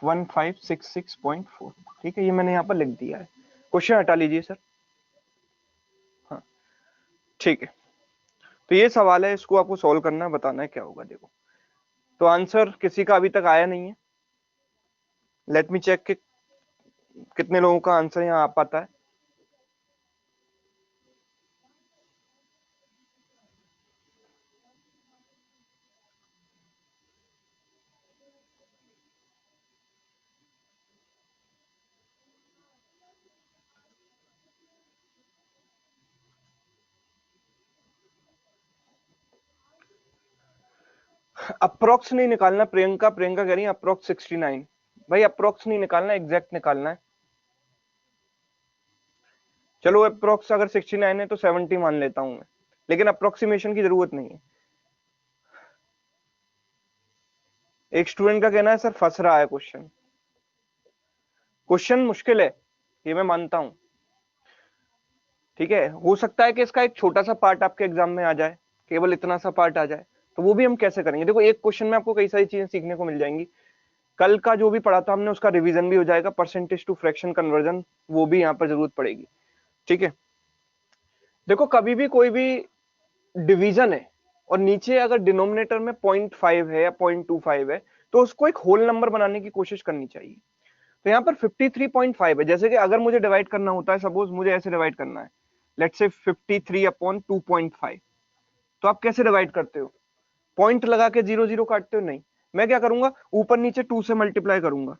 1566.4। ठीक है, ये मैंने यहाँ पर लिख दिया है। क्वेश्चन हटा लीजिए सर। हाँ ठीक है, तो ये सवाल है, इसको आपको सॉल्व करना है, बताना है क्या होगा। देखो तो आंसर किसी का अभी तक आया नहीं है। लेट मी चेक कि कितने लोगों का आंसर यहाँ आ पाता है। अप्रोक्स नहीं निकालना प्रियंका, प्रियंका कह रही है अप्रोक्स 69। भाई अप्रोक्स नहीं निकालना, एग्जैक्ट निकालना है। चलो अप्रोक्स अगर 69 है तो 70 मान लेता हूं मैं, लेकिन अप्रोक्सीमेशन की जरूरत नहीं है। एक स्टूडेंट का कहना है सर फंस रहा है क्वेश्चन। क्वेश्चन मुश्किल है, ये मैं मानता हूं। ठीक है, हो सकता है कि इसका एक छोटा सा पार्ट आपके एग्जाम में आ जाए, केवल इतना सा पार्ट आ जाए, तो वो भी हम कैसे करेंगे। देखो एक क्वेश्चन में आपको कई सारी चीजें सीखने को मिल जाएंगी। कल का जो भी पढ़ा था हमने उसका रिवीजन भी हो जाएगा, परसेंटेज टू फ्रैक्शन कन्वर्जन वो भी यहाँ पर जरूरत पड़ेगी। ठीक है, देखो कभी भी कोई भी डिवीजन है और नीचे अगर डिनोमिनेटर में 0.5 है या 0.25 है, तो उसको एक होल नंबर बनाने की कोशिश करनी चाहिए। तो यहाँ पर 53.5 है। जैसे कि अगर मुझे डिवाइड करना होता है, सपोज मुझे ऐसे डिवाइड करना है, लेट्स से 53/2.5, तो आप कैसे डिवाइड करते हो? पॉइंट लगा के 0 0 काटते हो? नहीं, मैं क्या करूंगा, ऊपर नीचे 2 से मल्टीप्लाई करूंगा।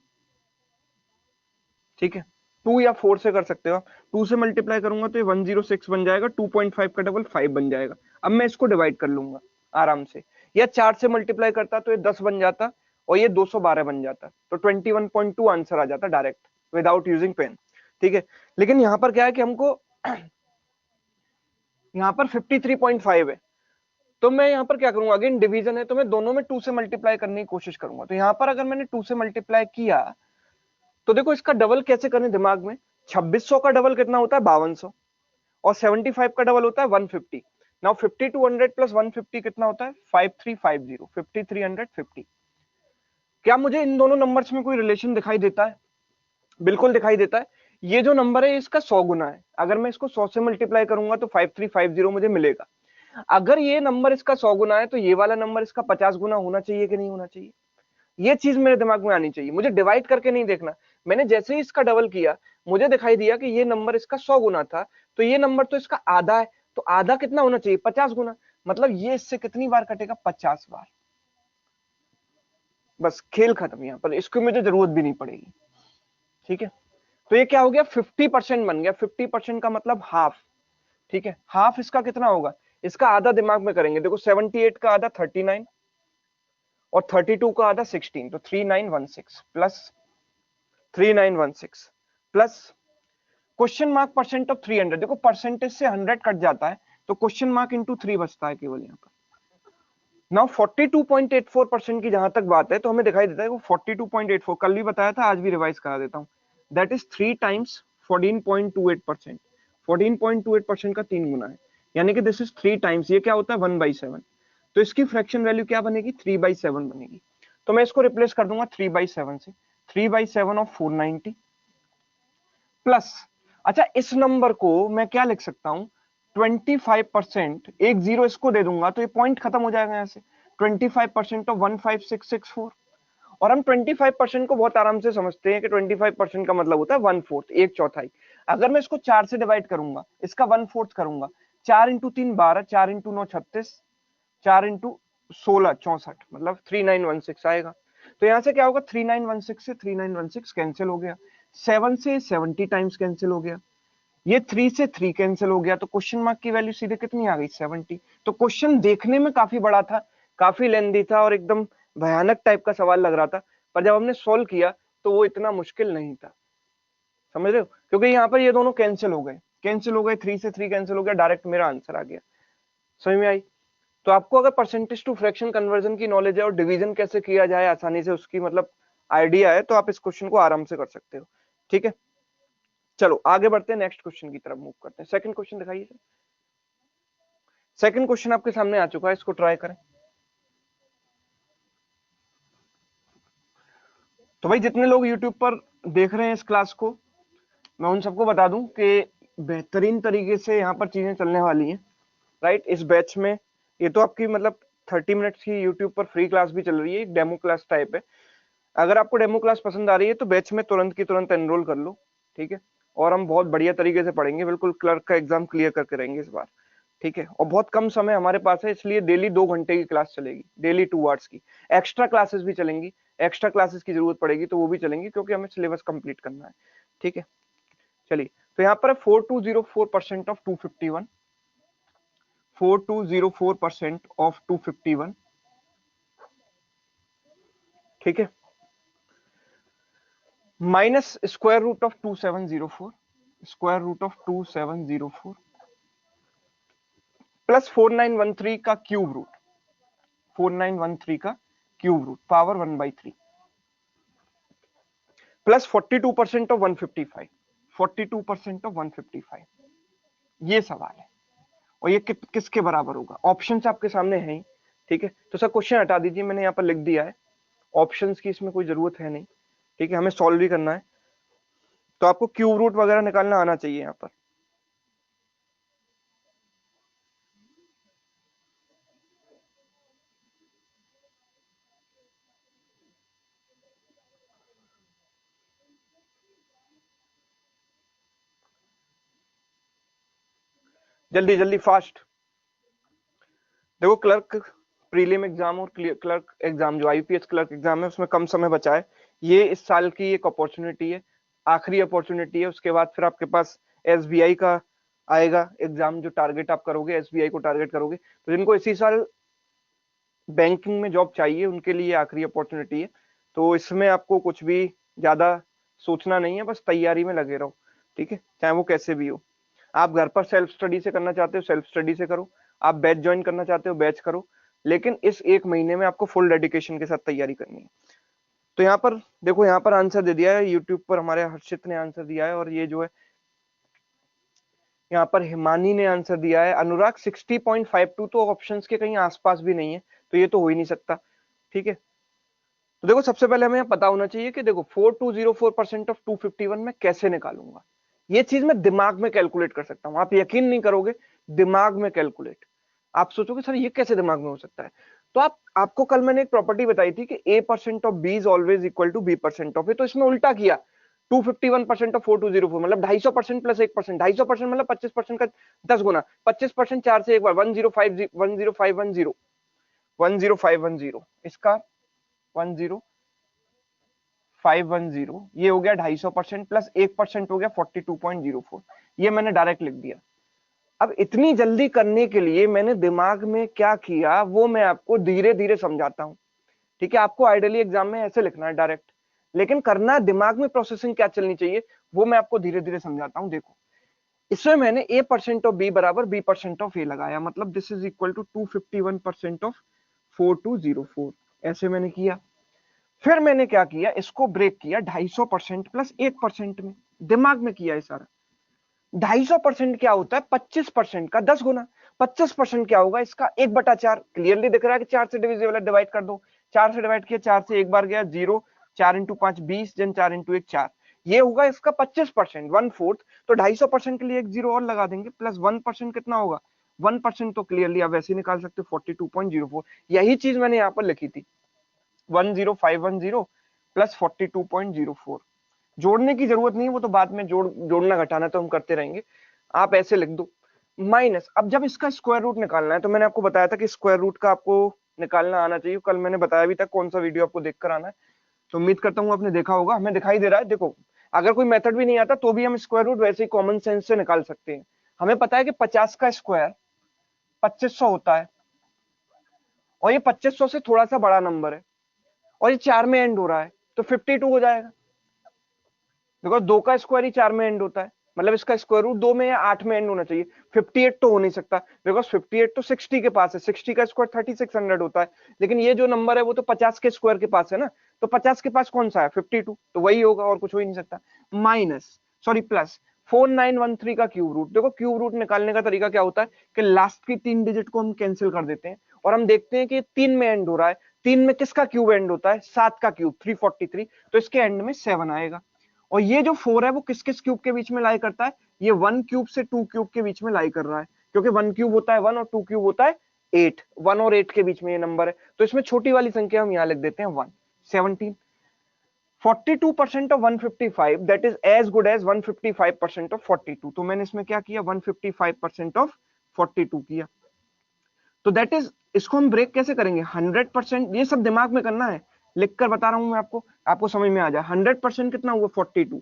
ठीक है, 2 या 4 से कर सकते हो। 2 से मल्टीप्लाई करूंगा तो ये 106 बन जाएगा, 2.5 का डबल 5 बन जाएगा। अब मैं इसको डिवाइड कर लूंगा आराम से, या 4 से मल्टीप्लाई करता तो ये 10 बन जाता और ये 212 बन जाता, तो 21.2 आंसर आ जाता डायरेक्ट विदाउट यूजिंग पेन। ठीक है, लेकिन यहाँ पर क्या है कि हमको यहाँ पर 53.5 है, तो मैं यहाँ पर क्या करूंगा, अगेन डिवीजन है तो मैं दोनों में 2 से मल्टीप्लाई करने की कोशिश करूंगा। तो यहाँ पर अगर मैंने 2 से मल्टीप्लाई किया तो देखो इसका डबल कैसे करें दिमाग में। 2600 का डबल कितना होता है? 5200। और 75 का डबल होता है 150। नाउ 5200 प्लस 150 कितना होता है? 5350, 5350। क्या मुझे इन दोनों नंबर्स में कोई रिलेशन दिखाई देता है? बिल्कुल दिखाई देता है। ये जो नंबर है इसका 100 गुना है, अगर मैं इसको 100 से मल्टीप्लाई करूंगा तो 5350 मुझे मिलेगा। अगर ये नंबर इसका 100 गुना है तो ये वाला नंबर इसका 50 गुना होना चाहिए कि नहीं होना चाहिए? ये चीज मेरे दिमाग में आनी चाहिए, मुझे डिवाइड करके नहीं देखना। मैंने जैसे ही इसका डबल किया मुझे दिखाई दिया कि ये नंबर इसका 100 गुना था, तो ये नंबर तो इसका आधा है, तो आधा कितना होना चाहिए? 50 गुना। मतलब ये इससे कितनी बार कटेगा? 50 बार। बस खेल खत्म, यहाँ पर इसकी मुझे जरूरत भी नहीं पड़ेगी। ठीक है, तो ये क्या हो गया? 50% बन गया। 50% का मतलब हाफ। ठीक है, हाफ इसका कितना होगा? इसका आधा दिमाग में करेंगे। देखो 78 का आधा 39 और 32 का आधा 16, तो 3916 plus 3916 plus question mark percent of 300। देखो परसेंटेज से 100 कट जाता है तो क्वेश्चन मार्क इंटू 3 बचता है केवल यहाँ पर। नाउ 42.84% की जहां तक बात है तो हमें दिखाई देता है वो 42.84, कल भी बताया था आज भी रिवाइज करा देता हूँ, दैट इज 3 टाइम्स 14.28%। 14.28% का 3 गुना है, यानी कि दिस इज 3 टाइम्स। ये क्या होता है? 1/7। तो इसकी फ्रैक्शन वैल्यू क्या बनेगी? 3/7 बनेगी। तो मैं इसको रिप्लेस कर दूंगा 3/7 से। 3/7 ऑफ 490 प्लस, अच्छा इस नंबर को मैं क्या लिख सकता हूं? 25%, एक जीरो इसको दे दूंगा तो ये पॉइंट खत्म हो जाएगा यहाँ से। 25% ऑफ 15664। और हम 25% को बहुत आराम से समझते हैं कि 25% का मतलब होता है 1/4, एक चौथाई। अगर मैं इसको 4 से डिवाइड करूंगा, इसका 1/4 करूंगा, 4 इंटू 3 12, 4 इंटू 9 36, 4 इंटू 16 64, मतलब 3916 आएगा। तो यहां से क्या होगा? 3916 से 3916 कैंसिल हो गया, 7 से 70 टाइम्स कैंसिल हो गया, ये 3 से 3 कैंसिल हो गया, तो क्वेश्चन मार्क की वैल्यू सीधे कितनी आ गई? 70। तो क्वेश्चन देखने में काफी बड़ा था, काफी लेंदी था और एकदम भयानक टाइप का सवाल लग रहा था, पर जब हमने सोल्व किया तो वो इतना मुश्किल नहीं था। समझ रहे हो? क्योंकि यहाँ पर ये दोनों कैंसिल हो गए, कैंसिल हो गए, 3 से 3 कैंसिल हो गया, डायरेक्ट मेरा आंसर आ गया। समझ में आई? तो आपको अगर परसेंटेज टू फ्रैक्शन कन्वर्जन की नॉलेज है और डिवीजन कैसे किया जाए आसानी से उसकी मतलब आइडिया है, तो आप इस क्वेश्चन को आराम से कर सकते हो। ठीक है, चलो आगे बढ़ते हैं, नेक्स्ट क्वेश्चन की तरफ मूव करते हैं। सेकंड क्वेश्चन दिखाइए सर। सेकंड क्वेश्चन आपके सामने आ चुका है, इसको ट्राई करें। तो भाई जितने लोग यूट्यूब पर देख रहे हैं इस क्लास को, मैं उन सबको बता दूं कि बेहतरीन तरीके से यहाँ पर चीजें चलने वाली हैं, राइट। इस बैच में ये तो आपकी मतलब 30 मिनट्स की यूट्यूब पर फ्री क्लास भी चल रही है, एक डेमो क्लास टाइप है। अगर आपको डेमो क्लास पसंद आ रही है तो बैच में तुरंत की तुरंत एनरोल कर लो, ठीक है। और हम बहुत बढ़िया तरीके से पढ़ेंगे, बिल्कुल क्लर्क का एग्जाम क्लियर करके रहेंगे इस बार, ठीक है। और बहुत कम समय हमारे पास है, इसलिए डेली 2 घंटे की क्लास चलेगी, डेली 2 आवर्स की। एक्स्ट्रा क्लासेस भी चलेंगी, एक्स्ट्रा क्लासेस की जरूरत पड़ेगी तो वो भी चलेंगी, क्योंकि हमें सिलेबस कंप्लीट करना है, ठीक है। चलिए, तो यहाँ पर 4204% ऑफ 251, 4204% ऑफ 251, ठीक है, minus square root of 2704, square root of 2704 plus 4913 का क्यूब रूट, 4913 का cube root power 1/3 plus 42% of 155, 42% of 155। ये सवाल है, और ये किसके बराबर होगा? ऑप्शन आपके सामने है ही, ठीक है। तो सर क्वेश्चन हटा दीजिए, मैंने यहाँ पर लिख दिया है, ऑप्शंस की इसमें कोई जरूरत है नहीं, ठीक है। हमें सॉल्व भी करना है, तो आपको क्यूब रूट वगैरह निकालना आना चाहिए यहाँ पर। जल्दी जल्दी फास्ट। देखो, क्लर्क प्रीलिम एग्जाम और क्लर्क एग्जाम, जो आईपीएस क्लर्क एग्जाम है, उसमें कम समय बचा है। ये इस साल की एक अपॉर्चुनिटी है, आखिरी अपॉर्चुनिटी है। उसके बाद फिर आपके पास एसबीआई का आएगा एग्जाम, जो टारगेट आप करोगे, एसबीआई को टारगेट करोगे। तो जिनको इसी साल बैंकिंग में जॉब चाहिए, उनके लिए आखिरी अपॉर्चुनिटी है। तो इसमें आपको कुछ भी ज्यादा सोचना नहीं है, बस तैयारी में लगे रहो, ठीक है, चाहे वो कैसे भी हो। आप घर पर सेल्फ स्टडी से करना चाहते हो, सेल्फ स्टडी से करो। आप बैच ज्वाइन करना चाहते हो, बैच करो। लेकिन इस 1 महीने में आपको फुल डेडिकेशन के साथ तैयारी करनी है। तो यहाँ पर देखो, यहाँ पर आंसर दे दिया है यूट्यूब पर, हमारे हर्षित ने आंसर दिया है, और ये जो है यहाँ पर हिमानी ने आंसर दिया है। अनुराग 60.52 तो ऑप्शंस के कहीं आसपास भी नहीं है, तो ये तो हो ही नहीं सकता, ठीक है। तो देखो, सबसे पहले हमें पता होना चाहिए कि देखो 4204% ऑफ 251 मैं कैसे निकालूंगा। ये चीज मैं दिमाग में कैलकुलेट कर सकता हूं, आप यकीन नहीं करोगे, दिमाग में कैलकुलेट। आप सोचोगे सर ये कैसे दिमाग में हो सकता है? तो आपको कल मैंने एक प्रॉपर्टी बताई थी कि a% of b is always equal to b% of a. तो इसमें उल्टा किया, 251% ऑफ 4204 मतलब 250% प्लस 1%, 250% मतलब 25% का 10 गुना, 25% 4 से एक बार 105110, 10510, 10510, इसका 10510, ये हो गया 250% प्लस 1% हो गया 42.04। ये मैंने डायरेक्ट लिख दिया। अब इतनी जल्दी करने के लिए मैंने दिमाग में क्या किया, वो मैं आपको धीरे धीरे समझाता हूं, ठीक है। आपको आइडियली एग्जाम में ऐसे लिखना है डायरेक्ट, लेकिन करना दिमाग में प्रोसेसिंग क्या चलनी चाहिए, वो मैं आपको धीरे धीरे समझाता हूं। देखो, इसमें मैंने a% ऑफ b बराबर b% ऑफ a लगाया, मतलब this is equal to 251% of 4204, ऐसे मैंने किया। फिर मैंने क्या किया, इसको ब्रेक किया 250% प्लस 1% में, दिमाग में किया है सारा। 250% क्या होता है, 25% का 10 गुना। 25% क्या होगा, इसका 1/4। क्लियरली दिख रहा है कि 4 से डिविजिबल है, डिवाइड कर दो। 4 से डिवाइड किया, 4 से एक बार गया 0, 4 इंटू 5 20, जन 4 इंटू 1 4। ये होगा इसका 25%, 1/4। तो 250% के लिए एक जीरो और लगा देंगे, प्लस 1% कितना होगा, 1% तो क्लियरली आप वैसे ही निकाल सकते हो, 42.04। यही चीज मैंने यहाँ पर लिखी थी, 10510 प्लस 42.04। जोड़ने की जरूरत नहीं, वो तो बाद में जोड़ना घटाना तो हम करते रहेंगे। आप ऐसे लिख दो माइनस। अब जब इसका स्क्वायर रूट निकालना है, तो मैंने आपको बताया था कि स्क्वायर रूट का आपको निकालना आना चाहिए, कल मैंने बताया भी था कौन सा वीडियो आपको देखकर आना है। तो उम्मीद करता हूँ आपने देखा होगा, हमें दिखाई दे रहा है। देखो, अगर कोई मेथड भी नहीं आता तो भी हम स्क्वायर रूट वैसे ही कॉमन सेंस से निकाल सकते हैं। हमें पता है कि 50 का स्क्वायर 2500 होता है, और ये 2500 से थोड़ा सा बड़ा नंबर है, और ये 4 में एंड हो रहा है, तो 52 हो जाएगा। देखो, 2 का स्क्वायर ही 4 में एंड होता है, मतलब इसका स्क्वायर रूट 2 में या 8 में एंड होना चाहिए। 58 तो हो नहीं सकता, बिकॉज 58 तो 60 के पास है, 60 का स्क्वायर 3600 होता है। लेकिन ये जो नंबर है वो तो 50 के स्क्वायर के पास है ना, तो 50 के पास कौन सा है, 52, तो वही होगा, और कुछ हो ही नहीं सकता। माइनस, सॉरी प्लस 4913 का क्यूब रूट। देखो, क्यूब रूट निकालने का तरीका क्या होता है कि लास्ट की 3 डिजिट को हम कैंसिल कर देते हैं, और हम देखते हैं कि 3 में एंड हो रहा है। 3 में किसका क्यूब एंड होता है? 7 का क्यूब 343, तो इसके एंड में 7 आएगा। और ये जो 4 है वो किस किस क्यूब के बीच में लाई करता है? ये 1 क्यूब से 2 क्यूब के बीच में लाई कर रहा है, क्योंकि 1 क्यूब होता है 1 और 2 क्यूब होता है 8। 1 और 8 के बीच में ये नंबर है, तो इसमें छोटी वाली संख्या हम यहाँ लिख देते हैं 1। 17 42% of 155 that is as good as 155% of 42। तो मैंने इसमें क्या किया? 155% ऑफ 42 किया। तो दैट इज, इसको हम ब्रेक कैसे करेंगे? 100%, ये सब दिमाग में करना है, लिखकर बता रहा हूं मैं आपको, आपको समझ में आ जाए। 100% कितना हुआ? 42।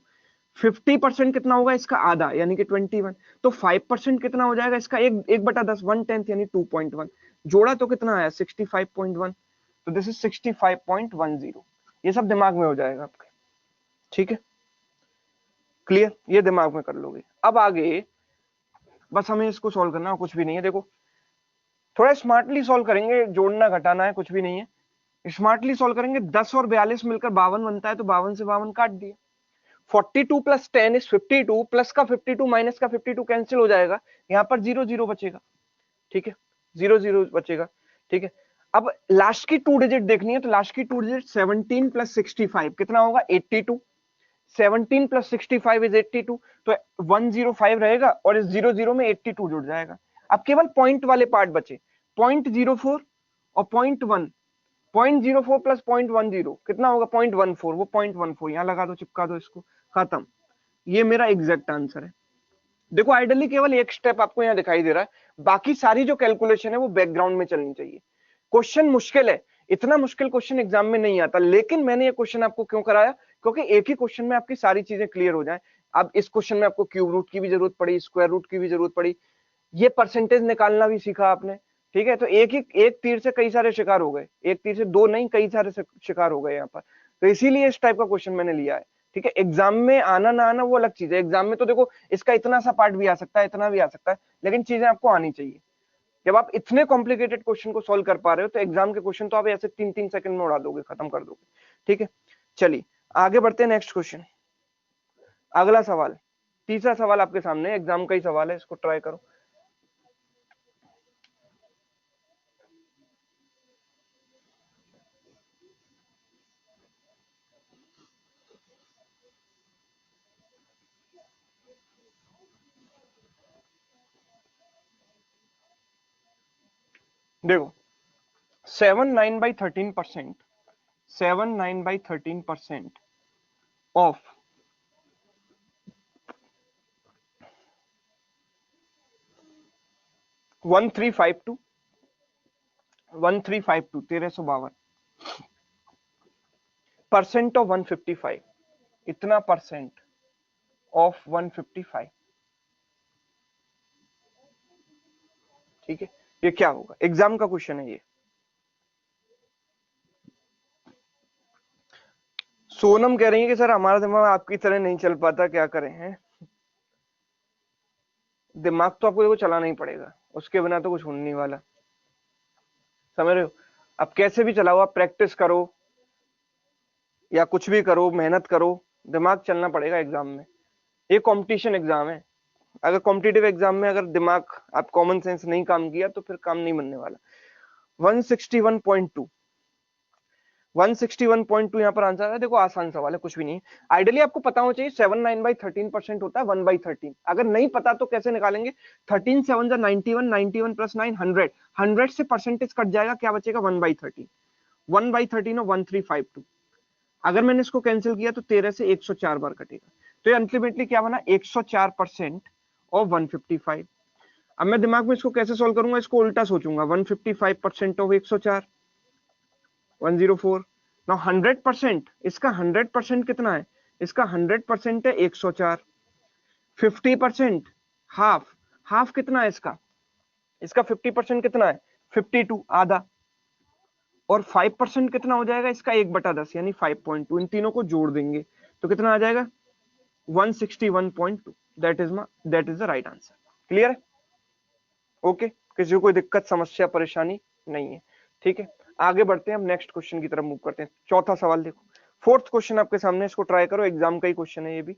50% कितना होगा? इसका आधा यानी कि 21। तो 5% कितना हो जाएगा इसका? 1/10, 1/10 यानी 2.1। जोड़ा तो कितना आया? 65.1। तो दिस इज 65.10। ये सब दिमाग में हो जाएगा आपके, ठीक है? क्लियर? ये दिमाग में कर लोगे। अब आगे बस हमें इसको सॉल्व करना है, कुछ भी नहीं है। देखो थोड़ा स्मार्टली सॉल्व करेंगे, जोड़ना घटाना है, कुछ भी नहीं है। स्मार्टली सॉल्व करेंगे। 10 और 42 मिलकर 52 बनता है, तो 52 से 52 काट दिया। 42 प्लस 10 इज 52, प्लस का 52 माइनस का 52 कैंसिल हो जाएगा, यहाँ पर 0 0 बचेगा, ठीक है? 0 0 बचेगा, ठीक है? अब लास्ट की 2 डिजिट देखनी है, तो लास्ट की 2 डिजिट 17 प्लस 65 कितना होगा? 82। 17 प्लस 65 इज 82, तो 105 रहेगा और इस 0 0 में 82 जुड़ जाएगा। अब केवल पॉइंट वाले पार्ट बचे, 0.04 और 0.1। 0.04 प्लस 0.10 कितना होगा? 0.14। वो 0.14 यहाँ लगा दो, चिपका दो इसको, खत्म। ये मेरा एग्जैक्ट आंसर है। देखो आइडियली केवल एक स्टेप आपको यहाँ दिखाई दे रहा है, बाकी सारी जो कैलकुलेशन है वो बैकग्राउंड में चलनी चाहिए। क्वेश्चन मुश्किल है, इतना मुश्किल क्वेश्चन एग्जाम में नहीं आता, लेकिन मैंने ये क्वेश्चन आपको क्यों कराया? क्योंकि एक ही क्वेश्चन में आपकी सारी चीजें क्लियर हो जाए। अब इस क्वेश्चन में आपको क्यूब रूट की भी जरूरत पड़ी, स्क्वायर रूट की भी जरूरत पड़ी, ये परसेंटेज निकालना भी सीखा आपने, ठीक है? तो एक तीर से कई सारे शिकार हो गए, एक तीर से दो नहीं, कई सारे शिकार हो गए यहाँ पर। तो इसीलिए इस टाइप का क्वेश्चन मैंने लिया है, ठीक है? एग्जाम में आना ना आना वो अलग चीज है। एग्जाम में तो देखो इसका इतना सा पार्ट भी आ सकता है, इतना भी आ सकता है, लेकिन चीजें आपको आनी चाहिए। जब आप इतने कॉम्प्लिकेटेड क्वेश्चन को सोल्व कर पा रहे हो, तो एग्जाम के क्वेश्चन तो आप ऐसे 3 3 सेकंड में उड़ा दोगे, खत्म कर दोगे, ठीक है? चलिए आगे बढ़ते हैं, नेक्स्ट क्वेश्चन। अगला सवाल, तीसरा सवाल आपके सामने, एग्जाम का ही सवाल है, इसको ट्राई करो। देखो 7 9/13%, 7 9/13% ऑफ 1352, 1352 1352 परसेंट ऑफ 155, इतना परसेंट ऑफ 155, ठीक है? ये क्या होगा? एग्जाम का क्वेश्चन है ये। सोनम कह रही है कि सर हमारा दिमाग आपकी तरह नहीं चल पाता, क्या करें हैं? दिमाग तो आपको देखो चलाना ही पड़ेगा, उसके बिना तो कुछ होने नहीं वाला, समझ रहे हो? अब कैसे भी चलाओ, आप प्रैक्टिस करो या कुछ भी करो, मेहनत करो, दिमाग चलना पड़ेगा एग्जाम में। ये कंपटीशन एग्जाम है, अगर कॉम्पिटिटिव एग्जाम में अगर दिमाग, आप कॉमन सेंस नहीं काम किया तो फिर काम नहीं बनने वाला। 161.2, 161.2 यहाँ पर आंसर है। देखो आसान सवाल है, कुछ भी नहीं है। आइडियली आपको पता होना चाहिए 7 9/13% होता है 1/13। अगर नहीं पता तो कैसे निकालेंगे? 13 7 91, 91 प्लस 9 100, 100 से परसेंटेज कट जाएगा, क्या बचेगा? 1/13, 1/13 और 1352। अगर मैंने इसको कैंसिल किया तो 13 से 104 बार कटेगा, तो ये अल्टीमेटली क्या बना? 104% ऑफ 155। अब मैं दिमाग में इसको कैसे सोल्व करूंगा? इसको उल्टा सोचूंगा, 155% ऑफ 104, 104। नाउ 100%, इसका 100% कितना है? इसका 100% है 104। 50%, हाफ, हाफ कितना है इसका? इसका 50% कितना है? 52, आधा। और 5% कितना हो जाएगा इसका? 1/10 यानी 5.2। इन तीनों को जोड़ देंगे तो कितना आ जाएगा? 161.2। That is the right answer. Clear है? ओके, किसी को कोई दिक्कत समस्या परेशानी नहीं है, ठीक है? आगे बढ़ते हैं, हम नेक्स्ट क्वेश्चन की तरफ मूव करते हैं। चौथा सवाल देखो, फोर्थ क्वेश्चन आपके सामने, इसको ट्राई करो, एग्जाम का ही क्वेश्चन है ये भी।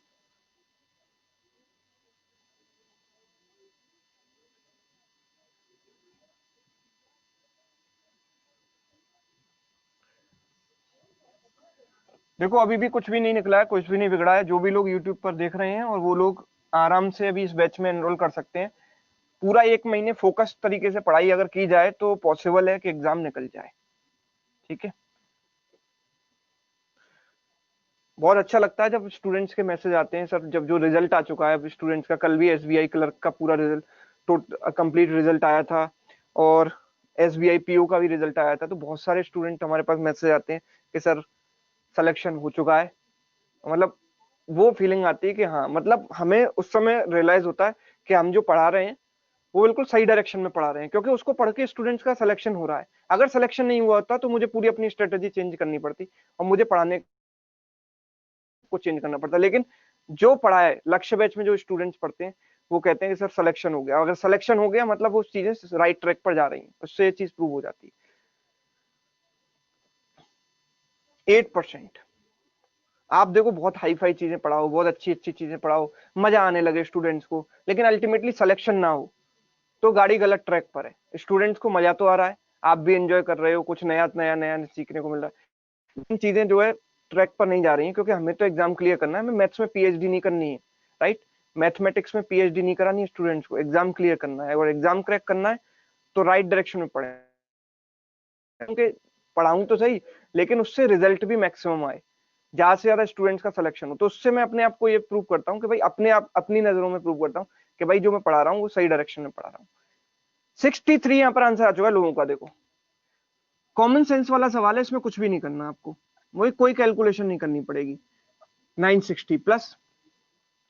देखो अभी भी कुछ भी नहीं निकला है, कुछ भी नहीं बिगड़ा है। जो भी लोग यूट्यूब पर देख रहे हैं और वो लोग आराम से अभी इस बैच में एनरोल कर सकते हैं। पूरा 1 महीने फोकस तरीके से पढ़ाई अगर की जाए तो पॉसिबल है कि एग्जाम निकल जाए। ठीक है, बहुत अच्छा लगता है जब स्टूडेंट्स के मैसेज आते हैं सर, जब जो रिजल्ट आ चुका है स्टूडेंट्स का। कल भी एसबीआई क्लर्क का पूरा रिजल्ट, कंप्लीट रिजल्ट आया था, और एसबीआई पीओ का भी रिजल्ट आया था। तो बहुत सारे स्टूडेंट हमारे पास मैसेज आते हैं कि सर सिलेक्शन हो चुका है। मतलब वो फीलिंग आती है कि हाँ, मतलब हमें उस समय रियलाइज होता है कि हम जो पढ़ा रहे हैं वो बिल्कुल सही डायरेक्शन में पढ़ा रहे हैं, क्योंकि उसको पढ़ के स्टूडेंट्स का सिलेक्शन हो रहा है। अगर सिलेक्शन नहीं हुआ होता तो मुझे पूरी अपनी स्ट्रेटेजी चेंज करनी पड़ती और मुझे पढ़ाने को चेंज करना पड़ता। लेकिन जो पढ़ा है लक्ष्य बैच में, जो स्टूडेंट्स पढ़ते हैं वो कहते हैं कि सर सिलेक्शन हो गया। अगर सिलेक्शन हो गया मतलब वो चीजें राइट ट्रैक पर जा रही हैं, उससे ये चीज प्रूव हो जाती है। 8%। आप देखो बहुत हाई फाई चीजें पढ़ाओ, बहुत अच्छी अच्छी चीजें पढ़ाओ, मजा आने लगे स्टूडेंट्स को, लेकिन अल्टीमेटली सिलेक्शन ना हो तो गाड़ी गलत ट्रैक पर है। स्टूडेंट्स को मजा तो आ रहा है, आप भी एंजॉय कर रहे हो, कुछ नया नया नया सीखने को मिल रहा है, लेकिन चीजें जो है ट्रैक पर नहीं जा रही हैं, क्योंकि हमें तो एग्जाम क्लियर करना है। हमें मैथ्स में पीएचडी नहीं करनी है, राइट। मैथमेटिक्स में पीएचडी नहीं करानी है स्टूडेंट्स को, एग्जाम क्लियर करना है। और एग्जाम क्रैक करना है तो राइट डायरेक्शन में पढ़े, क्योंकि पढ़ाऊं तो सही लेकिन उससे रिजल्ट भी मैक्सिमम आए, ज्यादा से ज्यादा स्टूडेंट्स का सिलेक्शन हो। तो उससे मैं अपने आप को ये प्रूव करता हूँ कि भाई, अपने आप अपनी नजरों में प्रूव करता हूँ कि भाई जो मैं पढ़ा रहा हूँ वो सही डायरेक्शन में पढ़ा रहा हूँ। 63 यहाँ पर आंसर आ चुका है लोगों का। देखो कॉमन सेंस वाला सवाल है, इसमें कुछ भी नहीं करना आपको, वही कोई कैलकुलेशन नहीं करनी पड़ेगी। 960 plus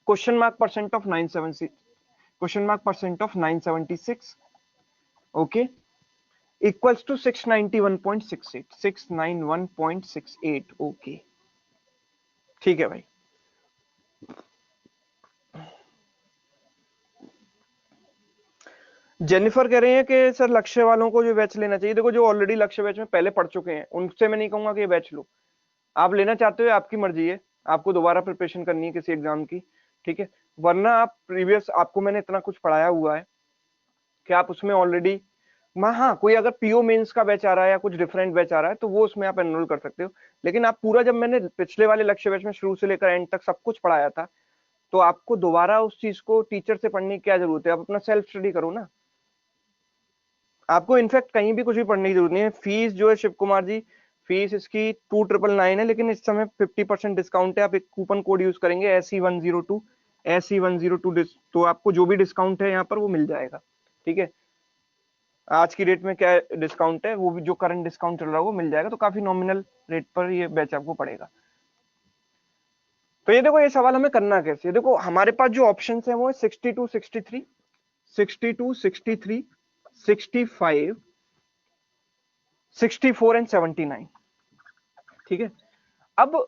question mark percent of 976, question mark percent of 976, okay, equals to 691.68, 691.68, okay. ठीक है भाई। जेनिफर कह रहे हैं कि सर लक्ष्य वालों को जो बैच लेना चाहिए। देखो जो ऑलरेडी लक्ष्य बैच में पहले पढ़ चुके हैं उनसे मैं नहीं कहूंगा कि ये बैच लो। आप लेना चाहते हो आपकी मर्जी है, आपको दोबारा प्रिपरेशन करनी है किसी एग्जाम की, ठीक है। वरना आप प्रीवियस, आपको मैंने इतना कुछ पढ़ाया हुआ है कि आप उसमें ऑलरेडी, हाँ, कोई अगर पीओ मेंस का बैच आ रहा है या कुछ डिफरेंट बैच आ रहा है तो वो उसमें आप एनरोल कर सकते हो। लेकिन आप पूरा, जब मैंने पिछले वाले लक्ष्य बैच में शुरू से लेकर एंड तक सब कुछ पढ़ाया था, तो आपको दोबारा उस चीज को टीचर से पढ़ने की क्या जरूरत है। आप अपना सेल्फ स्टडी करो ना। आपको इनफैक्ट कहीं भी कुछ भी पढ़ने की जरूरत नहीं है। फीस जो है शिव कुमार जी, फीस इसकी 2999 है, लेकिन इस समय 50% डिस्काउंट है। आप एक कूपन कोड यूज करेंगे SE102, SE102, तो आपको जो भी डिस्काउंट है यहाँ पर वो मिल जाएगा। ठीक है, आज की डेट में क्या डिस्काउंट है, वो भी जो करंट डिस्काउंट चल रहा है वो मिल जाएगा। तो काफी नॉमिनल रेट पर ये बैच आपको पड़ेगा। तो ये देखो, ये सवाल हमें करना कैसे है। देखो हमारे पास जो ऑप्शन है वो है 62, 63, 62, 63, 65, 64 एंड 79। ठीक है, अब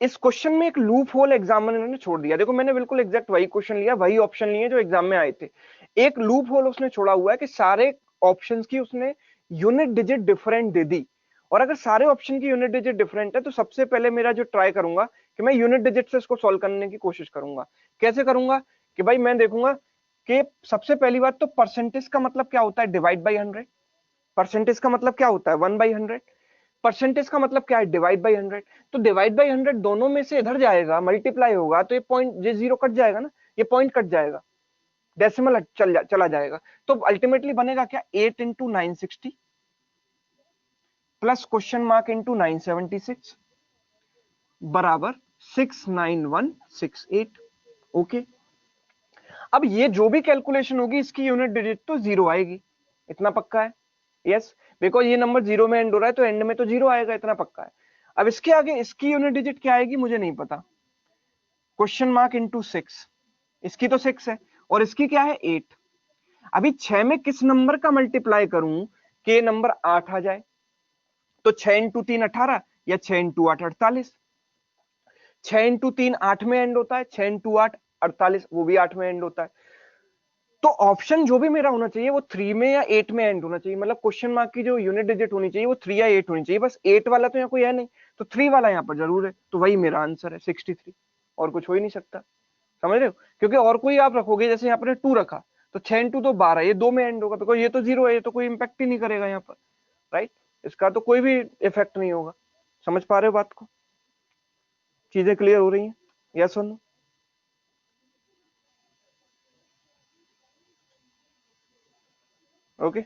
इस क्वेश्चन में एक लूप होल एग्जामिनर ने छोड़ दिया। देखो मैंने बिल्कुल एग्जैक्ट वही क्वेश्चन लिया, वही ऑप्शन लिए जो एग्जाम में आए थे। एक लूप होल उसने छोड़ा हुआ है कि सारे ऑप्शंस की उसने यूनिट डिजिट डिफरेंट दे दी। और अगर सारे ऑप्शन की यूनिट डिजिट डिफरेंट है तो सबसे पहले मेरा जो ट्राई करूंगा कि मैं यूनिट डिजिट से इसको सॉल्व करने की कोशिश करूंगा। कैसे करूंगा कि भाई मैं देखूंगा कि सबसे पहली बात तो परसेंटेज का मतलब क्या होता है, डिवाइड बाई 100। परसेंटेज का मतलब क्या होता है, 1/100। परसेंटेज का मतलब क्या है, डिवाइड बाई 100। तो डिवाइड बाई 100 दोनों में से इधर जाएगा, मल्टीप्लाई होगा तो ये पॉइंट, ये जीरो कट जाएगा ना, ये पॉइंट कट जाएगा, डेसिमल चला जाएगा। तो अल्टीमेटली बनेगा क्या, 8 into 960 plus question mark into 976 बराबर 69168। ओके, अब ये जो भी कैलकुलेशन होगी इसकी यूनिट डिजिट तो जीरो आएगी, इतना पक्का है। यस, बिकॉज ये नंबर जीरो में एंड हो रहा है तो एंड में तो जीरो आएगा, इतना पक्का है। अब इसके आगे इसकी यूनिट डिजिट क्या आएगी मुझे नहीं पता। क्वेश्चन मार्क इंटू 6, इसकी तो 6 है और इसकी क्या है 8। अभी 6 में किस नंबर का मल्टीप्लाई करूं कि ये नंबर 8 आ जाए। तो 6 इंटू 3 18 या 6 इंटू 8 48। 6 इंटू 3 8 में एंड होता है, 6 इंटू 8 48, वो भी 8 में एंड होता है। तो ऑप्शन जो भी मेरा होना चाहिए वो 3 में या 8 में एंड होना चाहिए। मतलब क्वेश्चन मार्क की जो यूनिट डिजिट होनी चाहिए वो 3 या 8 होनी चाहिए। बस 8 वाला तो यहाँ कोई है नहीं, तो 3 वाला यहाँ पर जरूर है। तो वही मेरा आंसर है 63, और कुछ हो ही नहीं सकता। समझ रहे हो, क्योंकि और कोई आप रखोगे, जैसे यहाँ पर 2 रखा तो 6 इंटू तो 12, ये 2 में एंड होगा, बिकॉज ये तो 0 है, ये तो कोई इंपैक्ट ही नहीं करेगा यहाँ पर, राइट। इसका तो कोई भी इफेक्ट नहीं होगा। समझ पा रहे हो बात को। चीजें क्लियर हो रही हैं? यस और नो? ओके,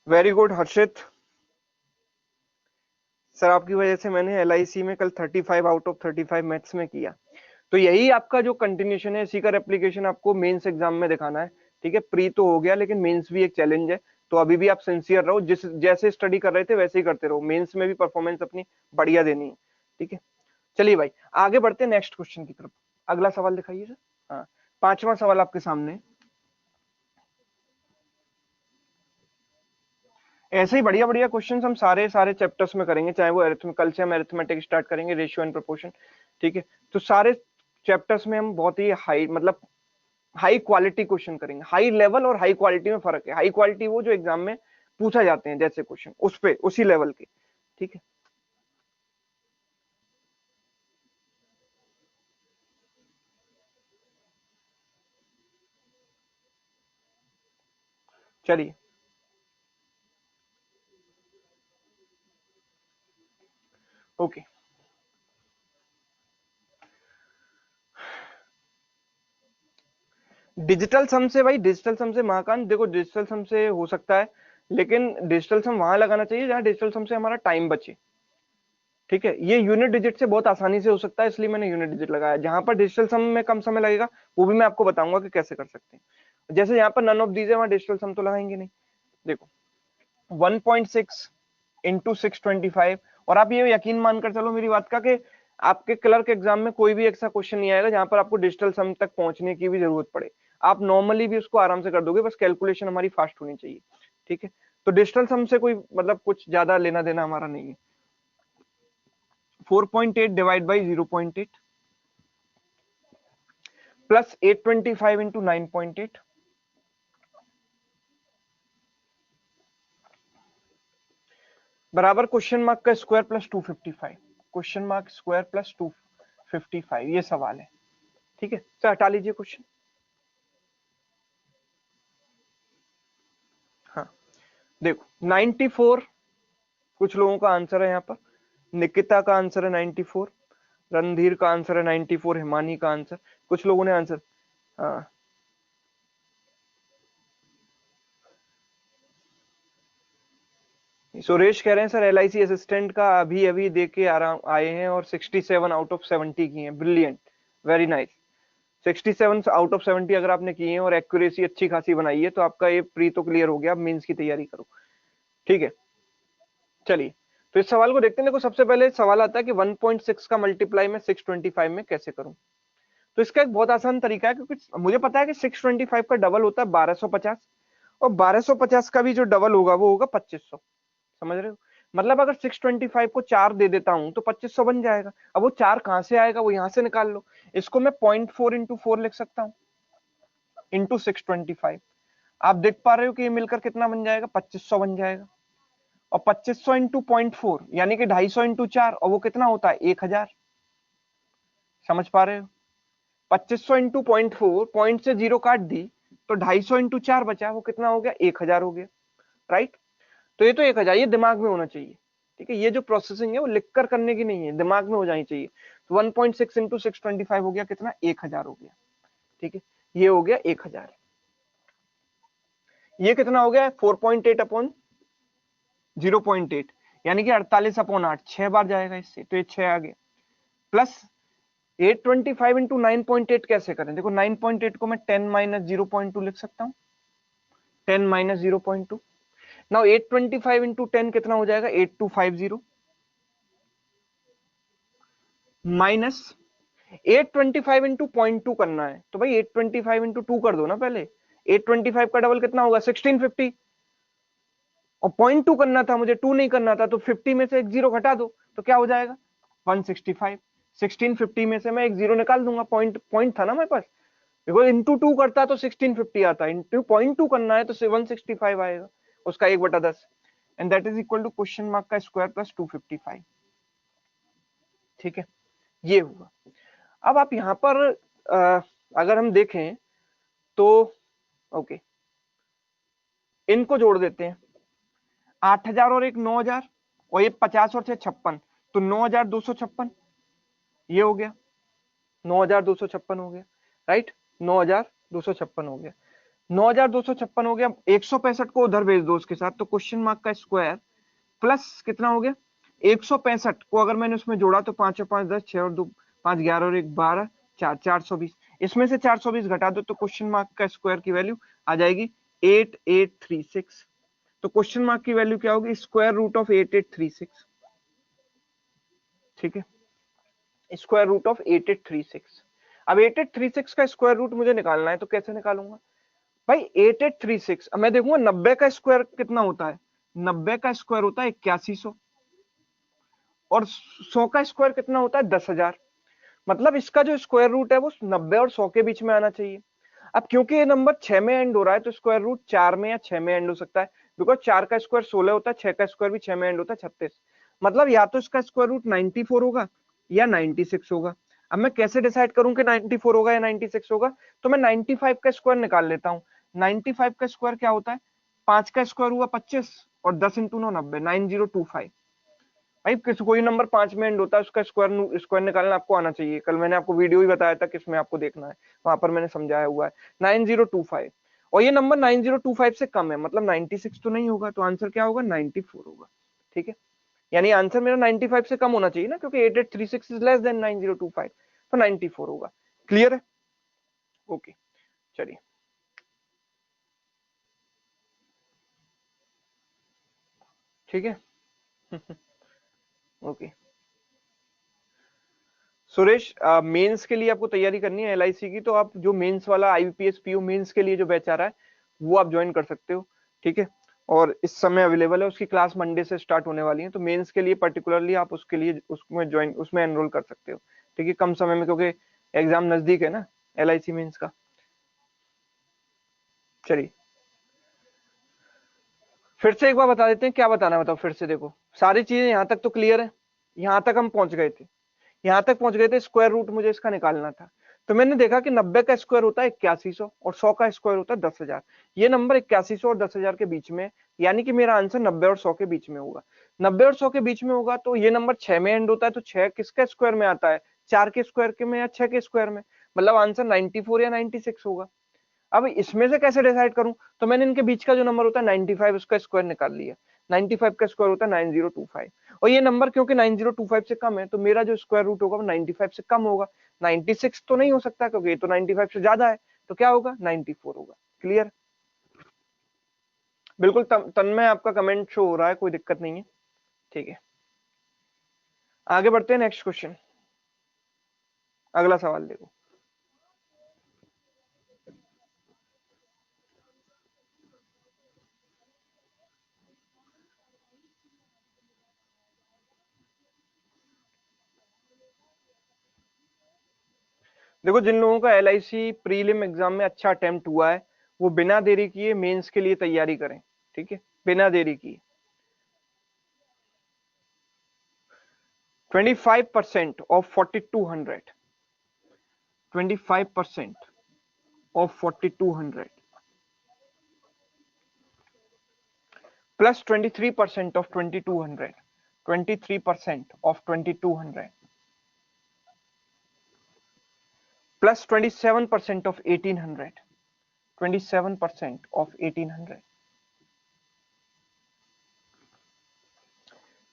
वेरी गुड हर्षित सर, आपकी वजह से मैंने LIC में कल 35 आउट ऑफ 35 मैथ्स में किया। तो यही आपका जो कंटिन्यूशन है, इसी का रेप्लिकेशन आपको मेंस एग्जाम में दिखाना है। ठीक है, प्री तो हो गया, लेकिन मेंस भी एक चैलेंज है। तो अभी भी आप सिंसियर रहो, जिस जैसे स्टडी कर रहे थे वैसे ही करते रहो, मेंस में भी परफॉर्मेंस अपनी बढ़िया देनी है। ठीक है, चलिए भाई आगे बढ़ते हैं नेक्स्ट क्वेश्चन की तरफ। अगला सवाल दिखाइए सर। हाँ, पांचवा सवाल आपके सामने। ऐसे ही बढ़िया बढ़िया क्वेश्चंस हम सारे सारे चैप्टर्स में करेंगे, चाहे वो कल से हम अरिथमेटिक स्टार्ट करेंगे, रेशियो एंड प्रोपोर्शन। ठीक है, तो सारे चैप्टर्स में हम बहुत ही हाई मतलब हाई क्वालिटी क्वेश्चन करेंगे। हाई लेवल और हाई क्वालिटी में फर्क है। हाई क्वालिटी वो जो एग्जाम में पूछा जाते हैं जैसे क्वेश्चन, उस पे उसी लेवल के। ठीक है, चलिए। ओके, डिजिटल सम से भाई, डिजिटल सम से महाकांत देखो, डिजिटल सम से हो सकता है, लेकिन डिजिटल सम वहां लगाना चाहिए जहां डिजिटल सम से हमारा टाइम बचे। ठीक है, ये यूनिट डिजिट से बहुत आसानी से हो सकता है, इसलिए मैंने यूनिट डिजिट लगाया। जहां पर डिजिटल सम में कम समय लगेगा वो भी मैं आपको बताऊंगा कि कैसे कर सकते हैं। जैसे यहाँ पर नन ऑफ दीज है, वहां डिजिटल सम तो लगाएंगे नहीं। देखो 1.6 इंटू 625, और आप ये यकीन मानकर चलो मेरी बात का कि आपके क्लर्क एग्जाम में कोई भी ऐसा क्वेश्चन नहीं आएगा जहां पर आपको डिजिटल सम तक पहुंचने की भी जरूरत पड़े। आप नॉर्मली भी उसको आराम से कर दोगे, बस कैलकुलेशन हमारी फास्ट होनी चाहिए। ठीक है, तो डिजिटल सम से कोई मतलब कुछ ज्यादा लेना देना हमारा नहीं है। 4.8 डिवाइड बाई 0.8 प्लस 825 इंटू 9.8 बराबर क्वेश्चन मार्क का square plus 255। Question mark square plus 255 ये सवाल है। ठीक है, तो हटा लीजिए क्वेश्चन। हाँ, देखो 94 कुछ लोगों का आंसर है यहाँ पर। निकिता का आंसर है 94, रणधीर का आंसर है 94, हिमानी का आंसर, कुछ लोगों ने आंसर। हाँ, सुरेश कह रहे हैं सर LIC असिस्टेंट का अभी अभी दे के आराम आए हैं और 67 आउट ऑफ 70 की हैं। Brilliant, very nice. 67 out of 70 अगर आपने किए हैं और एक्यूरेसी अच्छी खासी बनाई है तो आपका ये प्री तो क्लियर हो गया। अब मेंस की तैयारी करो। ठीक है, चलिए तो इस सवाल को देखते हैं। देखो सबसे पहले सवाल आता है कि 1.6 का मल्टीप्लाई मैं 625 में कैसे करूं। तो इसका एक बहुत आसान तरीका है, क्योंकि मुझे पता है कि 625 का डबल होता है 1250, और 1250 का भी जो डबल होगा वो होगा 2500। समझ रहे हो? मतलब अगर 625 को 4 दे देता हूं तो 2500 बन जाएगा। अब वो 4 कहां से आएगा, वो यहां से निकाल लो। इसको मैं 0.4 इंटू 4 लिख सकता हूं, इंटू 625। आप देख पा रहे हो कि ये मिलकर कितना बन जाएगा, 2500 बन जाएगा। और 2500 इंटू 0.4 यानी कि 250 इंटू 4, और वो कितना होता है 1000। समझ पा रहे हो? 2500 इंटू 0.4, पॉइंट से जीरो काट दी तो 250 इंटू 4 बचा, वो कितना हो गया 1000 हो गया। राइट, तो ये तो 1000 ये दिमाग में होना चाहिए। ठीक है, ये जो प्रोसेसिंग है वो लिख कर करने की नहीं है, दिमाग में हो जानी चाहिए। तो 1.6 इंटू 625 हो गया कितना, 1000 हो गया। ठीक है, ये हो गया 1000। ये कितना हो गया 4.8 अपॉन 0.8, यानी कि 48 अपॉन 8, 6 बार जाएगा इससे, तो ये 6 आ गया। प्लस 825 इंटू 9.8 कैसे करें, देखो 9.8 को मैं 10 माइनस 0.2 लिख सकता हूँ। 10 माइनस 0.2, नाउ 825 इंटू 10 कितना हो जाएगा 8250, माइनस 825 इंटू 0.2 करना है तो भाई 825 इंटू 2 कर दो ना पहले। 825 का डबल कितना होगा 1650, और 0.2 करना था मुझे, 2 नहीं करना था, तो 50 में से एक जीरो घटा दो तो क्या हो जाएगा 165। 1650 में से मैं एक जीरो निकाल दूंगा, पॉइंट पॉइंट था ना मेरे पास। देखो इंटू 2 करता तो 1650 आता, इंटू 0.2 करना है तो 165 आएगा, उसका 1/10। And that is equal to question mark का स्क्वायर प्लस 255। ठीक है, ये हुआ। अब आप यहां पर अगर हम देखें तो ओके, इनको जोड़ देते हैं, 8000 और एक 9000, और ये 50 और 6 56, तो 9256 ये हो गया, 9256 हो गया, राइट, 9256 हो गया, 9256 हो गया। 165 को उधर भेज दो उसके साथ, तो क्वेश्चन मार्क का स्क्वायर प्लस कितना हो गया, 165 को अगर मैंने उसमें जोड़ा तो 5 और 5 10, 6 और 2 5 11 और 1 12, 4 420, इसमें से 420 घटा दो तो क्वेश्चन मार्क का स्क्वायर की वैल्यू आ जाएगी 8836। तो क्वेश्चन मार्क की वैल्यू क्या होगी, स्क्वायर रूट ऑफ 8836, ठीक है, स्क्वायर रूट ऑफ 8836। अब 8836 का स्क्वायर रूट मुझे निकालना है, तो कैसे निकालूंगा भाई, 8836 अब मैं देखूंगा 90 का स्क्वायर कितना होता है, 90 का स्क्वायर होता है 8100, और 100 का स्क्वायर कितना होता है 10,000। मतलब इसका जो स्क्वायर रूट है वो 90 और 100 के बीच में आना चाहिए। अब क्योंकि ये नंबर 6 में एंड हो रहा है तो स्क्वायर रूट 4 में या 6 में एंड हो सकता है, बिकॉज 4 का स्क्वायर 16 होता है, 6 का स्क्वायर भी 6 में एंड होता है 36। मतलब या तो इसका स्क्वायर रूट 94 होगा या 96 होगा। अब मैं कैसे डिसाइड करूं कि 94 होगा या 96 होगा, तो मैं 95 का स्क्वायर निकाल लेता हूं। 95 का स्क्वायर क्या होता है, 5 का स्क्वायर हुआ 25 और 10 इंटू 9 90, 9025। भाई किसी कोई नंबर 5 में एंड होता है उसका स्क्वायर स्क्वायर निकालना आपको आना चाहिए। कल मैंने आपको वीडियो ही बताया था किसमें आपको देखना है, वहां पर मैंने समझाया हुआ है 9025। और ये नंबर 9025 से कम है, मतलब 96 तो नहीं होगा, तो आंसर क्या होगा 94 होगा, ठीक है। यानी आंसर मेरा 95 से कम होना चाहिए ना, क्योंकि 8836 इज लेस देन 9025, तो 94 होगा। क्लियर है, ओके चलिए। ठीक है ओके सुरेश, मेंस के लिए आपको तैयारी करनी है एलआईसी की, तो आप जो मेंस वाला आईबीपीएस पीओ मेंस के लिए जो बैच आ रहा है वो आप ज्वाइन कर सकते हो, ठीक है। और इस समय अवेलेबल है, उसकी क्लास मंडे से स्टार्ट होने वाली है, तो मेंस के लिए पर्टिकुलरली आप उसके लिए उसमें एनरोल कर सकते हो, ठीक है, कम समय में, क्योंकि एग्जाम नजदीक है ना एलआईसी मेंस का। चलिए फिर से एक बार बता देते हैं, क्या बताना है बताओ फिर से। देखो सारी चीजें यहाँ तक तो क्लियर है, यहाँ तक हम पहुंच गए थे, यहां तक पहुंच गए थे, स्क्वायर रूट मुझे इसका निकालना था। तो मैंने देखा कि 90 का स्क्वायर होता है 8100 और 100 का स्क्वायर होता है 10,000। ये नंबर 8100 और 10,000 के बीच में, यानी कि मेरा आंसर 90 और 100 के बीच में होगा। 90 और 100 के बीच में होगा, तो ये नंबर 6 में एंड होता है, तो 6 किसके स्क्वायर में आता है, 4 के स्क्वायर के में या 6 के स्क्वायर में, मतलब आंसर 94 या 96 होगा। अब इसमें से कैसे डिसाइड करूं, तो मैंने इनके बीच का जो नंबर होता है 95 उसका स्क्वायर निकाल लिया। 95 का स्क्वायर होता है 9025, और ये नंबर क्योंकि 9025 से कम है, तो मेरा जो स्क्वायर रूट होगा वो 95 से कम होगा। 96 तो नहीं हो सकता क्योंकि ये तो 95 से ज्यादा है, तो क्या होगा 94 होगा। क्लियर, बिल्कुल तन्मय आपका कमेंट शो हो रहा है, कोई दिक्कत नहीं है, ठीक है। आगे बढ़ते हैं, नेक्स्ट क्वेश्चन, अगला सवाल देखो। देखो जिन लोगों का एलआईसी प्रीलिम एग्जाम में अच्छा अटेम्प्ट हुआ है, वो बिना देरी किए मेंस के लिए तैयारी करें, ठीक है, बिना देरी किए। 25% of 4200, 25% of 4200 plus 23% of 2200, 23% of 2200 plus 27% of 1800, 27% of 1800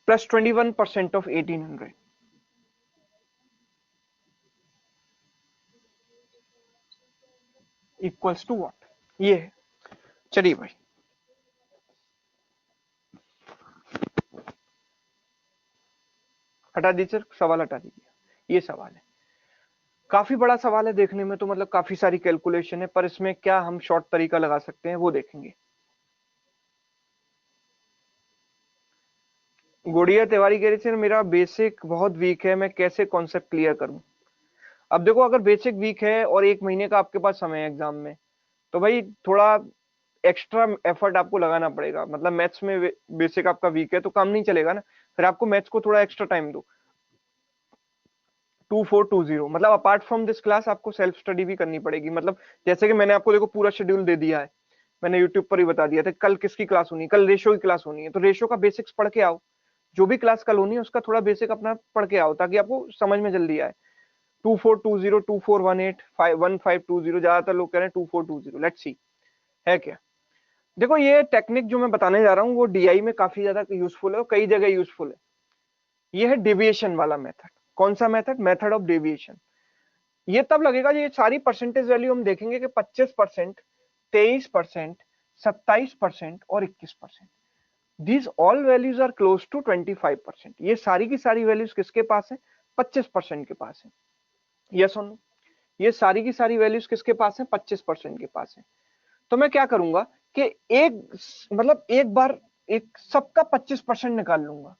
plus 21% of 1800 equals to what, ये है। चलिए भाई, हटा दीजिए सवाल, हटा दीजिए, ये सवाल है, काफी बड़ा सवाल है देखने में तो, मतलब काफी सारी कैलकुलेशन है, पर इसमें क्या हम शॉर्ट तरीका लगा सकते हैं वो देखेंगे। गुड़िया तिवारी कह रही थी मेरा बेसिक बहुत वीक है, मैं कैसे कॉन्सेप्ट क्लियर करूं। अब देखो अगर बेसिक वीक है और 1 महीने का आपके पास समय है एग्जाम में, तो भाई थोड़ा एक्स्ट्रा एफर्ट आपको लगाना पड़ेगा। मतलब मैथ्स में बेसिक आपका वीक है तो काम नहीं चलेगा ना, फिर आपको मैथ्स को थोड़ा एक्स्ट्रा टाइम दो। 2420, मतलब अपार्ट फ्रॉम दिस क्लास आपको सेल्फ स्टडी भी करनी पड़ेगी। मतलब जैसे कि मैंने आपको देखो पूरा शेड्यूल दे दिया है, मैंने यूट्यूब पर ही बता दिया था कल किसकी क्लास होनी है, कल रेशो की क्लास होनी है, तो रेशो का बेसिक्स पढ़ के आओ, जो भी क्लास कल होनी है उसका थोड़ा बेसिक अपना पढ़ के आओ ताकि आपको समझ में जल्दी आए। 2420 2418 1520, ज्यादातर लोग कह रहे हैं 2420। लेट्स सी है क्या। देखो ये टेक्निक जो मैं बताने जा रहा हूँ वो डीआई में काफी ज्यादा यूजफुल है और कई जगह यूजफुल है। ये है डेविएशन वाला मेथड। कौन सा मेथड? Method of deviation. ये तब लगेगा ये सारी परसेंटेज वैल्यू हम देखेंगे कि 25%, 23%, 27% और 21%। These all values are close to 25%। ये सारी की सारी वैल्यूज किसके पास है? 25% के पास है। यस और नो? ये सारी की सारी वैल्यूज किसके पास है? 25% के पास है। तो मैं क्या करूंगा कि एक बार एक सबका 25% निकाल लूंगा।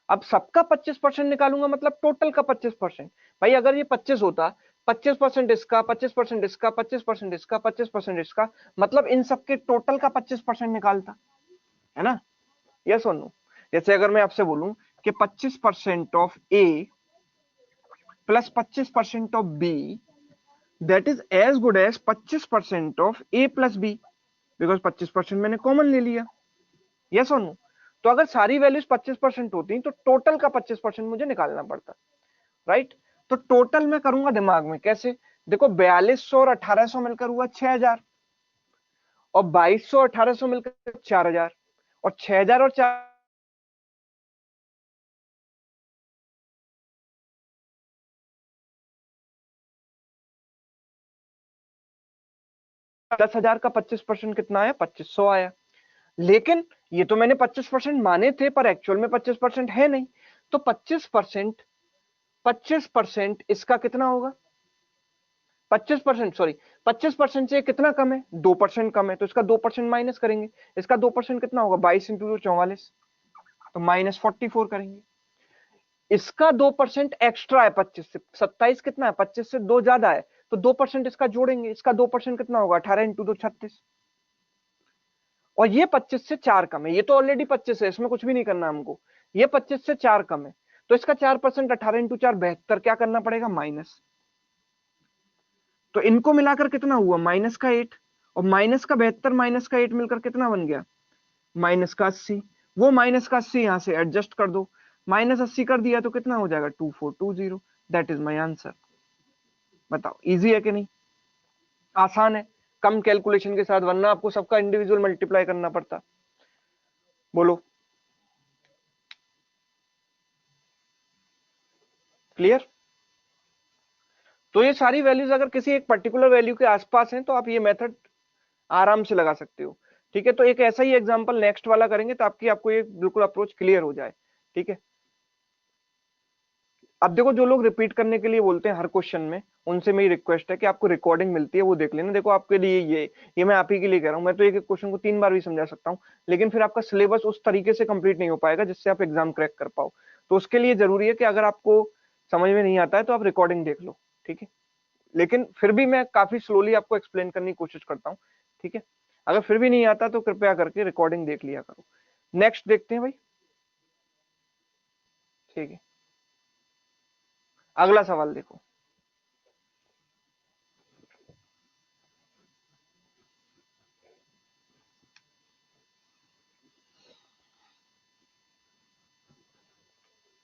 अब सबका 25% निकालूंगा मतलब टोटल का 25%। भाई अगर ये 25 होता, 25% इसका, 25% इसका, 25% इसका, 25% इसका, मतलब इन सबके टोटल का 25% निकालता, है ना? यस और नो? जैसे अगर मैं आपसे बोलूं कि 25% of A plus 25% of B that is as good as 25% of A plus B, because 25% मैंने कॉमन ले लिया। यस और नो? तो अगर सारी वैल्यूज 25% होती तो टोटल का 25% मुझे निकालना पड़ता, राइट? तो टोटल मैं करूंगा दिमाग में कैसे। देखो 4200 और 1800 मिलकर हुआ 6000, और 2200 1800 मिलकर 4000, और 6000 और 4 10,000 का 25% कितना आया? 2500 आया। लेकिन ये तो मैंने 25% माने थे पर एक्चुअल में 25% है नहीं। तो 25% इसका कितना होगा? 25%, सॉरी, 25% से कितना कम है? 2% कम है, तो इसका 2% माइनस करेंगे। इसका 2% कितना होगा? 22 इंटू 44, तो -44 करेंगे। इसका 2% एक्स्ट्रा है 25 से, 27 कितना है? 25 से 2 ज्यादा है, तो 2% इसका जोड़ेंगे। इसका 2% कितना होगा? 18 इंटू 2 36। और ये 25 से 4 कम है, ये तो ऑलरेडी 25 है, इसमें कुछ भी नहीं करना हमको। ये 25 से 4 कम है, तो इसका 4%, 18 इंटू 4 72, क्या करना पड़ेगा? माइनस। तो इनको मिलाकर कितना हुआ? माइनस का 8, और माइनस का 72 माइनस का 8 मिलकर कितना बन गया? माइनस का 80। वो माइनस का 80 यहां से एडजस्ट कर दो, -80 कर दिया तो कितना हो जाएगा? 2420। That is my answer. बताओ इजी है कि नहीं? आसान है कम कैलकुलेशन के साथ, वरना आपको सबका इंडिविजुअल मल्टीप्लाई करना पड़ता। बोलो क्लियर? तो ये सारी वैल्यूज अगर किसी एक पर्टिकुलर वैल्यू के आसपास हैं तो आप ये मेथड आराम से लगा सकते हो। ठीक है, तो एक ऐसा ही एग्जांपल नेक्स्ट वाला करेंगे ताकि आपको ये बिल्कुल अप्रोच क्लियर हो जाए। ठीक है, अब देखो जो लोग रिपीट करने के लिए बोलते हैं हर क्वेश्चन में, उनसे मेरी रिक्वेस्ट है कि आपको रिकॉर्डिंग मिलती है वो देख लेना। देखो आपके लिए ये मैं आप ही के लिए कह रहा हूँ। मैं तो एक एक क्वेश्चन को 3 बार भी समझा सकता हूँ, लेकिन फिर आपका सिलेबस उस तरीके से कंप्लीट नहीं हो पाएगा जिससे आप एग्जाम क्रैक कर पाओ। तो उसके लिए जरूरी है कि अगर आपको समझ में नहीं आता है तो आप रिकॉर्डिंग देख लो। ठीक है, लेकिन फिर भी मैं काफी स्लोली आपको एक्सप्लेन करने की कोशिश करता हूँ। ठीक है, अगर फिर भी नहीं आता तो कृपया करके रिकॉर्डिंग देख लिया करो। नेक्स्ट देखते हैं भाई। ठीक है, अगला सवाल देखो।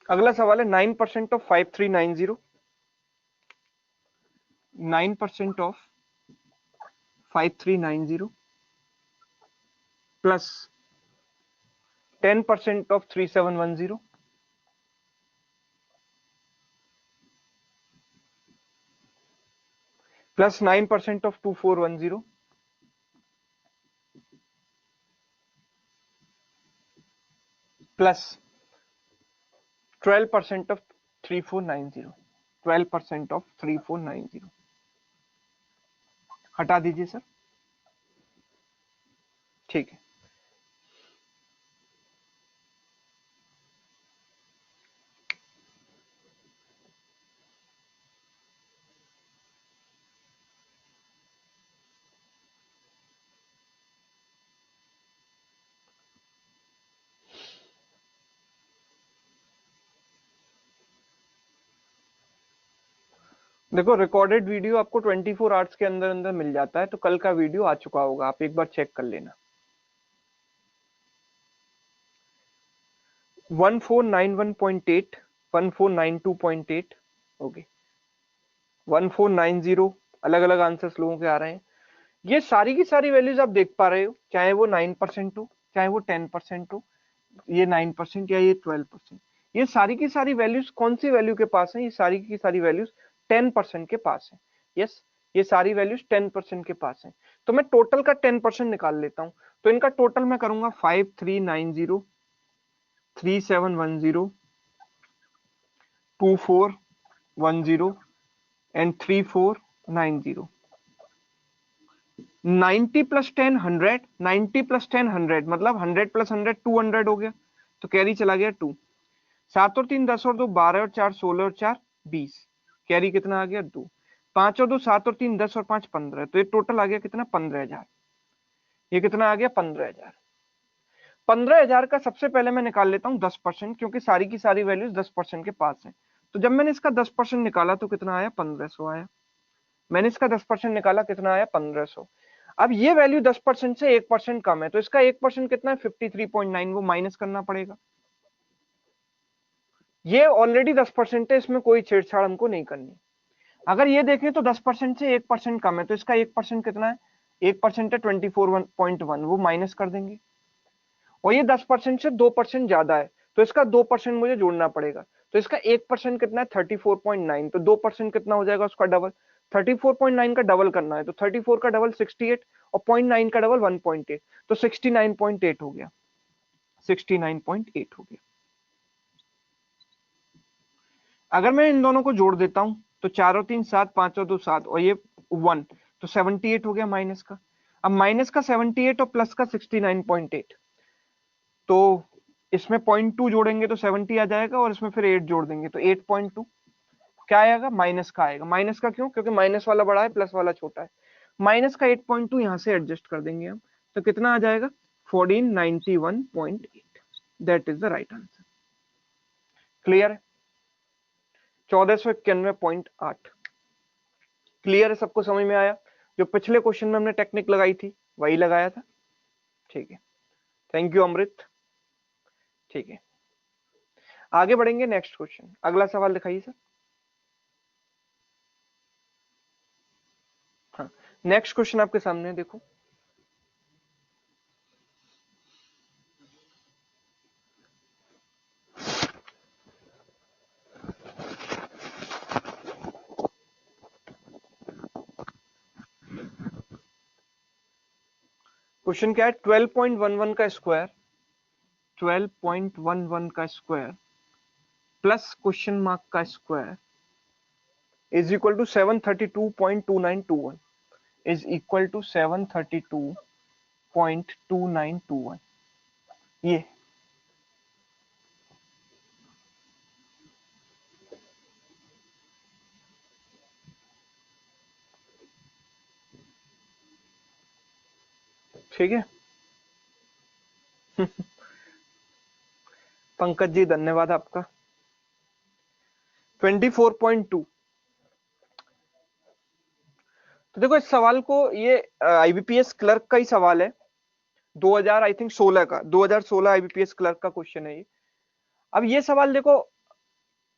अगला सवाल है 9% of 5390। 9% of 5390 plus 10% of 3710 plus 9% of 2410 plus 12% of 3490। 12% of 3490 हटा दीजिए सर। ठीक है, देखो रिकॉर्डेड वीडियो आपको 24 आवर्स के अंदर अंदर मिल जाता है, तो कल का वीडियो आ चुका होगा, आप एक बार चेक कर लेना। 1491.8, 1492.8, ओके, 1490, अलग अलग आंसर्स लोगों के आ रहे हैं। ये सारी की सारी वैल्यूज आप देख पा रहे हो, चाहे वो 9% हो, चाहे वो 10% हो, ये 9% या ये 12%, ये सारी की सारी वैल्यूज कौन सी वैल्यू के पास है? ये सारी की सारी वैल्यूज 10% के पास है। यस, ये सारी वैल्यूज 10% के पास है। तो मैं टोटल का 10% निकाल लेता हूं। तो इनका टोटल मैं करूंगा 5390, 3710, 2410 एंड 3490। 90 प्लस 10 100, 90 प्लस 10 100, मतलब 100 प्लस 100 200 हो गया, तो कैरी चला गया 2। 7 और 3 10 और 2 12 और 4 16 और 4 20, कैरी कितना आ गया 2। 5 और 2 7 और 3 10 और 5 15, तो ये टोटल आ गया कितना 15,000। ये कितना आ गया 15,000। 15,000 का सबसे पहले मैं निकाल लेता हूँ 10%, क्योंकि सारी की सारी वैल्यूज 10% के पास है। तो जब मैंने इसका 10% निकाला तो कितना आया 1500 आया। मैंने इसका 10% निकाला, कितना आया 1500। अब ये वैल्यू 10% से 1% कम है, तो इसका 1% कितना है 53.9, वो माइनस करना पड़ेगा। ये ऑलरेडी 10% है, इसमें कोई छेड़छाड़ हमको नहीं करनी। अगर ये देखें तो 10% से 1% कम है, तो इसका 1% कितना है? 1% है 24.1, वो माइनस कर देंगे। और ये 10% से 2% ज्यादा है, तो इसका 2% मुझे जोड़ना पड़ेगा। तो इसका 1% कितना है 34.9, तो 2% कितना हो जाएगा उसका डबल। 34.9 का डबल करना है, तो 34 का डबल 68 और 0.9 का डबल 1.8, तो 69.8 हो गया, 69.8 हो गया। अगर मैं इन दोनों को जोड़ देता हूं तो 4 और 3 7, 5 और 2 7 और ये 1, तो 78 हो गया माइनस का। अब माइनस का 78 और प्लस का 69.8, तो इसमें 0.2 जोड़ेंगे तो 70 आ जाएगा, और इसमें फिर 8 जोड़ देंगे तो 8.2 क्या आएगा? माइनस का आएगा। माइनस का क्यों? क्योंकि माइनस वाला बड़ा है, प्लस वाला छोटा है। माइनस का 8.2 यहां से एडजस्ट कर देंगे हम, तो कितना आ जाएगा 1491.8। That is the right answer. Clear है? 1491.8 क्लियर है? सबको समझ में आया? जो पिछले क्वेश्चन में हमने टेक्निक लगाई थी वही लगाया था। ठीक है, थैंक यू अमृत। ठीक है, आगे बढ़ेंगे। नेक्स्ट क्वेश्चन, अगला सवाल दिखाइए सर। हाँ, नेक्स्ट क्वेश्चन आपके सामने देखो। क्वेश्चन क्या है? 12.11 का स्क्वायर, 12.11 का स्क्वायर प्लस क्वेश्चन मार्क का square is equal to 732.2921, is equal to 732.2921। ये ठीक है। पंकज जी धन्यवाद आपका। 24.2। तो देखो इस सवाल को, ये आईबीपीएस क्लर्क का ही सवाल है, 2000 आई थिंक 16 का, 2016 आईबीपीएस क्लर्क का क्वेश्चन है ये। अब ये सवाल देखो,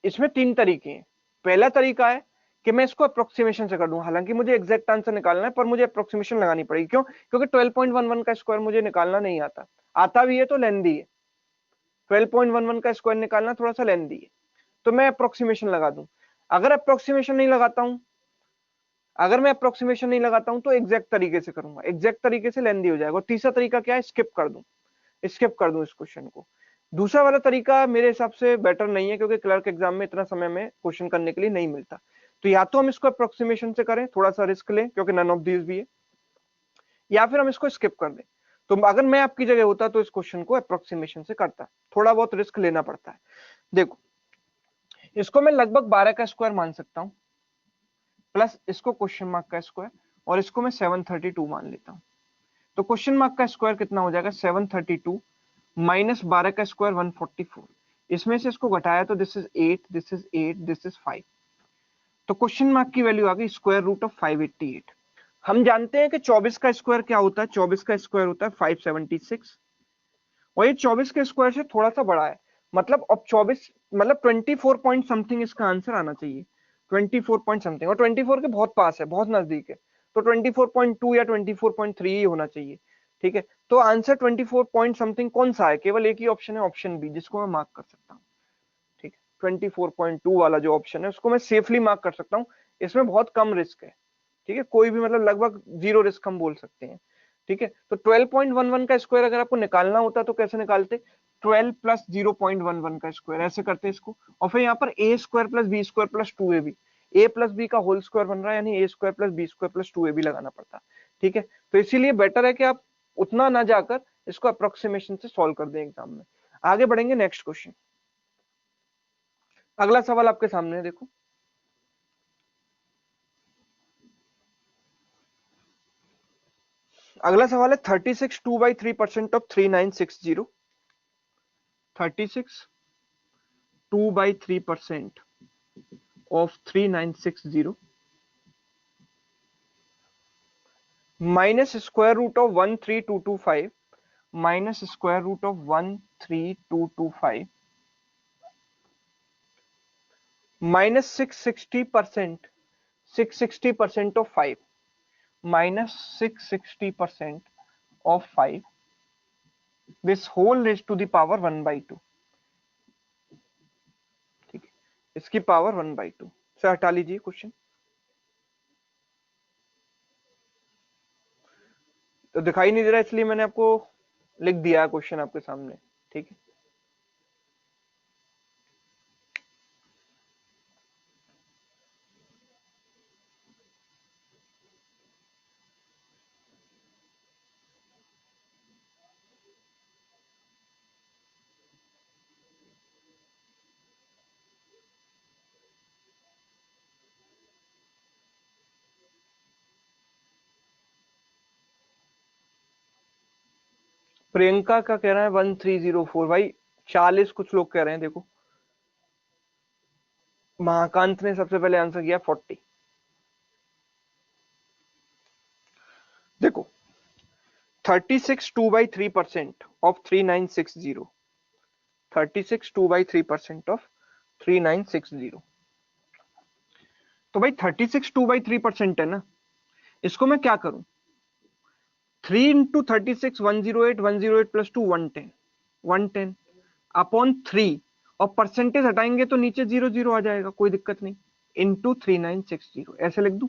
इसमें 3 तरीके हैं। पहला तरीका है कि मैं इसको अप्रोक्सीमेशन से कर दूं, हालांकि मुझे एग्जैक्ट आंसर निकालना है, पर मुझे अप्रोक्सीमेशन लगानी पड़ेगी। क्यों? क्योंकि 12.11 का स्क्वायर मुझे निकालना नहीं आता, आता भी है तो लेंदी है। 12.11 का स्क्वायर निकालना थोड़ा सा लेंदी है, तो मैं अप्रोक्सीमेशन लगा दूं। अगर अप्रोक्सीमेशन नहीं लगाता हूं, अगर मैं अप्रोक्सीमेशन नहीं लगाता हूं तो एग्जैक्ट तरीके से करूंगा, एग्जैक्ट तरीके से लेंदी हो जाएगा। और तीसरा तरीका क्या है? स्किप कर दूं, स्किप कर दूं इस क्वेश्चन को। दूसरा वाला तरीका मेरे हिसाब से बेटर नहीं है, क्योंकि क्लर्क एग्जाम में इतना समय में क्वेश्चन करने के लिए नहीं मिलता। तो या तो हम इसको अप्रोक्सीमेशन से करें, थोड़ा सा रिस्क लें, क्योंकि नन ऑफ दीज भी है, या फिर हम इसको स्किप कर दें। तो अगर मैं आपकी जगह होता तो इस क्वेश्चन को अप्रोक्सीमेशन से करता, थोड़ा बहुत रिस्क लेना पड़ता है। देखो, इसको मैं लगभग 12 का स्क्वायर मान सकता हूं, प्लस इसको क्वेश्चन मार्क का स्क्वायर, और इसको मैं 732 मान लेता हूं। तो क्वेश्चन मार्क का स्क्वायर कितना हो जाएगा? 732 माइनस 12 का स्क्वायर 144। इसमें से इसको घटाया तो this is 8, this is 8, this is 5। तो क्वेश्चन मार्क की वैल्यू आ गई स्क्वायर रूट ऑफ 588। हम जानते हैं कि 24 का स्क्वायर क्या होता है? 24 का स्क्वायर होता है 576, और ये 24 के स्क्वायर से थोड़ा सा बड़ा है, मतलब अब 24 मतलब 24 पॉइंट समथिंग इसका आंसर आना चाहिए, 24 पॉइंट समथिंग, और 24 के बहुत पास है, बहुत नजदीक है, तो 24.2 या 24.3 ही होना चाहिए। ठीक है, तो आंसर 24 पॉइंट समथिंग कौन सा है, केवल एक ही ऑप्शन है, ऑप्शन बी, जिसको मैं मार्क कर सकता हूँ। ठीक है, 24.2 वाला जो ऑप्शन है उसको मैं सेफली मार्क कर सकता हूँ, इसमें बहुत कम रिस्क है। ठीक है, कोई भी मतलब लगभग जीरो रिस्क हम बोल सकते हैं। ठीक है, तो 12.11 का स्क्वायर अगर आपको निकालना होता तो कैसे निकालते, 12 प्लस 0.11 का स्क्वायर ऐसे करते इसको, और फिर यहाँ पर a square plus b square plus 2ab, a plus b का होल स्क्वायर बन रहा है, यानी a square plus b square plus 2ab लगाना पड़ता। ठीक है, तो इसीलिए बेटर है कि आप उतना ना जाकर इसको अप्रोक्सीमेशन से सॉल्व कर दें एग्जाम में। आगे बढ़ेंगे, नेक्स्ट क्वेश्चन, अगला सवाल आपके सामने है, देखो। अगला सवाल है 36 2/3% of 3960, 36 2/3% of 3960 minus square root of 13225 minus square root of 13225 minus 660% of 5 minus 660% of 5, this whole raised to the power 1/2। ठीक है, इसकी पावर 1/2 से हटा लीजिए क्वेश्चन, तो दिखाई नहीं दे रहा इसलिए मैंने आपको लिख दिया है क्वेश्चन आपके सामने। ठीक है, प्रियंका का कह रहा है 1304, भाई 40 कुछ लोग कह रहे हैं, देखो महाकांत ने सबसे पहले आंसर किया 40। देखो 36 2/3% ऑफ 3960, 36 2/3% ऑफ 3960, तो भाई 36 2/3% है ना, इसको मैं क्या करूं, 3 इंटू 36 108, 108 प्लस 2 110, 110 अपॉन 3, और परसेंटेज हटाएंगे तो नीचे 0 0 आ जाएगा, कोई दिक्कत नहीं, इंटू 3960 ऐसे लिख दूं,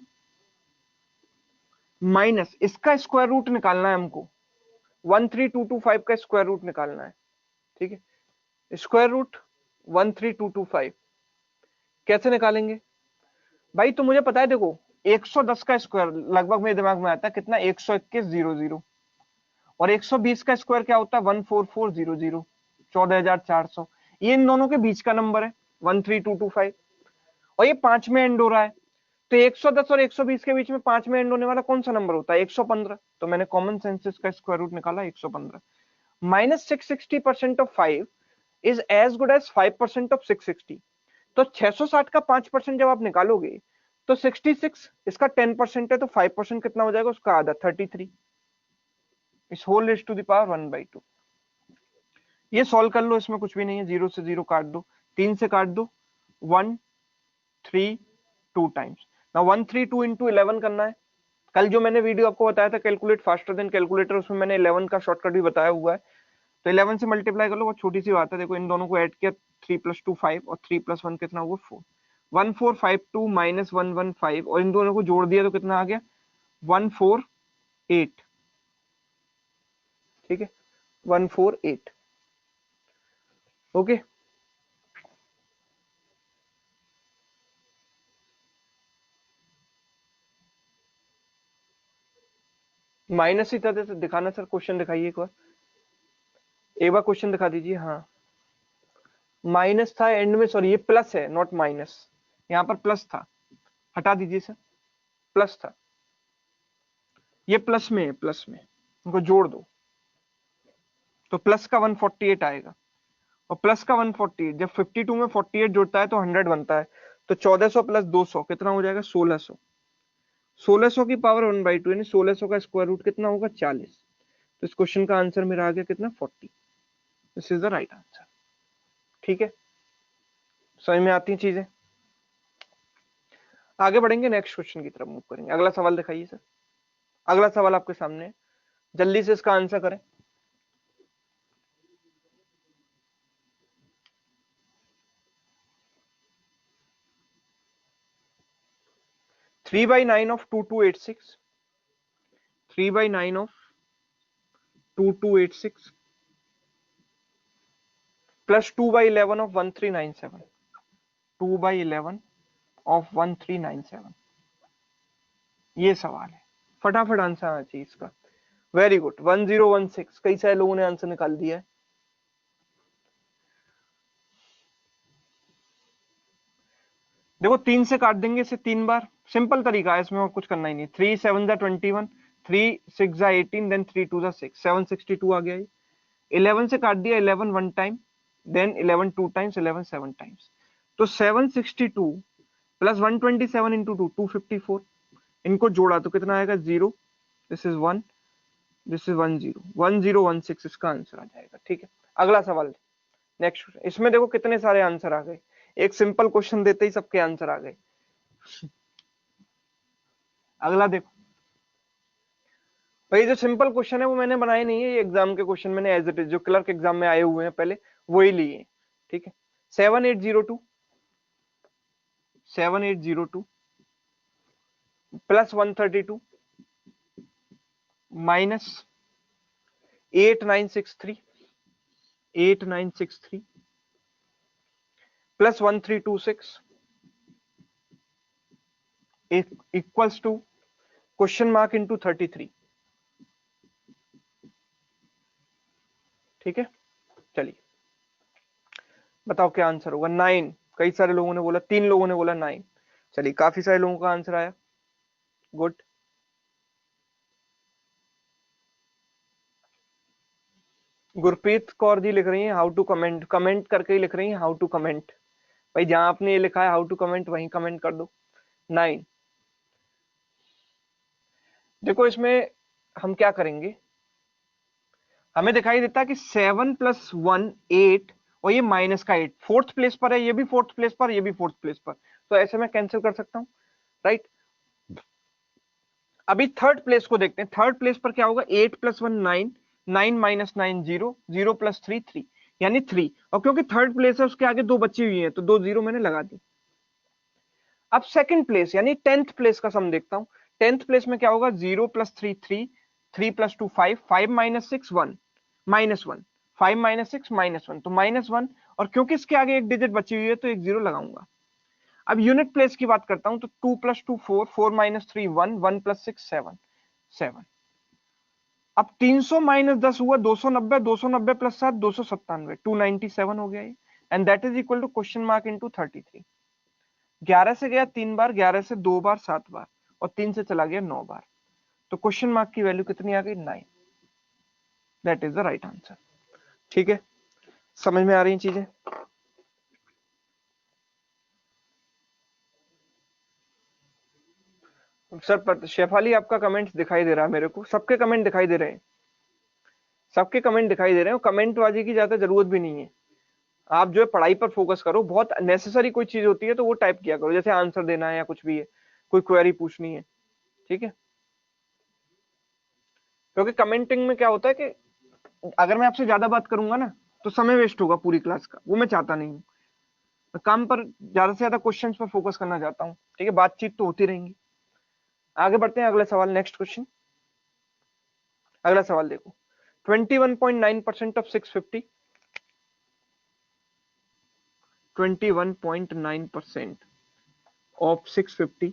माइनस इसका स्क्वायर रूट निकालना है हमको, 13225 का स्क्वायर रूट निकालना है। ठीक है, स्क्वायर रूट 13225 कैसे निकालेंगे भाई, तो मुझे पता है, देखो 110 का स्क्वायर लगभग मेरे दिमाग में आता है कितना, 12100, और 120 का स्क्वायर क्या होता है, 14400, 14400, ये इन दोनों के बीच का नंबर है 13225, और ये 5 में एंड हो रहा है, तो 110 और 120 के बीच में 5 में एंड होने वाला कौन सा नंबर होता है, 115, तो मैंने कॉमन सेंस का स्क्वायर रूट निकाला 115, minus 660% of 5 is as good as 5% of 660, तो 660 का 5% जब आप निकालोगे तो 66, इसका 10% है तो 5% कितना हो जाएगा, उसका आधा 33, इस whole raise to the power 1/2। ये सॉल्व कर लो, इसमें कुछ भी नहीं है, 0 से 0 काट दो, 3 से काट दो, 1 3 2 टाइम्स, ना 132 इंटू 11 करना है, कल जो मैंने वीडियो आपको बताया था कैलकुलेट फास्टर देन कैलकुलेटर, उसमें मैंने 11 का शॉर्टकट भी बताया हुआ है, तो 11 से मल्टीप्लाई कर लो, वो छोटी सी बात है, देखो इन दोनों को ऐड किया, 3 + 2 5 और 3 + 1 कितना हुआ 4, 1452 माइनस 115, और इन दोनों को जोड़ दिया तो कितना आ गया 148। ठीक है, 148। ओके, माइनस ही था, दिखाना सर, क्वेश्चन दिखाइए एक बार क्वेश्चन दिखा दीजिए। हाँ माइनस था एंड में, सॉरी ये प्लस है नॉट माइनस, यहाँ पर प्लस था, हटा दीजिए सर, प्लस था, ये प्लस में है, प्लस में इनको जोड़ दो तो प्लस का 148 आएगा, और प्लस का 148 जब 52 में 48 जुड़ता है तो 100 बनता है, तो 1400 प्लस 200 कितना हो जाएगा 1600, 1600 की पावर 1/2 यानी 1600 का स्क्वायर रूट कितना होगा 40, तो इस क्वेश्चन का आंसर मेरा आ गया कितना 40, this is the right answer. ठीक है, समझ में आती हैं चीजें। आगे बढ़ेंगे, नेक्स्ट क्वेश्चन की तरफ मूव करेंगे। अगला सवाल दिखाइए सर। अगला सवाल आपके सामने है, जल्दी से इसका आंसर करें। 3/9 of 2286, 3/9 of 2286 plus 2/11 of 1397, 2/11 of 1397, ये सवाल है। फटाफट आंसर आना चाहिए इसका। Very good, 1016। कई सारे लोगों ने आंसर निकाल दिया है। देखो 3 से काट देंगे इसे 3 बार, सिंपल तरीका है इसमें, और कुछ करना ही नहीं। 3 7 जा 21, 3 6 जा 18, देन 3 2 जा 6, 762 आ गया ये। 11 से काट दिया 11 one time, then 11 two times, 11 seven times. तो 762 प्लस 127 इंटू 2, 254। इनको जोड़ा तो कितना आएगा? 0, दिस इज 1, दिस इज 10, 1016 इसका आंसर आ जाएगा। ठीक है, अगला सवाल, नेक्स्ट। इसमें देखो कितने सारे आंसर आ गए, एक सिंपल क्वेश्चन देते ही सबके आंसर आ गए। अगला देखो भाई, जो सिंपल क्वेश्चन है वो मैंने बनाए नहीं है, ये एग्जाम के क्वेश्चन मैंने एज इट इज जो क्लर्क एग्जाम में आए हुए हैं पहले वही लिए। ठीक है, 7802, 7802 plus 132 minus 8963, 8963 plus 1326 equals to question mark into 33। ठीक है, चलिए बताओ क्या आंसर होगा। 9, कई सारे लोगों ने बोला, 3 लोगों ने बोला 9। चलिए, काफी सारे लोगों का आंसर आया, गुड। गुरप्रीत कौर जी लिख रही हैं हाउ टू कमेंट, कमेंट करके ही लिख रही हैं हाउ टू कमेंट। भाई जहां आपने ये लिखा है हाउ टू कमेंट, वहीं कमेंट कर दो। 9, देखो इसमें हम क्या करेंगे, हमें दिखाई देता है कि 7 प्लस 1 8, और ये माइनस का 8 फोर्थ प्लेस पर है, ये भी फोर्थ प्लेस पर, ये भी फोर्थ प्लेस पर, तो ऐसे में कैंसिल कर सकता हूं, राइट। अभी थर्ड प्लेस को देखते हैं, थर्ड प्लेस पर क्या होगा? 8 प्लस 1 9, 9 माइनस 9 0, 0 प्लस 3 3, यानी 3। और क्योंकि थर्ड प्लेस है उसके आगे 2 बची हुई है, तो 2 0 मैंने लगा दी। अब सेकंड प्लेस यानी 10th प्लेस का सम देखता हूं। 10th प्लेस में क्या होगा? 0 plus 3 3, 3 plus 2 5, 5 minus 6 1, minus 1, 5 minus 6 minus 1, तो माइनस 1। और क्योंकि इसके आगे एक डिजिट बची हुई है तो एक 0 लगाऊंगा। अब यूनिट प्लेस की बात करता हूं, तो 2 प्लस 2 4, 4 माइनस 3 1, 1 प्लस 6 7, 7। अब 300 माइनस 10 हुआ 290, 290 प्लस 7 297, 297 हो गया ये। And that is equal to question mark into 33। 11 से गया 3 बार, 11 से 2 बार 7 बार, और 3 से चला गया 9 बार, तो क्वेश्चन मार्क की वैल्यू कितनी आ गई? 9। That is the right answer. ठीक है, समझ में आ रही चीजें। सर शेफाली आपका कमेंट दिखाई दे रहा है मेरे को, सबके कमेंट दिखाई दे रहे हैं, सबके कमेंट दिखाई दे रहे हैं। कमेंट बाजी की ज्यादा जरूरत भी नहीं है, आप जो है पढ़ाई पर फोकस करो। बहुत नेसेसरी कोई चीज होती है तो वो टाइप किया करो, जैसे आंसर देना है या कुछ भी है, कोई क्वेरी पूछनी है। ठीक है, क्योंकि कमेंटिंग में क्या होता है कि अगर मैं आपसे ज्यादा बात करूंगा ना तो समय वेस्ट होगा पूरी क्लास का, वो मैं चाहता नहीं हूँ। मैं काम पर ज्यादा से ज्यादा क्वेश्चंस पर फोकस करना चाहता हूँ। ठीक है, बातचीत तो होती रहेंगी। आगे बढ़ते हैं, अगला सवाल, नेक्स्ट क्वेश्चन। अगला सवाल देखो, 21.9% of 650, 21.9% of 650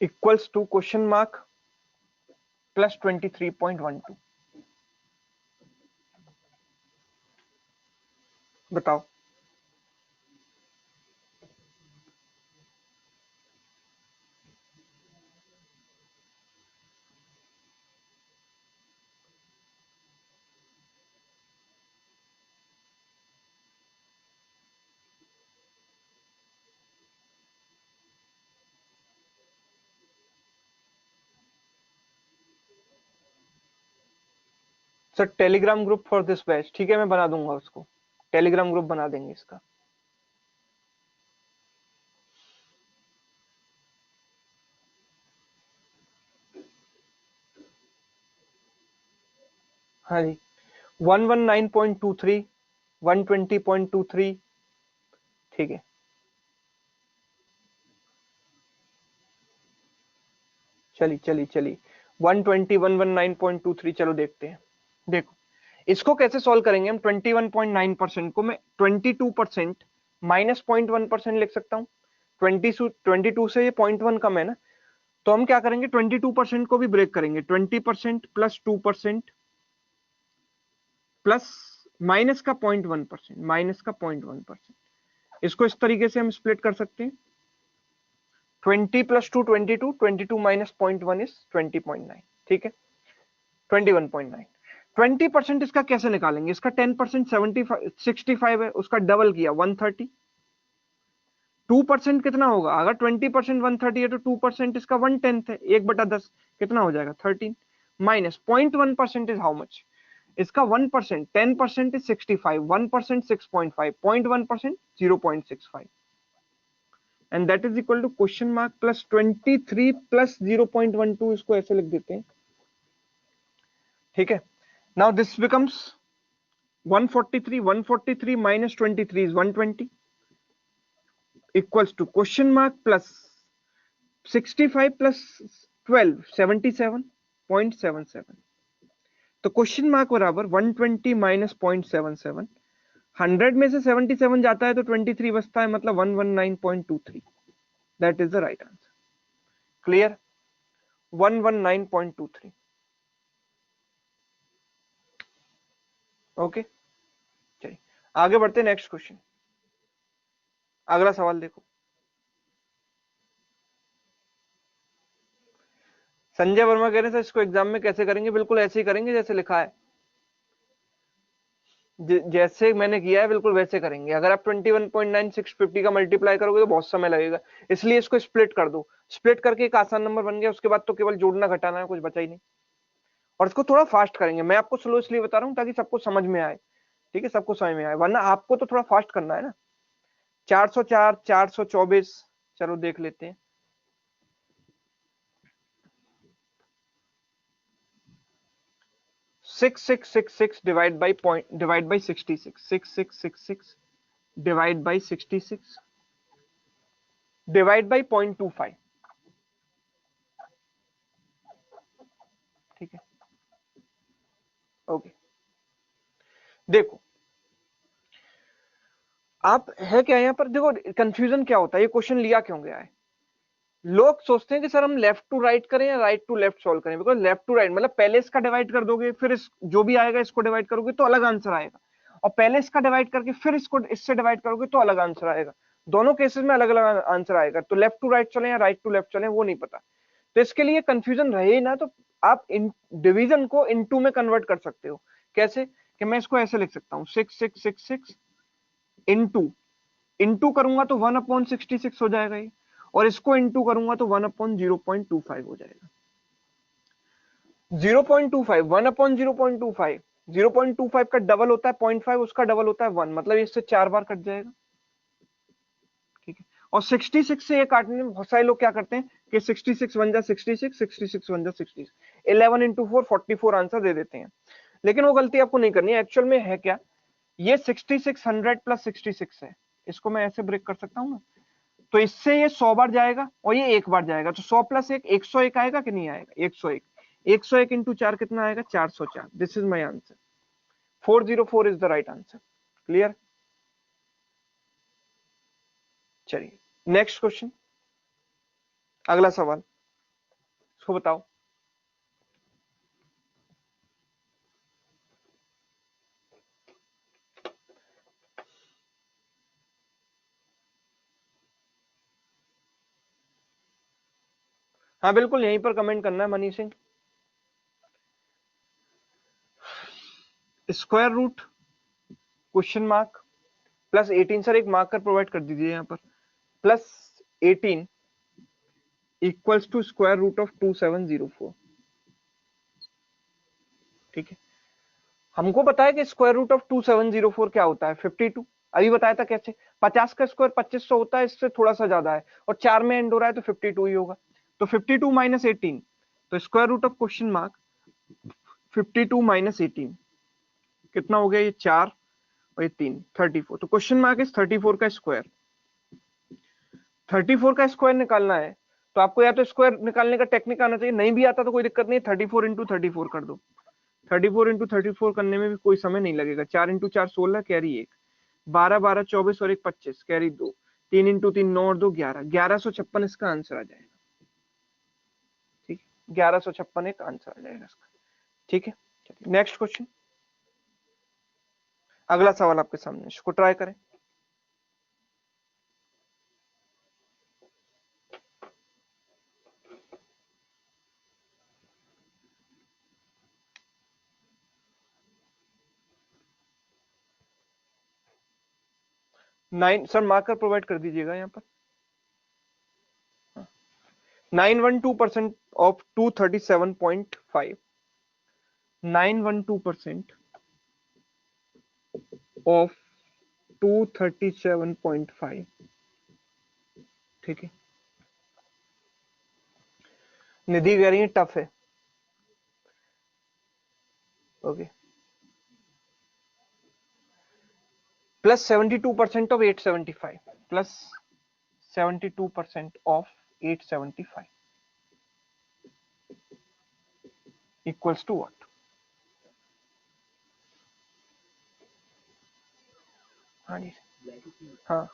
equals to question mark plus 23.12। बताओ। Sir Telegram group for this batch, ठीक है मैं बना दूंगा उसको, टेलीग्राम ग्रुप बना देंगे इसका। हाँ जी 119.23 120.23 ठीक है। चलिए 119.23 चलो देखते हैं। देखो इसको कैसे सॉल्व करेंगे हम, 21.9% को मैं 22% माइनस 0.1% लिख सकता हूँ। 22 से ये 0.1 कम है ना, तो हम क्या करेंगे 22% को भी ब्रेक करेंगे, 20% प्लस 2% प्लस माइनस का 0.1%, माइनस का 0.1%। इसको इस तरीके से हम स्प्लिट कर सकते हैं, 20 प्लस 2 22, 22 माइनस 0.1 इज 20.9, ठीक है 21.9। 20% इसका कैसे निकालेंगे, इसका 10% 65 है, उसका डबल किया 130। 2% कितना होगा, अगर 20% 130 है तो 2% इसका 1/10 है, 1/10 कितना हो जाएगा 13, माइनस 0.1% इज हाउ मच, इसका 1%, 10% is 65, 1% 6.5, 0.1% 0.65 and that is equal to question mark plus 23 plus 0.12, इसको ऐसे लिख देते हैं, ठीक है। Now this becomes 143 minus 23 is 120 equals to question mark plus 65 plus 12 77.77। तो क्वेश्चन मार्क बराबर 120 माइनस 0.77, 100 में से 77 जाता है तो 23 बचता है, मतलब 119.23, that is the right answer. Clear, 119.23। Okay चलिए आगे बढ़ते हैं, नेक्स्ट क्वेश्चन, अगला सवाल देखो। संजय वर्मा कह रहे हैं सर इसको एग्जाम में कैसे करेंगे, बिल्कुल ऐसे ही करेंगे जैसे लिखा है, जैसे मैंने किया है बिल्कुल वैसे करेंगे। अगर आप 21.9650 का मल्टीप्लाई करोगे तो बहुत समय लगेगा, इसलिए इसको स्प्लिट कर दो, स्प्लिट करके एक आसान नंबर बन गया, उसके बाद तो केवल जोड़ना घटाना है, कुछ बचा ही नहीं। और इसको थोड़ा फास्ट करेंगे, मैं आपको स्लो इसलिए बता रहा हूँ ताकि सबको समझ में आए, ठीक है सबको समझ में आए, वरना आपको तो थोड़ा फास्ट करना है ना। 404 424 चलो देख लेते हैं। 6666 divide by 66, 6666 divide by 66 divide by 0.25, ठीक है ओके। देखो आप है क्या यहाँ पर, देखो कंफ्यूजन क्या होता है, ये क्वेश्चन लिया क्यों गया है। लोग सोचते हैं कि सर हम लेफ्ट टू राइट करें या राइट टू लेफ्ट सॉल्व करें, बिकॉज लेफ्ट टू राइट मतलब पहले इसका डिवाइड कर दोगे, फिर इस जो भी आएगा इसको डिवाइड करोगे तो अलग आंसर आएगा, और पहले इसका डिवाइड करके फिर इसको इससे डिवाइड करोगे तो अलग आंसर आएगा, दोनों केसेस में अलग अलग आंसर आएगा। तो लेफ्ट टू राइट चले या राइट टू लेफ्ट चले वो नहीं पता, तो इसके लिए कंफ्यूजन रहे ना, तो आप इन डिवीजन को इनटू में कन्वर्ट कर सकते हो। कैसे कि मैं इसको ऐसे लिख सकता हूँ 6666 इनटू, इनटू करूंगा तो 1/66 हो जाएगा ये, और इसको इनटू करूंगा तो 1/0.25 हो जाएगा। 0.25 1/0.25, 0.25 का डबल होता है 0.5, उसका डबल होता है 1, मतलब इससे 4 बार कट जाएगा, ठीक है। और 66 से ये काटने में बहुत सारे लोग क्या करते हैं कि 66 1 जा 66, 66 1 जा 66, 11 into 4 44 आंसर दे देते हैं, लेकिन वो गलती आपको नहीं करनी है। एक्चुअल में है क्या, ये 66 100 प्लस 66 है, इसको मैं ऐसे ब्रेक कर सकता हूँ ना, तो इससे ये 100 बार जाएगा और ये एक बार जाएगा, तो 100 प्लस 1 101 आएगा कि नहीं आएगा, 101, 101 इंटू 4 कितना आएगा 404, this is my answer, 404 is the right answer. Clear, चलिए नेक्स्ट क्वेश्चन, अगला सवाल, इसको बताओ। हाँ बिल्कुल यहीं पर कमेंट करना है Mani Singh. Square root question mark plus 18, sir एक मार्कर प्रोवाइड कर दीजिए यहाँ पर, plus 18 equals to square root of 2704, ठीक है। हमको पता है कि स्क्वायर रूट ऑफ 2704 क्या होता है 52। अभी बताया था कैसे, 50 का स्क्वायर 2500 होता है, इससे थोड़ा सा ज्यादा है, और 4 में एंड हो रहा है तो 52 ही होगा। तो 52 माइनस 18, तो square root of question mark 52 minus 18 कितना हो गया, ये 4 और ये 3, 34। तो क्वेश्चन मार्क इज 34 का स्क्वायर। 34 का स्क्वायर निकालना है तो आपको या तो स्क्वायर निकालने का टेक्निक आना चाहिए, नहीं भी आता तो कोई दिक्कत नहीं, 34 इंटू 34 कर दो। 34 इंटू 34 करने में भी कोई समय नहीं लगेगा। 4 इंटू 4 16, कैरी 1, 12 12 24 और 1 25, कैरी 2, 3 इंटू 3 9 और 2 11, 1156 इसका आंसर आ जाएगा। ठीक है, 1156 एक आंसर आ जाएगा इसका। ठीक है, नेक्स्ट क्वेश्चन, अगला सवाल आपके सामने, इसको ट्राई करें। सर मार्कर प्रोवाइड कर दीजिएगा यहाँ पर। 912% ऑफ 237.5, 912% ऑफ 237.5। ठीक है, निधि कह रही है टफ है। Okay, plus 72% of 875, plus 72% of 875 equals to what? हाँ जी, हाँ,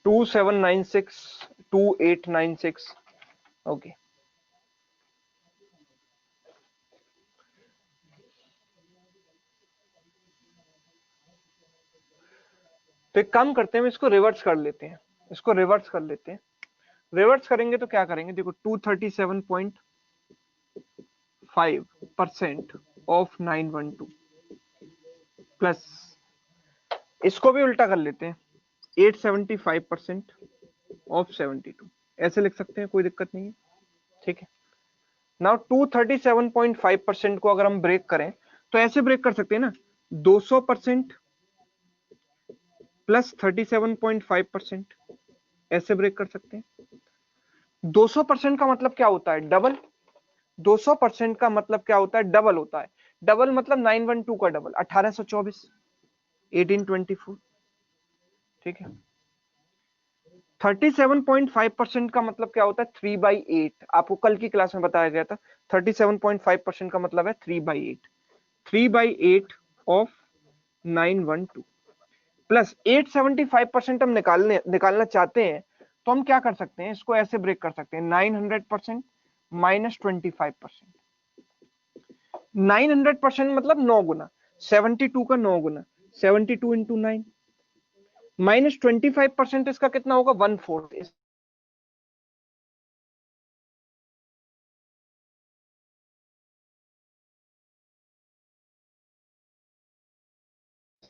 2796 2896। ओके, तो एक काम करते हैं, इसको रिवर्स कर लेते हैं, इसको रिवर्स कर लेते हैं। रिवर्स करेंगे तो क्या करेंगे, देखो 237.5% ऑफ 912 प्लस, इसको भी उल्टा कर लेते हैं, 875% ऑफ 72, ऐसे लिख सकते हैं, कोई दिक्कत नहीं है। ठीक है, नाउ 237.5% को अगर हम ब्रेक करें तो ऐसे ब्रेक कर सकते हैं ना, 200% प्लस 37.5%, ऐसे ब्रेक कर सकते हैं। 200% का मतलब क्या होता है, डबल। 200% का मतलब क्या होता है, डबल होता है। डबल मतलब 912 का डबल 1824, 1824। ठीक है, 37.5% का मतलब क्या होता है, 3/8। आपको कल की क्लास में बताया गया था, 37.5% का मतलब है 3/8, 3/8 ऑफ 912 प्लस 875% हम निकालना चाहते हैं, तो हम क्या कर सकते हैं, इसको ऐसे ब्रेक कर सकते हैं, 900% माइनस 25%। 900% मतलब 9 गुना, 72 का 9 गुना, 72 इंटू 9 माइनस 25%, इसका कितना होगा, 1/4।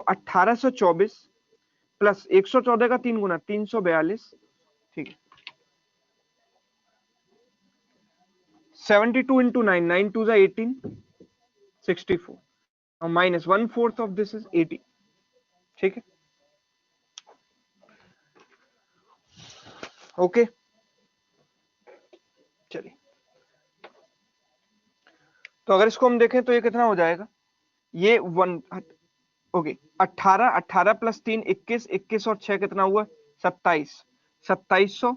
1824 प्लस 114 का 3 गुना, 342। ठीक है, 72 इंटू 9, 9 2 18, 64 और माइनस 1/4 ऑफ दिस इज 80। ठीक है, ओके, चलिए, तो अगर इसको हम देखें तो ये कितना हो जाएगा, ये 1, ओके, 18, 18 प्लस 3 21, 21 और 6 कितना हुआ, 27, 2700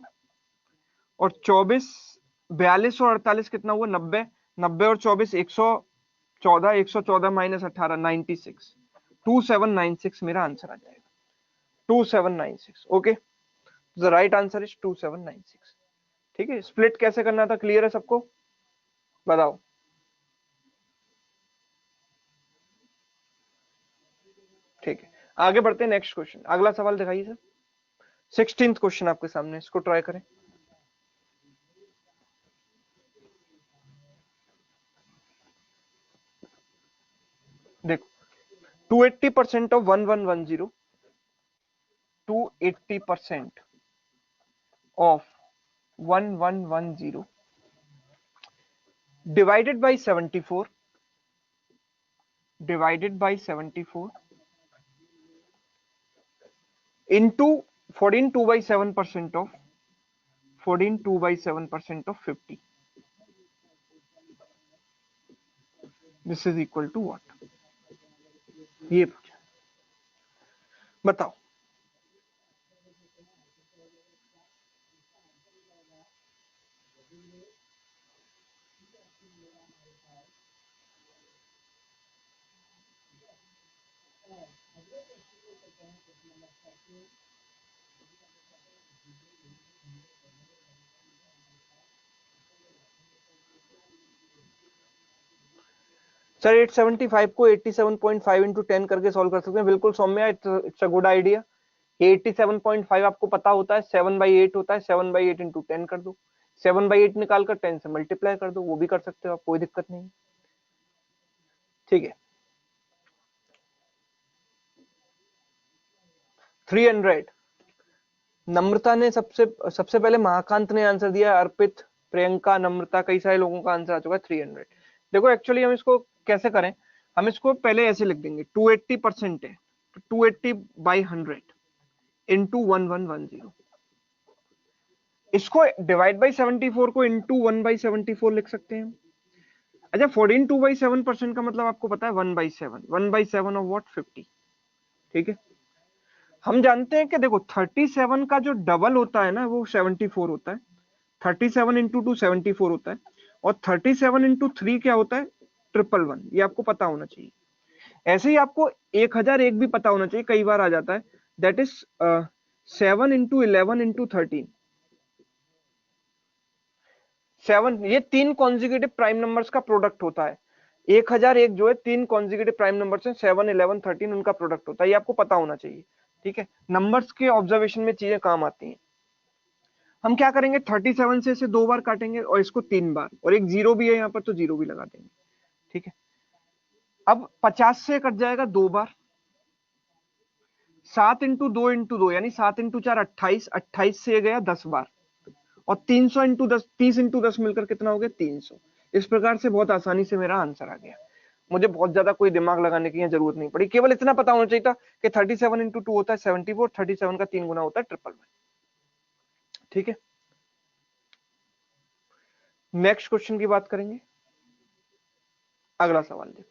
और 24, 42 और 48 कितना हुआ, 90, 90 और 24 114, 114 माइनस 18 96, 2796 मेरा आंसर आ जाएगा, 2796। Okay, the right answer is 2796। ठीक है, स्प्लिट कैसे करना था, क्लियर है सबको, बताओ। ठीक है, आगे बढ़ते हैं, नेक्स्ट क्वेश्चन, अगला सवाल दिखाइए सर। 16th क्वेश्चन आपके सामने, इसको ट्राई करें। देखो, 280% of 1110, 80% of 1110 divided by 74 into 14 2 by 7% of 50. This is equal to what? ये पूछा, बताओ। सर 875 को 87.5 इंटू 10 करके सॉल्व कर सकते हैं। बिल्कुल Saumya, it's a good idea. ये 87.5 आपको पता होता है 7/8 होता है, 7/8 इंटू 10 कर दो, 7/8 निकाल कर 10 से मल्टीप्लाई कर दो, वो भी कर सकते हो आप, कोई दिक्कत नहीं। ठीक है, 300। नम्रता ने सबसे पहले, महाकांत ने आंसर दिया, अर्पित, प्रियंका, नम्रता, कई सारे लोगों का आंसर आ चुका है 300। देखो एक्चुअली हम इसको कैसे करें, हम इसको पहले ऐसे लिख देंगे, 280% है तो 280/100 इंटू 1110। इसको डिवाइड बाई 74 को इंटू 1/74 लिख सकते हैं। अच्छा, 14 2/7% का मतलब आपको पता है 1/7, 1/7 ऑफ व्हाट, 50। ठीक है, हम जानते हैं कि देखो 37 का जो डबल होता है ना वो 74 होता है, 37 इंटू 2 74 होता है, और 37 इंटू 3 क्या होता है, 111। ये आपको पता होना चाहिए। ऐसे ही आपको 1001 भी पता होना चाहिए, कई बार आ जाता है, दैट इज 7 इंटू 11 इंटू 13। 7, ये 3 कॉन्जिक्यूटिव प्राइम नंबर्स का प्रोडक्ट होता है। 1001 जो है 3 कॉन्जिक्यूटिव प्राइम नंबर्स हैं, 7 11 13 उनका प्रोडक्ट होता है, ये आपको पता होना चाहिए। ठीक है, नंबर्स के ऑब्जर्वेशन में चीजें काम आती हैं। हम क्या करेंगे, 37 से इसे 2 बार काटेंगे और इसको 3 बार, और एक जीरो भी है यहाँ पर तो जीरो भी लगा देंगे। ठीक है, अब 50 से कट जाएगा 2 बार, 7 इंटू 2 इंटू 2 यानी 7 इंटू 4 28, 28 से गया 10 बार, और 300 इंटू 10, 30 इंटू 10 मिलकर कितना हो गया, 300। इस प्रकार से बहुत आसानी से मेरा आंसर आ गया। मुझे बहुत ज्यादा कोई दिमाग लगाने की जरूरत नहीं पड़ी, केवल इतना पता होना चाहिए था कि 37 इंटू 2 होता है 74, 37 का 3 गुना होता है 111। ठीक है, नेक्स्ट क्वेश्चन की बात करेंगे। अगला सवाल देखो,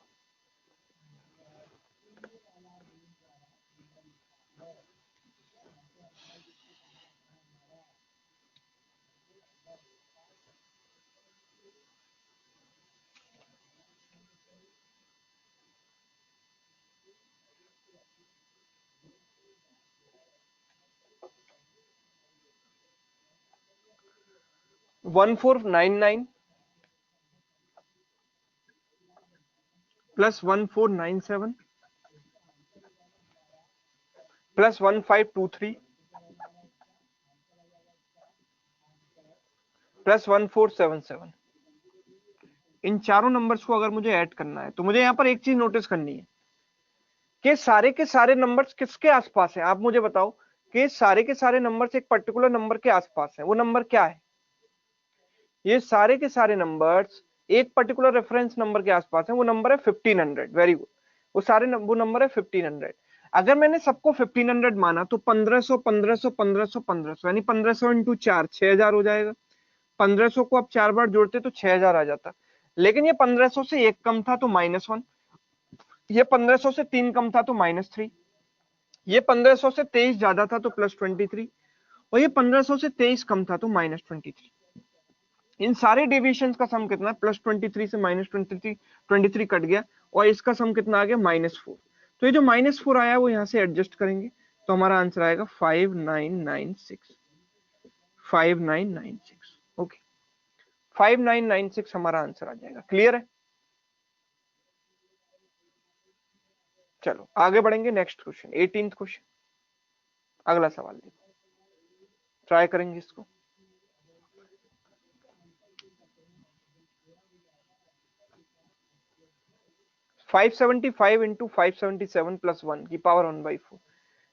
वन 1499 प्लस 1497 प्लस 1523 प्लस 1477, इन चारों नंबर्स को अगर मुझे ऐड करना है तो मुझे यहां पर एक चीज नोटिस करनी है कि सारे के सारे नंबर्स किसके आसपास हैं। आप मुझे बताओ कि सारे के सारे नंबर्स एक पर्टिकुलर नंबर के आसपास हैं, वो नंबर क्या है। ये सारे के सारे नंबर्स एक पर्टिकुलर रेफरेंस नंबर के आसपास हैं, वो नंबर है 1500। वेरी गुड, वो नंबर है 1500। अगर मैंने सबको 1500 माना तो 1500 1500 1500 1500 यानी 1500 इंटू 4 6000 हो जाएगा। 1500 को आप 4 बार जोड़ते तो 6000 आ जाता, लेकिन ये 1500 से 1 कम था तो -1, ये 1500 से 3 कम था तो -3, ये 1500 से 23 ज्यादा था तो +23, और ये 1500 से 23 कम था तो -23। इन सारे डेविएशंस का सम कितना है, +23 से -23, 23 कट गया, और इसका सम कितना आ गया, -4। तो ये जो -4 आया वो यहां से एडजस्ट करेंगे तो हमारा आंसर आएगा 5996, 5996। ओके, 5996 हमारा आंसर आ जाएगा। क्लियर है, चलो आगे बढ़ेंगे। नेक्स्ट क्वेश्चन, 18th क्वेश्चन, अगला सवाल देखो, ट्राई करेंगे इसको। 575 इंटू 577 प्लस 1 की पावर 1/4,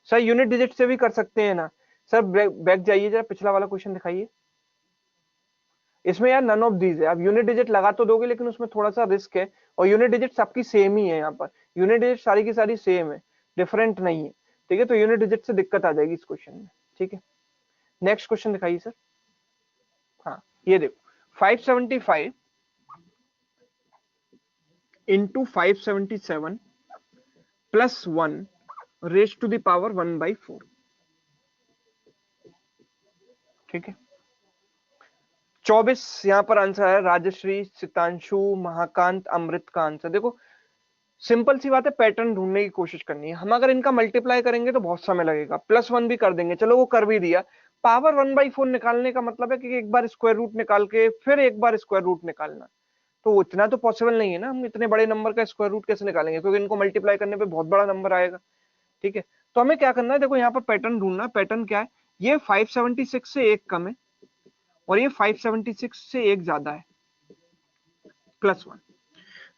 सर यूनिट डिजिट से भी कर सकते हैं ना सर। बैक जाइए जरा, पिछला वाला क्वेश्चन दिखाइए। इसमें यार नन ऑफ दीज है, आप यूनिट डिजिट लगा तो दोगे लेकिन उसमें थोड़ा सा रिस्क है, और यूनिट डिजिट सबकी सेम ही है यहाँ पर, यूनिट डिजिट सारी की सारी सेम है, डिफरेंट नहीं है। ठीक है, तो यूनिट डिजिट से दिक्कत आ जाएगी इस क्वेश्चन में। ठीक है, नेक्स्ट क्वेश्चन दिखाइए सर। हाँ ये देखो 575 into 577 plus 1 raise to the power 1/4। ठीक है, 24 यहाँ पर आंसर है। राजश्री, सितांशु, महाकांत, अमृत का आंसर देखो। सिंपल सी बात है, पैटर्न ढूंढने की कोशिश करनी है। हम अगर इनका मल्टीप्लाई करेंगे तो बहुत समय लगेगा, +1 भी कर देंगे, चलो वो कर भी दिया। पावर 1/4 निकालने का मतलब है कि एक बार स्क्वायर रूट निकाल के फिर एक बार स्क्वायर रूट निकालना, तो इतना तो पॉसिबल नहीं है ना। हम इतने बड़े नंबर का स्क्वायर रूट कैसे निकालेंगे, क्योंकि इनको मल्टीप्लाई करने पे बहुत बड़ा नंबर आएगा। ठीक है, तो हमें क्या करना है, देखो यहाँ पर पैटर्न ढूंढना है। पैटर्न क्या है, ये 576 से एक कम है और ये 576 से एक ज्यादा है, +1।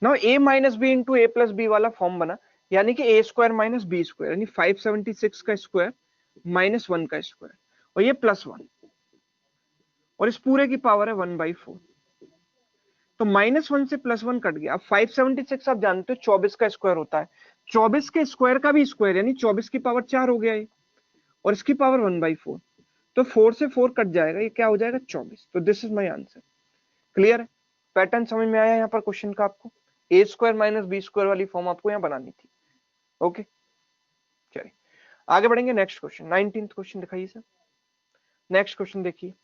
Now a minus B into A plus B वाला फॉर्म बना, यानी कि a square minus B square, यानी 576 का स्क्वायर -1 का स्क्वायर, और ये +1, और इस पूरे की पावर है 1/4। तो -1 से +1 कट गया। अब 576 आप जानते हो 24 का स्क्वायर होता है, 24 के स्क्वायर का भी स्क्वायर, यानी 24 की पावर 4 हो गया ये, और इसकी पावर 1/4। तो 4 से 4 कट जाएगा, ये क्या हो जाएगा 24। तो this is my answer. Clear है, पैटर्न समझ में आया यहाँ पर क्वेश्चन का आपको। ए स्क्वायर माइनस बी स्क्वायर वाली फॉर्म आपको यहाँ बनानी थी। ओके चलिए आगे बढ़ेंगे। नेक्स्ट क्वेश्चन 19th क्वेश्चन दिखाइए सर। नेक्स्ट क्वेश्चन देखिए,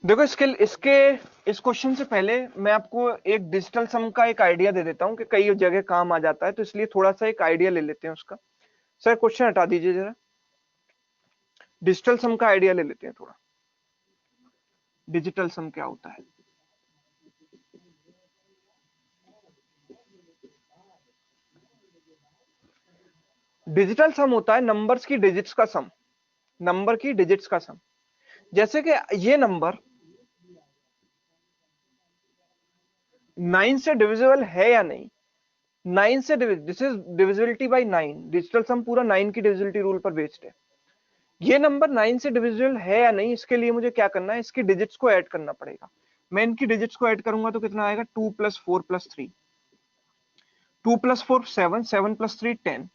देखो इसके इस क्वेश्चन से पहले मैं आपको एक डिजिटल सम का एक आइडिया दे देता हूं कि कई जगह काम आ जाता है, तो इसलिए थोड़ा सा एक आइडिया ले लेते हैं उसका। सर क्वेश्चन हटा दीजिए जरा, डिजिटल सम का आइडिया ले लेते हैं थोड़ा। डिजिटल सम क्या होता है, डिजिटल सम होता है नंबर्स की डिजिट्स का सम, नंबर की डिजिट्स का सम। जैसे कि ये नंबर 9 से डिविजिबल है या नहीं, 9 से this is divisibility by 9, digital sum पूरा 9 की डिविजिबिलिटी रूल पर बेस्ड है। ये नंबर 9 से डिविजिबल है या नहीं, इसके लिए मुझे क्या करना है, इसकी डिजिट्स को ऐड करना पड़ेगा। मैं इनकी डिजिट्स को ऐड करूंगा तो कितना आएगा, 2 + 4 + 3, 2 + 4 7, 7 + 3 10।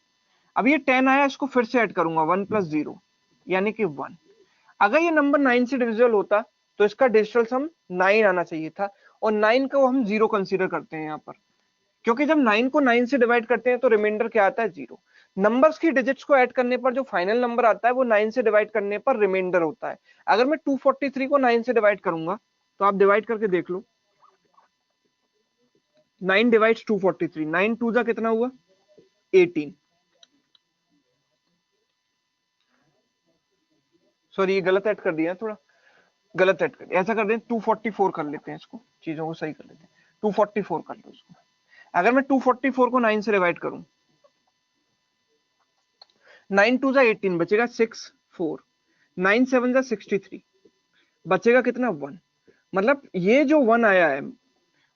अब ये 10 आया, इसको फिर से ऐड करूंगा, 1 + 0 यानी कि 1। अगर ये नंबर 9 से डिविजिबल होता तो इसका डिजिटल सम 9 आना चाहिए था, और 9 को हम 0 कंसीडर करते हैं यहाँ पर, क्योंकि जब 9 को 9 से डिवाइड करते हैं तो रिमाइंडर क्या आता है, 0। नंबर्स की डिजिट्स को ऐड करने पर जो फाइनल नंबर आता है वो 9 से डिवाइड करने पर रिमाइंडर होता है। अगर मैं 243 को 9 से डिवाइड करूंगा तो आप डिवाइड करके देख लो, 9 डिवाइड्स 243, 9 2 जा कितना हुआ 18। सॉरी ये गलत ऐड कर दिया, थोड़ा गलत ऐड कर दिया, ऐसा कर दें 244 कर लेते हैं, इसको चीजों को सही कर लेते हैं, 244 कर लो इसको। अगर मैं 244 को 9 से डिवाइड करूं, 9 2 जा 18, बचेगा 6 4, 9 7 जा 63, बचेगा कितना 1। मतलब ये जो 1 आया है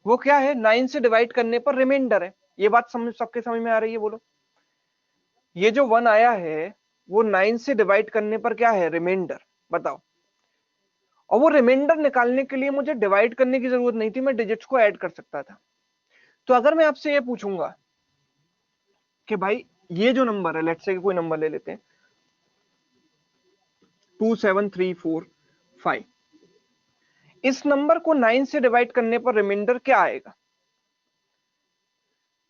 वो क्या है, 9 से डिवाइड करने पर रिमाइंडर है। ये बात समझ सबके समझ में आ रही है, बोलो। ये जो 1 आया है वो 9 से डिवाइड करने पर क्या है, रिमाइंडर। बताओ, और वो रिमाइंडर निकालने के लिए मुझे डिवाइड करने की जरूरत नहीं थी, मैं डिजिट्स को ऐड कर सकता था। तो अगर मैं आपसे ये पूछूंगा कि भाई ये जो नंबर है, लेट्स से कोई नंबर ले लेते हैं 27345, इस नंबर को 9 से डिवाइड करने पर रिमाइंडर क्या आएगा,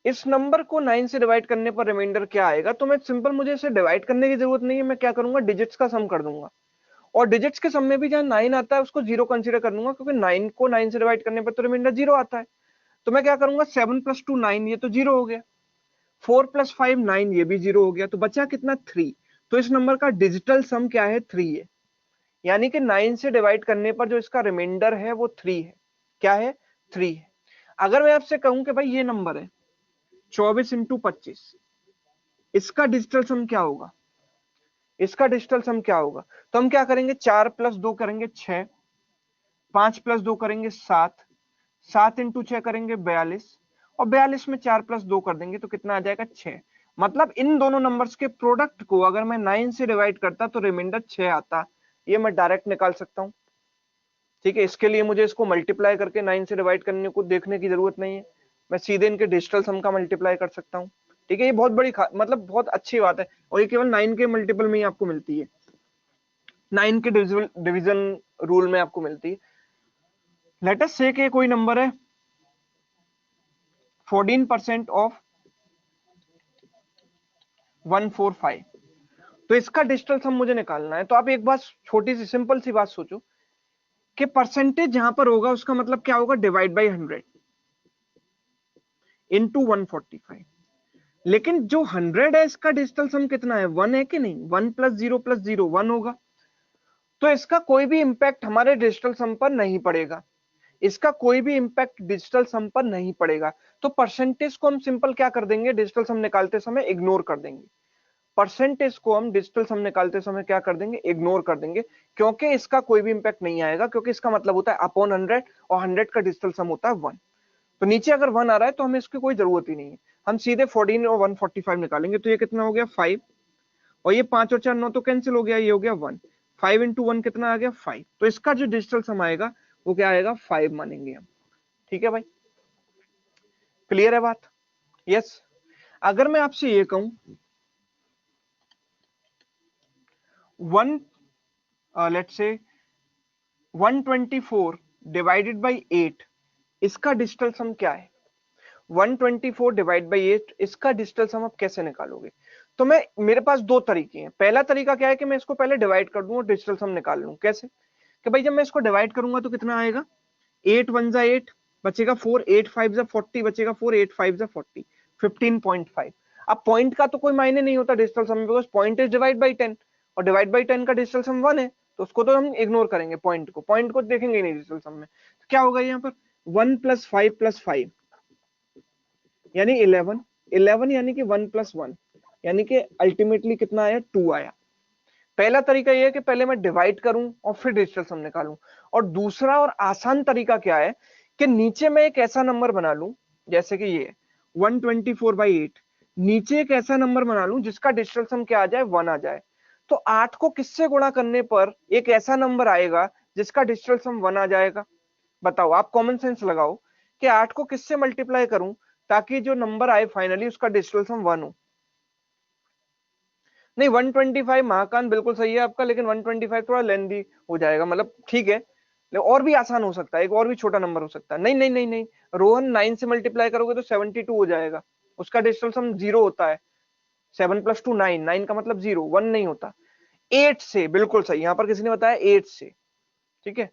इस नंबर को 9 से डिवाइड करने पर रिमाइंडर क्या आएगा। तो मैं सिंपल, मुझे इसे डिवाइड करने की जरूरत नहीं है, मैं क्या करूंगा, डिजिट्स का सम कर दूंगा, और डिजिट्स के सम में भी जहां 9 आता है उसको 0 कंसीडर कर लूंगा, क्योंकि 9 को 9 से डिवाइड करने पर तो रिमाइंडर 0 आता है। तो मैं क्या करूंगा, 7 + 2 9, ये तो 0 हो गया, 4 + 5 9, ये भी 0 हो गया, तो बचा कितना 3। तो इस नंबर का डिजिटल सम क्या है, 3 है, यानी कि 9 से डिवाइड करने पर जो इसका रिमाइंडर है वो 3 है। क्या है, 3 है। अगर मैं आपसे कहूं कि भाई ये नंबर है 24 × 25, इसका डिजिटल सम क्या होगा, इसका डिजिटल सम क्या होगा, तो हम क्या करेंगे, 4 + 2 करेंगे 6, 5 प्लस 2 करेंगे 7, 7 इंटू 6 करेंगे 42, और 42 में 4 प्लस 2 कर देंगे तो कितना आ जाएगा 6। मतलब इन दोनों नंबर्स के प्रोडक्ट को अगर मैं 9 से डिवाइड करता तो रिमाइंडर 6 आता। ये मैं डायरेक्ट निकाल सकता हूं। ठीक है, इसके लिए मुझे इसको मल्टीप्लाई करके 9 से डिवाइड करने को देखने की जरूरत नहीं है, मैं सीधे इनके डिजिटल सम का मल्टीप्लाई कर सकता हूँ। ठीक है, ये बहुत बड़ी मतलब बहुत अच्छी बात है, और ये केवल 9 के मल्टीपल में ही आपको मिलती है, 9 के डिवीजन रूल में आपको मिलती है। लेट अस से कि कोई नंबर है 14% ऑफ 145, तो इसका डिजिटल सम मुझे निकालना है। तो आप एक बात, छोटी सी सिंपल सी बात सोचो कि परसेंटेज जहां पर होगा उसका मतलब क्या होगा, डिवाइड बाई 100 इंटू 145। लेकिन जो 100 है इसका डिजिटल सम कितना है, 1 है कि नहीं, 1 प्लस 0 1 होगा। तो इसका कोई भी इंपैक्ट हमारे डिजिटल सम पर नहीं पड़ेगा, इसका कोई भी इंपैक्ट डिजिटल सम पर नहीं पड़ेगा। तो परसेंटेज को हम सिंपल क्या कर देंगे, डिजिटल सम निकालते समय इग्नोर कर देंगे। परसेंटेज को हम डिजिटल सम निकालते समय क्या कर देंगे, इग्नोर कर देंगे, क्योंकि इसका कोई भी इंपैक्ट नहीं आएगा, क्योंकि इसका मतलब होता है अपॉन 100, और 100 का डिजिटल सम होता है 1। तो नीचे अगर 1 आ रहा है तो हमें इसकी कोई जरूरत ही नहीं है, हम सीधे 14 और 145 निकालेंगे। तो ये कितना हो गया 5, और ये 5 और 4 9 तो कैंसिल हो गया, ये हो गया 1। 5 इंटू 1 कितना आ गया 5। तो इसका जो डिजिटल सम आएगा वो क्या आएगा, 5 मानेंगे हम। ठीक है भाई, क्लियर है बात? यस। अगर मैं आपसे ये कहूं 1 लेट्स से 124 डिवाइडेड बाई 8, इसका डिजिटल सम क्या है, 124 डिवाइड बाई 8 इसका डिजिटल सम आप कैसे निकालोगे? तो मैं, मेरे पास दो तरीके हैं। पहला तरीका क्या है कि मैं इसको पहले डिवाइड कर दूं और डिजिटल सम निकाल लूं। कैसे? कि भाई जब मैं इसको डिवाइड करूंगा तो कितना आएगा, 8 1 जा 8 बचेगा 4, 8 5 जा 40 बचेगा 4, 8 5 जा 40, 15.5। अब पॉइंट का तो कोई मायने नहीं होता डिजिटल सम में, because point is divide by 10, और डिवाइड बाई 10 का डिजिटल सम 1 है, तो उसको तो हम इग्नोर करेंगे, पॉइंट को देखेंगे नहीं डिजिटल सम में। तो क्या होगा यहाँ पर 1 प्लस 5 यानी 11, 11 यानी कि 1 प्लस 1 यानी कि अल्टीमेटली कितना आया, 2 आया। पहला तरीका यह है कि पहले मैं डिवाइड करूं और फिर डिजिटल सम निकालूं। और दूसरा और आसान तरीका क्या है कि नीचे मैं एक ऐसा नंबर बना लूं, जैसे कि ये 124/8, नीचे एक ऐसा नंबर बना लूं जिसका डिजिटल सम क्या आ जाए, 1 आ जाए। तो 8 को किससे गुणा करने पर एक ऐसा नंबर आएगा जिसका डिजिटल सम 1 आ जाएगा? बताओ, आप कॉमन सेंस लगाओ कि 8 को किससे मल्टीप्लाई करूं ताकि जो नंबर आए फाइनली उसका डिजिटल सम 1 हो। नहीं, 125 महाकांत बिल्कुल सही है आपका, लेकिन 125 थोड़ा लेंदी हो जाएगा, मतलब ठीक है, लेकिन और भी आसान हो सकता है, एक और भी छोटा नंबर हो सकता है। नहीं नहीं नहीं नहीं, रोहन 9 से मल्टीप्लाई करोगे तो 72 हो जाएगा, उसका डिजिटल सम 0 होता है। 7 + 2 9, 9 का मतलब 0, 1 नहीं होता। 8 से, बिल्कुल सही, यहाँ पर किसी ने बताया 8 से। ठीक है,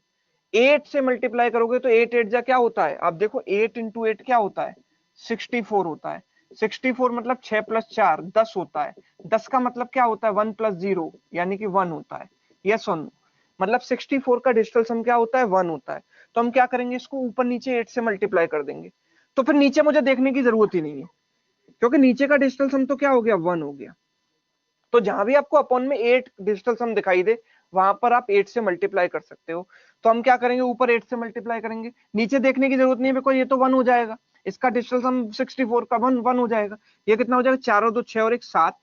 8 से मल्टीप्लाई करोगे तो 8 8 जा क्या होता है, आप देखो 8 इंटू 8 क्या होता है, 64 होता है। 64 मतलब 6 + 4 10 होता है। 10 का मतलब क्या होता है, 1 + 0 यानी कि 1 होता है। यस और नो? मतलब 64 का डिजिटल सम क्या होता है, 1 होता है। तो हम क्या करेंगे, इसको ऊपर नीचे 8 से मल्टीप्लाई कर देंगे। तो फिर नीचे मुझे देखने की जरूरत ही नहीं है, क्योंकि नीचे का डिजिटल सम तो क्या हो गया, 1 हो गया। तो जहां भी आपको अपॉन में 8 डिजिटल सम दिखाई दे वहां पर आप 8 से मल्टीप्लाई कर सकते हो। तो हम क्या करेंगे, ऊपर 8 से मल्टीप्लाई करेंगे, नीचे देखने की जरूरत नहीं है, बिकॉज ये तो 1 हो जाएगा, इसका डिजिटल सम 64 का 1 1 हो जाएगा। ये कितना हो जाएगा, 4 और 2 6 और 1 7,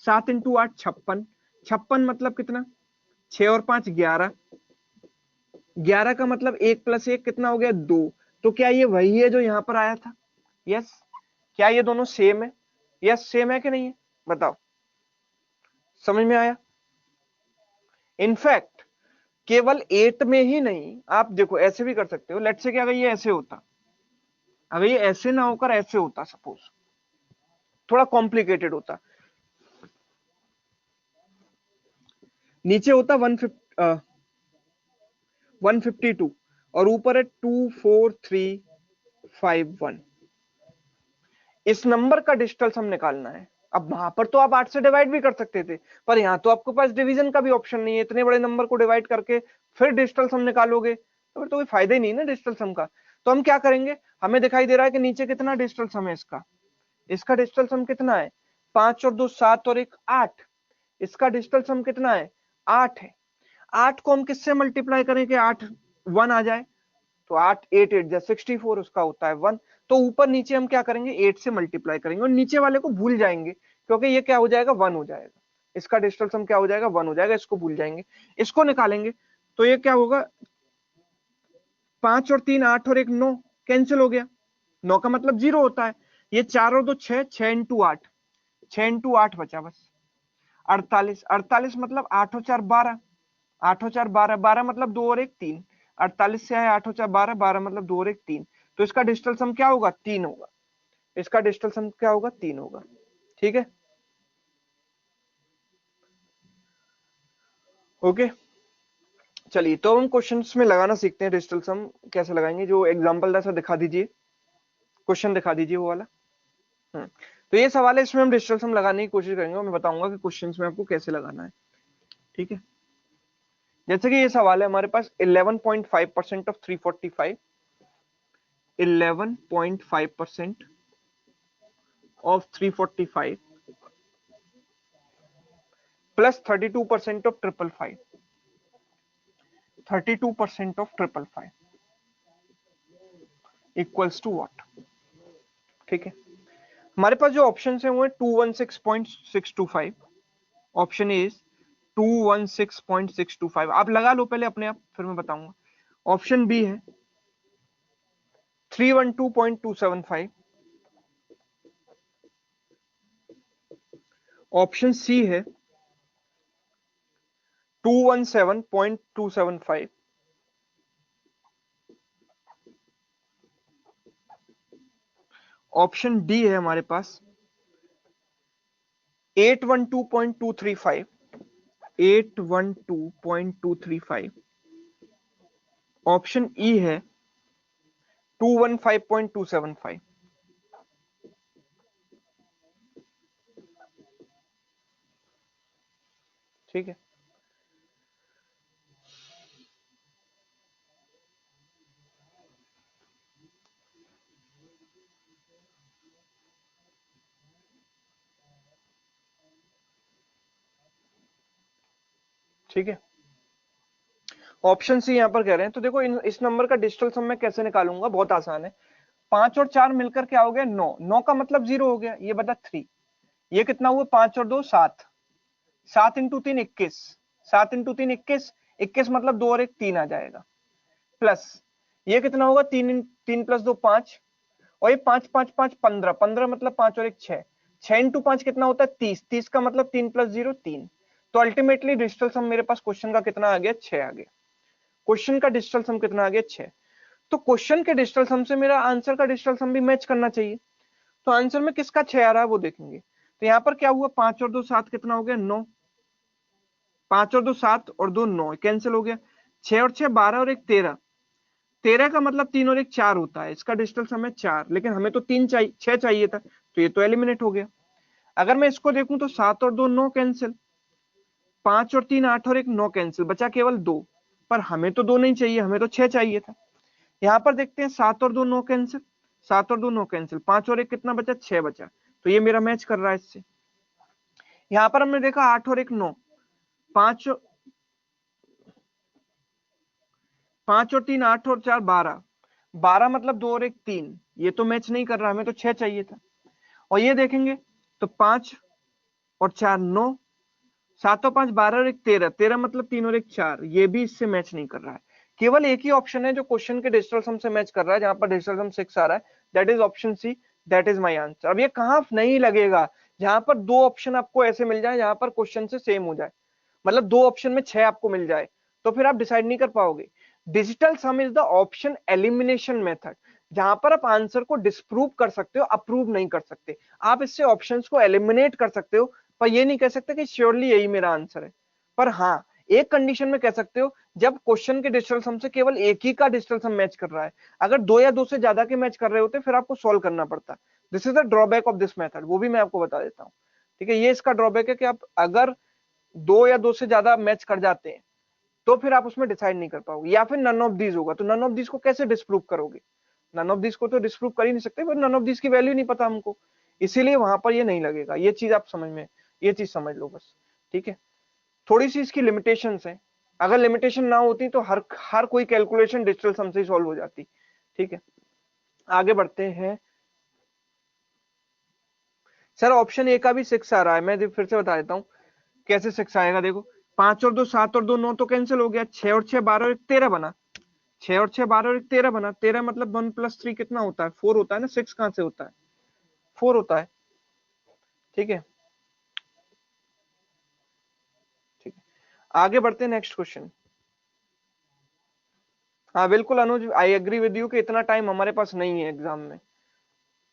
7 इंटू 8 56, 56 मतलब कितना, 6 और 5 11, 11 का मतलब 1 + 1 कितना हो गया, 2। तो क्या ये वही है जो यहाँ पर आया था? यस। क्या ये दोनों सेम है? यस सेम है कि नहीं है, बताओ, समझ में आया? इनफैक्ट केवल 8 में ही नहीं, आप देखो ऐसे भी कर सकते हो। लेट्स से कि अगर ये ऐसे होता, अगर ये ऐसे ना होकर ऐसे होता, सपोज थोड़ा कॉम्प्लिकेटेड होता, नीचे होता 152 और ऊपर है 24351, इस नंबर का डिजिटल सम निकालना है। अब वहां पर तो आप 8 से डिवाइड भी कर सकते थे, पर यहां तो आपके पास डिवीजन का भी ऑप्शन नहीं है, इतने बड़े नंबर को डिवाइड करके फिर डिजिटल सम निकालोगे तो फिर तो कोई फायदा ही नहीं ना डिजिटल सम का। तो हम क्या करेंगे, हमें दिखाई दे रहा है कि नीचे कितना डिजिटल सम है इसका, इसका डिजिटल सम कितना है, 5 और 2 7 और 1 8, इसका डिजिटल सम कितना है, 8 है। 8 को हम किससे मल्टीप्लाई करेंगे, 8 1 आ जाए तो 8 8 8 जा 64, उसका होता है 1। तो ऊपर नीचे हम क्या करेंगे, 8 से मल्टीप्लाई करेंगे और नीचे वाले को भूल जाएंगे, क्योंकि ये क्या हो जाएगा, 1 हो जाएगा। इसका डिजिटल सम क्या हो जाएगा, 1 हो जाएगा, इसको भूल जाएंगे। इसको निकालेंगे तो ये क्या होगा, 5 और 3 8 और 1 9, कैंसिल हो गया। 9 का मतलब 0 होता है। ये 4 और 2 6, 6 इंटू 8, 6 इंटू 8 बचा बस 48। 48 मतलब 8 और 4 12, 8 और 4 12, 12 मतलब 2 और 1 3, 48 से है 8 और 4 12, 12 मतलब 2 और 1 3। तो इसका डिजिटल सम क्या होगा, 3 होगा। इसका डिजिटल सम क्या होगा, 3 होगा। ठीक है, ओके। चलिए तो हम क्वेश्चंस में लगाना सीखते हैं, डिजिटल सम कैसे लगाएंगे। जो एग्जांपल जैसा दिखा दीजिए, क्वेश्चन दिखा दीजिए वो वाला। तो ये सवाल है, इसमें हम डिजिटल सम लगाने की कोशिश करेंगे और मैं बताऊंगा कि क्वेश्चंस में आपको कैसे लगाना है। ठीक है, जैसे कि ये सवाल है हमारे पास 11.5% of 345, 11.5% of 345 plus 32% of 555, 32% of 555 equals to what. ठीक है, हमारे पास जो ऑप्शन है वो है 216.625। Option A is 216.625। आप लगा लो पहले अपने आप, फिर मैं बताऊंगा। ऑप्शन बी है 312.275। ऑप्शन सी है 217.275। ऑप्शन डी है हमारे पास 812.235, 812.235। ऑप्शन ई है 215.275। ठीक है, ठीक है। ऑप्शन सी यहां पर कह रहे हैं, तो देखो इस नंबर का डिजिटल सम मैं कैसे निकालूंगा, बहुत आसान है। 5 और 4 मिलकर क्या हो गया, 9, 9 का मतलब 0 हो गया, ये बता 3। ये कितना हुआ, 5 और 2 7, 7 इंटू 3 21, 7 इंटू 3 21, 21 मतलब 2 और 1 3 आ जाएगा। प्लस ये कितना होगा, 3 3 प्लस 2 5, और ये 5 5 5 15, 15 मतलब 5 और 1 6, 6 इंटू 5 कितना होता है 30, 30 का मतलब 3 प्लस 0 3। तो अल्टीमेटली डिजिटल सम मेरे पास क्वेश्चन का कितना आ गया, 6 आ गया। क्वेश्चन का डिजिटल सम कितना आ गया, 6। तो क्वेश्चन के डिजिटल सम से मेरा आंसर का डिजिटल सम भी मैच करना चाहिए। तो आंसर में किसका 6 आ रहा है वो देखेंगे। तो यहाँ पर क्या हुआ, 5 और 2 7 कितना हो गया, 9। 5 और 2 7 और 2 9, कैंसिल हो गया। 6 और 6 12 और 1 13, 13 का मतलब 3 और 1 4 होता है। इसका डिजिटल सम है 4, लेकिन हमें तो 3 चाहिए, 6 चाहिए था, तो ये तो एलिमिनेट हो गया। अगर मैं इसको देखूं तो 7 और 2 9 कैंसिल, 5 और 3 8 और 1 9 कैंसिल, बचा केवल 2। पर हमें तो 2 नहीं चाहिए, हमें तो 6 चाहिए था। यहाँ पर देखते हैं 7 और 2 9 कैंसिल, 7 और 2 9 कैंसिल, 5 और 1 कितना बचा, 6 बचा। तो ये मेरा मैच कर रहा है इससे। यहाँ पर हमने देखा 8 और 1 9, 5 5 और 3 8 और 4 12, 12 मतलब 2 और 1 3, ये तो मैच नहीं कर रहा, हमें तो 6 चाहिए था। और ये देखेंगे तो 5 और 4 9, 7 और 5 12 और 1 13, 13 मतलब 3 और 1 4, ये भी इससे मैच नहीं कर रहा है। केवल एक ही ऑप्शन है जो क्वेश्चन के डिजिटल सम से मैच कर रहा है, जहां पर डिजिटल सम 6 आ रहा है, that is option C, that is my answer. अब ये कहां नहीं लगेगा, जहां पर दो ऑप्शन आपको ऐसे मिल जाए जहां पर क्वेश्चन से सेम हो जाए, मतलब दो ऑप्शन में 6 आपको मिल जाए, तो फिर आप डिसाइड नहीं कर पाओगे। Digital some is the option elimination method, जहां पर आप आंसर को डिस्प्रूव कर सकते हो, अप्रूव नहीं कर सकते। आप इससे ऑप्शंस को एलिमिनेट कर सकते हो, पर ये नहीं कह सकते कि श्योरली यही मेरा आंसर है। पर हाँ, एक कंडीशन में कह सकते हो, जब क्वेश्चन के डिजिटल सम से केवल एक ही का डिजिटल सम मैच कर रहा है। अगर दो या दो से ज्यादा के मैच कर रहे होते फिर आपको सॉल्व करना पड़ता। This is the drawback of this method, वो भी मैं आपको बता देता हूँ। ठीक है, ये इसका ड्रॉबैक है कि आप अगर दो या दो से ज्यादा मैच कर जाते हैं तो फिर आप उसमें डिसाइड नहीं कर पाओगे, या फिर नन ऑफ दीज होगा। तो नन ऑफ दीज को कैसे डिस्प्रूव करोगे, नन ऑफ दीज को तो डिस्प्रूव कर ही नहीं सकते, पर नन ऑफ दीज की वैल्यू नहीं पता हमको, इसीलिए वहां पर ये नहीं लगेगा। ये चीज आप समझ में, ये चीज समझ लो बस। ठीक है, थोड़ी सी इसकी लिमिटेशंस है, अगर लिमिटेशन ना होती तो हर कोई कैलकुलेशन डिजिटल सम से सॉल्व हो जाती। ठीक है, आगे बढ़ते हैं। सर ऑप्शन ए का भी 6 आ रहा है, मैं फिर से बता देता हूँ कैसे 6 आएगा। देखो 5 और 2 7 और 2 9 तो कैंसिल हो गया, 6 और 6 12 और 1 13 बना, 6 और 6 12 और 1 13 बना, 13 मतलब 1 + 3 कितना होता है, 4 होता है ना, 6 कहां से होता है, 4 होता है। ठीक है, ठीक है, आगे बढ़ते हैं नेक्स्ट क्वेश्चन। हाँ बिल्कुल अनुज, आई एग्री विद यू कि इतना टाइम हमारे पास नहीं है एग्जाम में,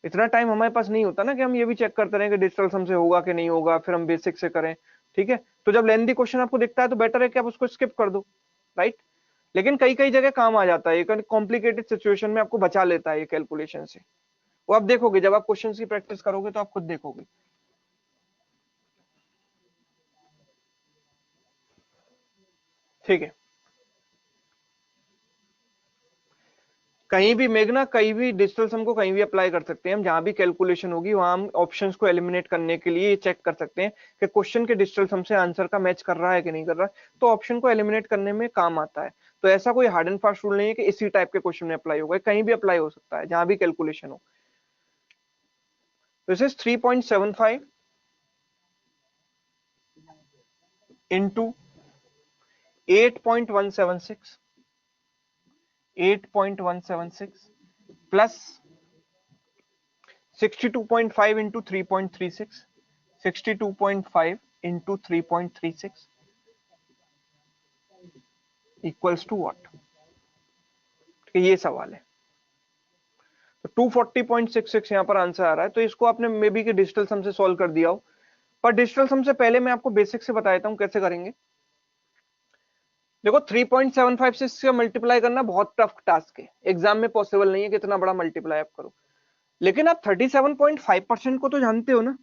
इतना टाइम हमारे पास नहीं होता ना कि हम ये भी चेक करते रहे कि डिजिटल सम से होगा कि नहीं होगा, फिर हम बेसिक से करें। ठीक है, तो जब लेंथी क्वेश्चन आपको दिखता है तो बेटर है कि आप उसको स्किप कर दो, राइट। लेकिन कई कई जगह काम आ जाता है, ये कॉम्प्लिकेटेड सिचुएशन में आपको बचा लेता है ये कैलकुलेशन से। वो आप देखोगे जब आप क्वेश्चन की प्रैक्टिस करोगे तो आप खुद देखोगे। ठीक है, कहीं भी मेघना, कहीं भी डिजिटल सम को कहीं भी अप्लाई कर सकते हैं हम, जहां भी कैलकुलेशन होगी वहां हम ऑप्शंस को एलिमिनेट करने के लिए चेक कर सकते हैं कि क्वेश्चन के डिजिटल सम से आंसर का मैच कर रहा है कि नहीं कर रहा है, तो ऑप्शन को एलिमिनेट करने में काम आता है। तो ऐसा कोई हार्ड एंड फास्ट रूल नहीं है कि इसी टाइप के क्वेश्चन में अप्लाई होगा, कहीं भी अप्लाई हो सकता है जहां भी कैलकुलेशन हो। This is 3.75 into 8.176, 8.176 plus 62.5 into 3.36, 62.5 into 3.36 equals to what. ये सवाल है। तो 240.66 यहाँ पर आंसर आ रहा है, तो इसको आपने मे बी के डिजिटल सम से सॉल्व कर दिया हो। पर डिजिटल सम से पहले मैं आपको बेसिक से बता देता हूँ कैसे करेंगे। देखो 3.75 से इससे मल्टीप्लाई करना बहुत टफ टास्क है, एग्जाम में पॉसिबल नहीं है कि इतना बड़ा मल्टीप्लाई आप करो। लेकिन आप 37.5% को तो जानते हो ना,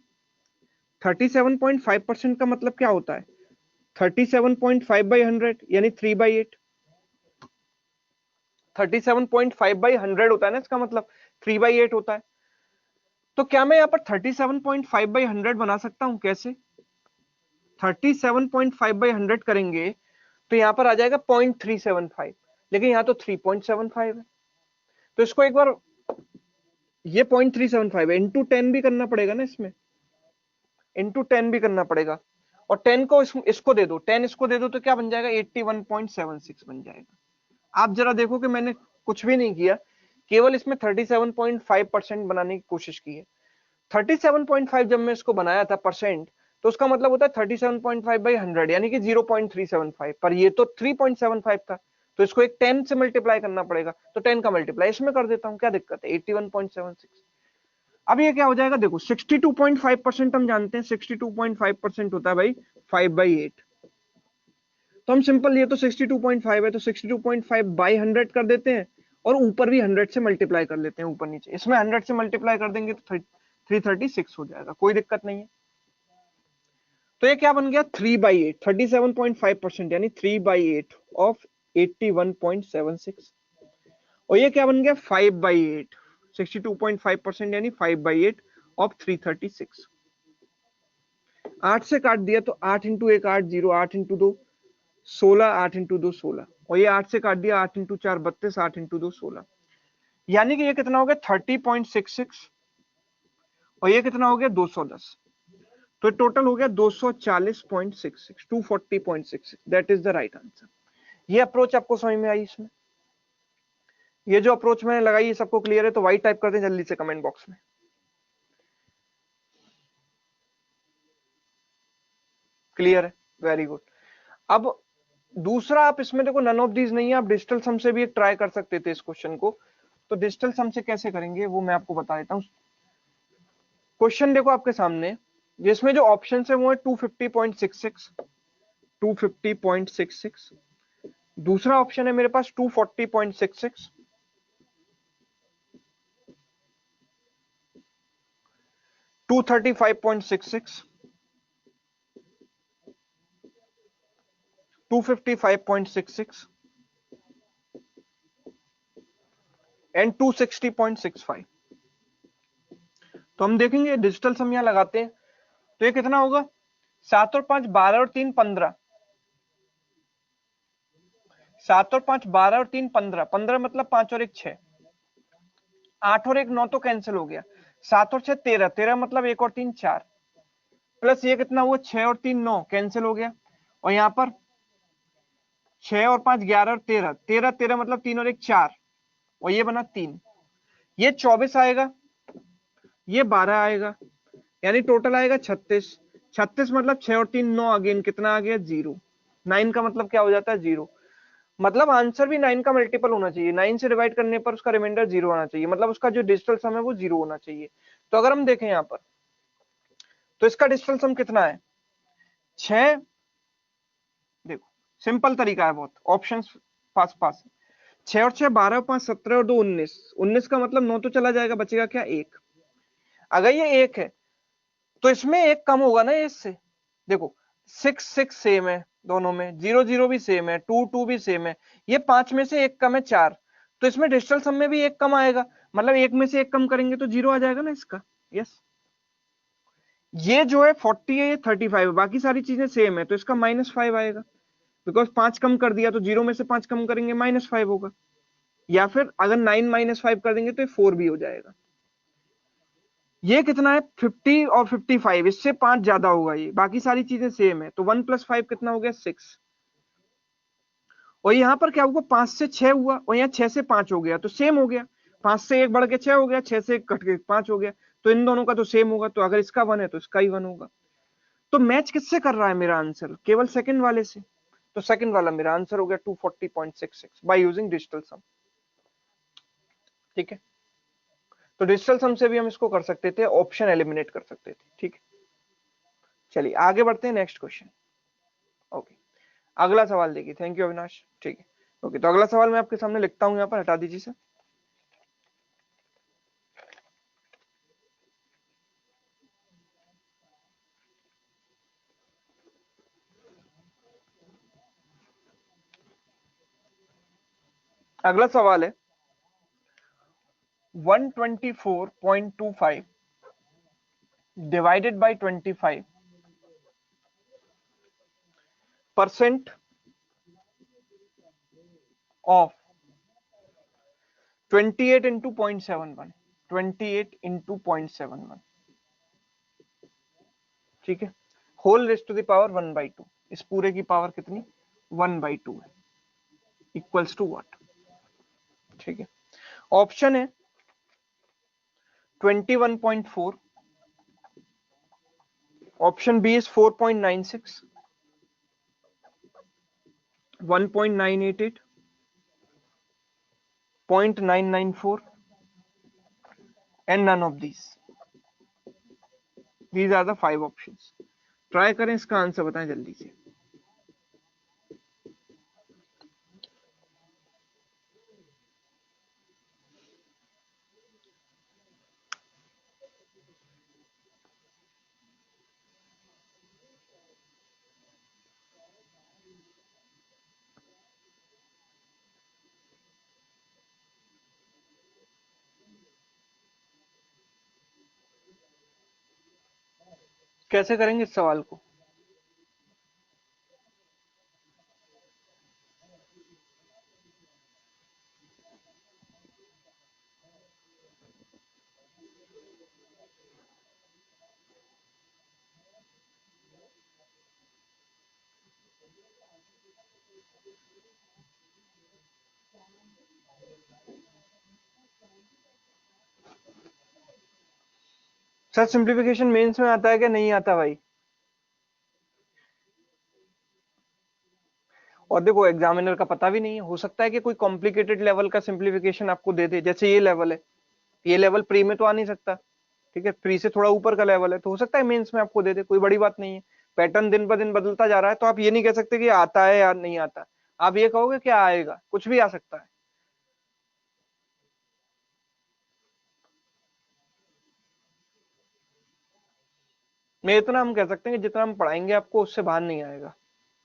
37.5% का मतलब क्या होता है, 37.5/100 यानी 3/8। 37.5/100 होता है ना इसका मतलब, 3/8 होता है। तो क्या मैं यहाँ पर 37.5/100 बना सकता हूं, कैसे, 37.5/100 करेंगे तो यहाँ पर आ जाएगा 0.375, लेकिन यहाँ तो 3.75 है। तो इसको एक बार, ये 0.375 है, इंटू 10 भी करना पड़ेगा ना इसमें, इंटू 10 भी करना पड़ेगा। और 10 को इसको दे दो, 10 इसको दे दो तो क्या बन जाएगा, 81.76 बन जाएगा। आप जरा देखो कि मैंने कुछ भी नहीं किया, केवल इसमें 37.5% बनाने की कोशिश की है। 37.5 जब मैं इसको बनाया था परसेंट, तो उसका मतलब होता है 37.5/100 यानी कि 0.375, पर ये तो 3.75 था, तो इसको एक 10 से मल्टीप्लाई करना पड़ेगा, तो 10 का मल्टीप्लाई इसमें कर देता हूं, क्या दिक्कत है, 81.76। अब ये क्या हो जाएगा, देखो 62.5% हम जानते हैं, 62.5% होता है भाई 5/8। तो हम सिंपल, ये तो 62.5 है तो 62.5/100 कर देते हैं, और ऊपर भी 100 से मल्टीप्लाई कर लेते हैं, ऊपर नीचे, इसमें 100 से मल्टीप्लाई कर देंगे तो 336 हो जाएगा, कोई दिक्कत नहीं है। तो ये क्या बन गया, 3/8, 37.5% यानी 3/8 ऑफ 81.76। और ये क्या बन गया, 5/8, 62.5% यानी 5/8 ऑफ 336। 8 से काट दिया तो 8 इंटू 1 8, 0 8 इंटू 2 16, 8 इंटू 2 16, और ये 8 से काट दिया, 8 इंटू 4 32, 8 इंटू 2 16, यानी कि ये कितना हो गया 30.66, और ये कितना हो गया 210। तो टोटल हो गया 240.66, 240.66, that is the right answer. ये अप्रोच आपको समझ में आई इसमें, ये जो अप्रोच मैंने लगाई ये सबको क्लियर है, तो वाई टाइप कर दें जल्दी से कमेंट बॉक्स में। क्लियर है, वेरी गुड। अब दूसरा, आप इसमें देखो नन ऑफ दीज नहीं है, आप डिजिटल सम से भी एक ट्राई कर सकते थे इस क्वेश्चन को। तो डिजिटल सम से कैसे करेंगे वो मैं आपको बता देता हूं। क्वेश्चन देखो आपके सामने, जिसमें जो ऑप्शन है वो है 250.66, 250.66। दूसरा ऑप्शन है मेरे पास 240.66, 235.66, 255.66 एंड 260.65। तो हम देखेंगे डिजिटल सम यहां लगाते हैं तो ये कितना होगा, 7 और 5 12 और 3 15, 7 और 5 12 और 3 15, 15 मतलब 5 और 1 6, 8 और 1 9 तो कैंसिल हो गया, 7 और 6 13, 13 मतलब 1 और 3 4, प्लस ये कितना हुआ 6 और 3 9 कैंसिल हो गया, और यहाँ पर 6 और 5 11 और 13, 13 13 मतलब 3 और 1 4, और ये बना 3, ये 24 आएगा, ये 12 आएगा, यानी टोटल आएगा 36, 36 मतलब 6 और 3 9, अगेन कितना आ गया 0, 9 का मतलब क्या हो जाता है 0, मतलब आंसर भी 9 का मल्टीपल होना चाहिए, 9 से डिवाइड करने पर उसका रिमाइंडर 0 आना चाहिए, मतलब उसका जो डिजिटल सम है वो 0 होना चाहिए। तो अगर हम देखें यहाँ पर तो इसका डिजिटल सम कितना है 6, देखो सिंपल तरीका है बहुत, ऑप्शन पास पास, 6 और 6 12 और 5 17 और 2 19, 19 का मतलब 9 तो चला जाएगा, बचेगा क्या 1, अगर ये 1 है तो इसमें 1 कम होगा ना इससे, देखो 6 6 सेम है दोनों में, 0 0 भी सेम है, 2 2 भी सेम है, ये 5 में से 1 कम है 4, तो इसमें डिजिटल सम में भी 1 कम आएगा, मतलब 1 में से 1 कम करेंगे तो 0 आ जाएगा ना इसका, यस। ये जो है 40 है, ये 35 है, बाकी सारी चीजें सेम है, तो इसका -5 आएगा, बिकॉज 5 कम कर दिया तो 0 में से 5 कम करेंगे -5 होगा, या फिर अगर 9 -5 कर देंगे तो ये 4 भी हो जाएगा। ये कितना है 50 और 55, इससे 5 ज्यादा होगा, ये बाकी सारी चीजें सेम है, तो 1 + 5 कितना हो गया 6, और यहाँ पर क्या हुआ 5 से 6 हुआ, और यहाँ 6 से 5 हो गया, तो सेम हो गया, 5 से 1 बढ़ के 6 हो गया, 6 से 1 कट के 5 हो गया, तो इन दोनों का तो सेम होगा, तो अगर इसका 1 है तो इसका ही 1 होगा। तो मैच किससे कर रहा है मेरा आंसर, केवल सेकंड वाले से, तो सेकंड वाला मेरा आंसर हो गया 240.66 बाय यूजिंग डिजिटल सम, ठीक है। तो डिजिटल सम से भी हम इसको कर सकते थे, ऑप्शन एलिमिनेट कर सकते थे, ठीक है। चलिए आगे बढ़ते हैं नेक्स्ट क्वेश्चन। ओके, अगला सवाल देखिए, थैंक यू अविनाश, ठीक है। ओके, तो अगला सवाल मैं आपके सामने लिखता हूं, यहाँ पर हटा दीजिए सर। अगला सवाल है 124.25 divided by 25% of 28 into 0.71, 28 into 0.71, ठीक है, whole raised to the power 1/2, इस पूरे की पावर कितनी 1/2 है, इक्वल्स टू व्हाट, ठीक है। ऑप्शन है 21.4, option B is 4.96, 1.988, 0.994 and none of these are the 5 options। Try करें, इसका आंसर बताएं जल्दी से। कैसे करेंगे इस सवाल को, सर सिंप्लीफिकेशन मेंस में आता है क्या, नहीं आता भाई। और देखो एग्जामिनर का पता भी नहीं है, हो सकता है कि कोई कॉम्प्लिकेटेड लेवल का सिंप्लीफिकेशन आपको दे दे, जैसे ये लेवल है, ये लेवल प्री में तो आ नहीं सकता, ठीक है, प्री से थोड़ा ऊपर का लेवल है, तो हो सकता है मेंस में आपको दे दे, कोई बड़ी बात नहीं है। पैटर्न दिन ब दिन बदलता जा रहा है, तो आप ये नहीं कह सकते कि आता है या नहीं आता, आप ये कहोगे क्या आएगा, कुछ भी आ सकता है। मैं इतना हम कह सकते हैं कि जितना हम पढ़ाएंगे आपको उससे बाहर नहीं आएगा,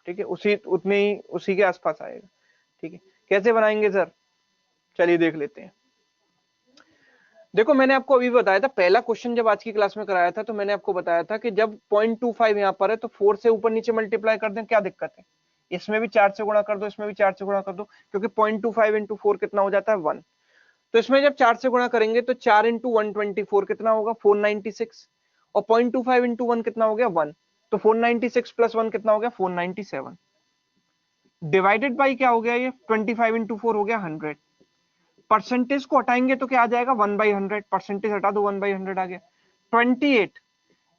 ठीक है, उसी उतने ही उसी के आसपास आएगा, ठीक है। कैसे बनाएंगे सर, चलिए देख लेते हैं। देखो मैंने आपको अभी बताया था, पहला क्वेश्चन जब आज की क्लास में कराया था तो मैंने आपको बताया था कि जब 0.25 यहाँ पर है तो 4 से ऊपर नीचे मल्टीप्लाई कर दें क्या दिक्कत है, इसमें भी 4 से गुणा कर दो, इसमें भी 4 से गुणा कर दो, क्योंकि 0.25 इंटू 4 कितना हो जाता है 1। तो इसमें जब 4 से गुणा करेंगे तो 4 इंटू 124 कितना होगा 496, और 0.25 इंटू 1 कितना हो गया 1, तो 496 प्लस 1 कितना हो गया 497, डिवाइडेड बाई क्या हो गया ये 25 इंटू 4 हो गया 100। परसेंटेज को हटाएंगे तो क्या आ जाएगा 1/100, परसेंटेज हटा दो 1/100 आ गया। 28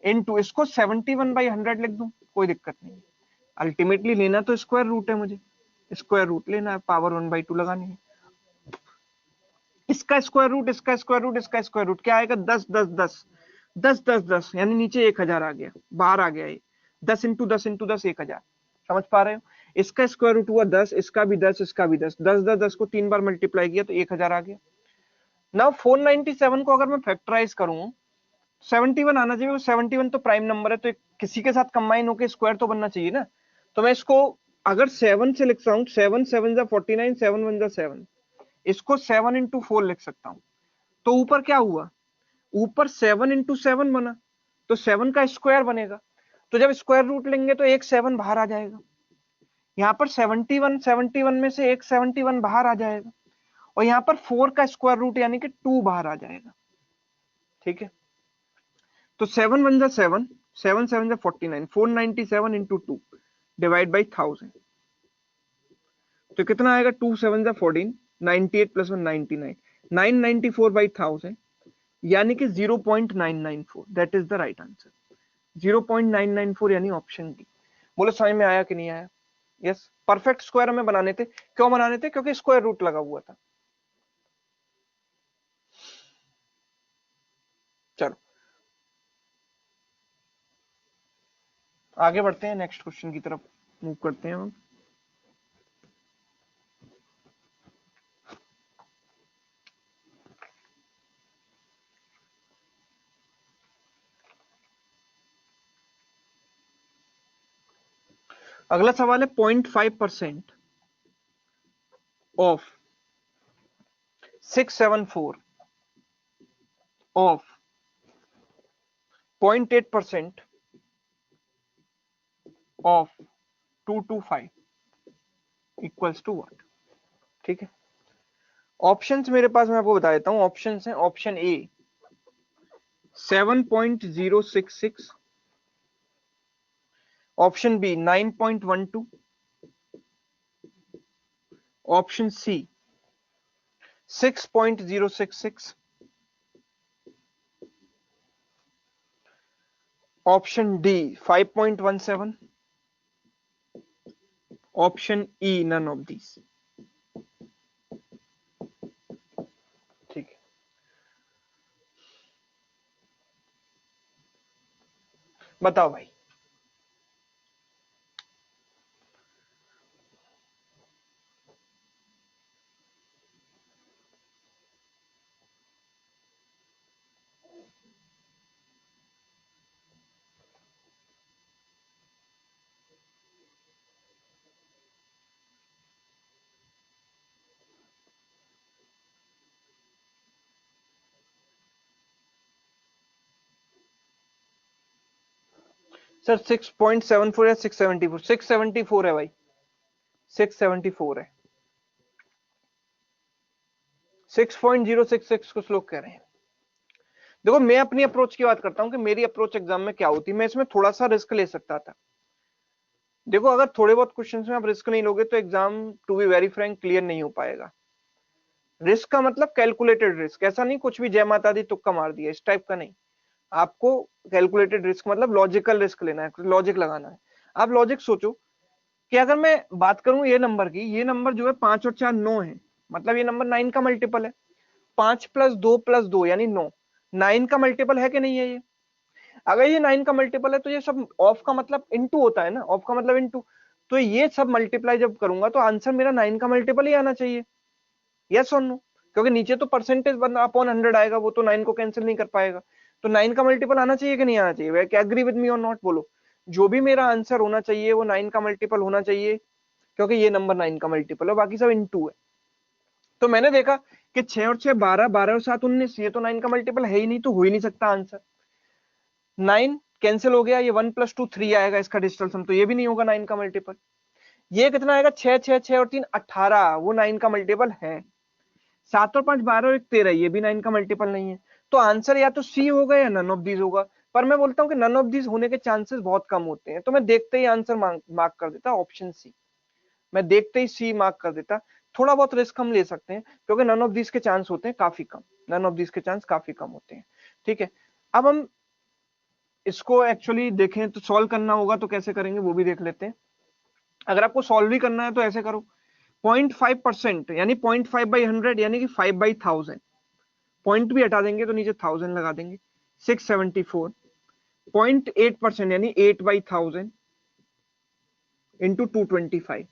इंटू इसको 71/100 लिख दूं, कोई दिक्कत नहीं। अल्टीमेटली लेना तो स्क्वायर रूट है, मुझे स्क्वायर रूट लेना है, पावर 1/2 लगानी है। इसका स्क्वायर रूट, इसका स्क्वायर रूट, इसका स्क्वायर रूट क्या आएगा 10 10 10 10 10 10, यानी नीचे 1000 आ गया, बाहर आ गया ये 10 इंटू 10 इंटू 10 1000। समझ पा रहे हो? इसका स्क्वायर रूट हुआ 10, इसका भी 10, इसका भी 10, 10 10 10 को 3 बार मल्टीप्लाई किया तो 1000 आ गया। नाउ 497 को अगर मैं फैक्टराइज करूं 71 आना चाहिए, 71 तो प्राइम नंबर है, तो किसी के साथ कंबाइन होकर स्क्वायर तो बनना चाहिए ना। तो मैं इसको अगर 7 से लिखता हूं, 7 7 जा 49, 7 1 जा 7, इसको 7 इंटू 4 लिख सकता हूं। तो ऊपर क्या हुआ, ऊपर 7 इंटू 7 बना, तो 7 का स्क्वायर बनेगा। तो जब स्क्वायर रूट लेंगे तो एक 7 बाहर आ जाएगा, यहां पर 71 में से एक 71 बाहर आ जाएगा, और यहां पर 4 का स्क्वायर रूट यानी कि 2 बाहर आ जाएगा। ठीक है, तो 7 1 जा 7, 7 7 जा 49, 497 इंटू 2 डिवाइड बाई 1000, तो कितना आएगा 2 7 जा 14, 98 प्लस 1 99, 994 बाई 1000, यानी कि 0.994, that is the right answer. 0.994 यानी ऑप्शन डी। बोलो समझ में आया कि नहीं आया? यस, परफेक्ट स्क्वायर हमें बनाने थे। क्यों बनाने थे? क्योंकि स्क्वायर रूट लगा हुआ था। चलो आगे बढ़ते हैं, नेक्स्ट क्वेश्चन की तरफ मूव करते हैं हम। अगला सवाल है 0.5% of 674 of 0.8% of 225 equals to what? ठीक है, ऑप्शंस मेरे पास मैं आपको बता देता हूं। ऑप्शंस हैं, option A 7.066, option B 9.12, option C 6.066, option D 5.17, option E none of these. ठीक है, बताओ भाई। सर 6.74 या 674? 674 है भाई, 674 है। 6.066 कुछ लोग कह रहे हैं। देखो मैं अपनी अप्रोच की बात करता हूं कि मेरी अप्रोच एग्जाम में क्या होती, मैं इसमें थोड़ा सा रिस्क ले सकता था। देखो अगर थोड़े बहुत क्वेश्चंस में आप रिस्क नहीं लोगे तो exam to be very frank clear नहीं हो पाएगा। रिस्क का मतलब कैलकुलेटेड रिस्क, ऐसा नहीं कुछ भी जय माता दी तुक्का मार दिया, इस टाइप का नहीं। आपको कैलकुलेटेड रिस्क मतलब लॉजिकल रिस्क लेना है, लॉजिक लगाना है। आप लॉजिक सोचो कि अगर मैं बात करूं ये नंबर की, ये नंबर जो है 5 और 4 9 है, मतलब ये नंबर 9 का मल्टीपल है। 5 प्लस 2 प्लस 2 यानी 9, 9 का मल्टीपल है कि नहीं है ये? अगर ये 9 का मल्टीपल है तो ये सब ऑफ का मतलब इनटू होता है ना, ऑफ का मतलब इनटू। तो ये सब मल्टीप्लाई जब करूंगा तो आंसर मेरा 9 का मल्टीपल ही आना चाहिए। यस और नो? क्योंकि नीचे तो परसेंटेज बना अपॉन 100 आएगा, वो तो 9 को कैंसिल नहीं कर पाएगा। तो 9 का मल्टीपल आना चाहिए कि नहीं आना चाहिए? क्या एग्री विद मी और नॉट? बोलो। जो भी मेरा आंसर होना चाहिए वो 9 का मल्टीपल होना चाहिए, क्योंकि ये नंबर 9 का मल्टीपल है, बाकी सब इनटू है। तो मैंने देखा कि 6 और 6 12, 12 और 7 19, ये तो 9 का मल्टीपल है ही नहीं, तो हो ही नहीं सकता आंसर। 9 कैंसिल हो गया, ये 1 + 2 3 आएगा इसका डिजिटल सम, तो ये भी नहीं होगा 9 का मल्टीपल। ये कितना आएगा 6 6 6 और 3 18, वो 9 का मल्टीपल है। 7 और 5 12 और 1 13, ये भी 9 का मल्टीपल नहीं है। तो आंसर या तो सी होगा या नन ऑफ दीज होगा। पर मैं बोलता हूँ कि नन ऑफ दीज होने के चांसेस बहुत कम होते हैं, तो मैं देखते ही आंसर मार्क कर देता ऑप्शन सी। मैं देखते ही सी मार्क कर देता। थोड़ा बहुत रिस्क हम ले सकते हैं क्योंकि नन ऑफ दीज के चांस होते हैं काफी कम, नन ऑफ दीज के चांस काफी कम होते हैं। ठीक है, अब हम इसको एक्चुअली देखें तो सॉल्व करना होगा, तो कैसे करेंगे वो भी देख लेते हैं। अगर आपको सॉल्व ही करना है तो ऐसे करो, 0.5% यानी 0.5/100 यानी कि 5/1000, पॉइंट भी हटा देंगे तो नीचे 1000 लगा देंगे। 674 0.8% यानी 8/1000 इंटू 225।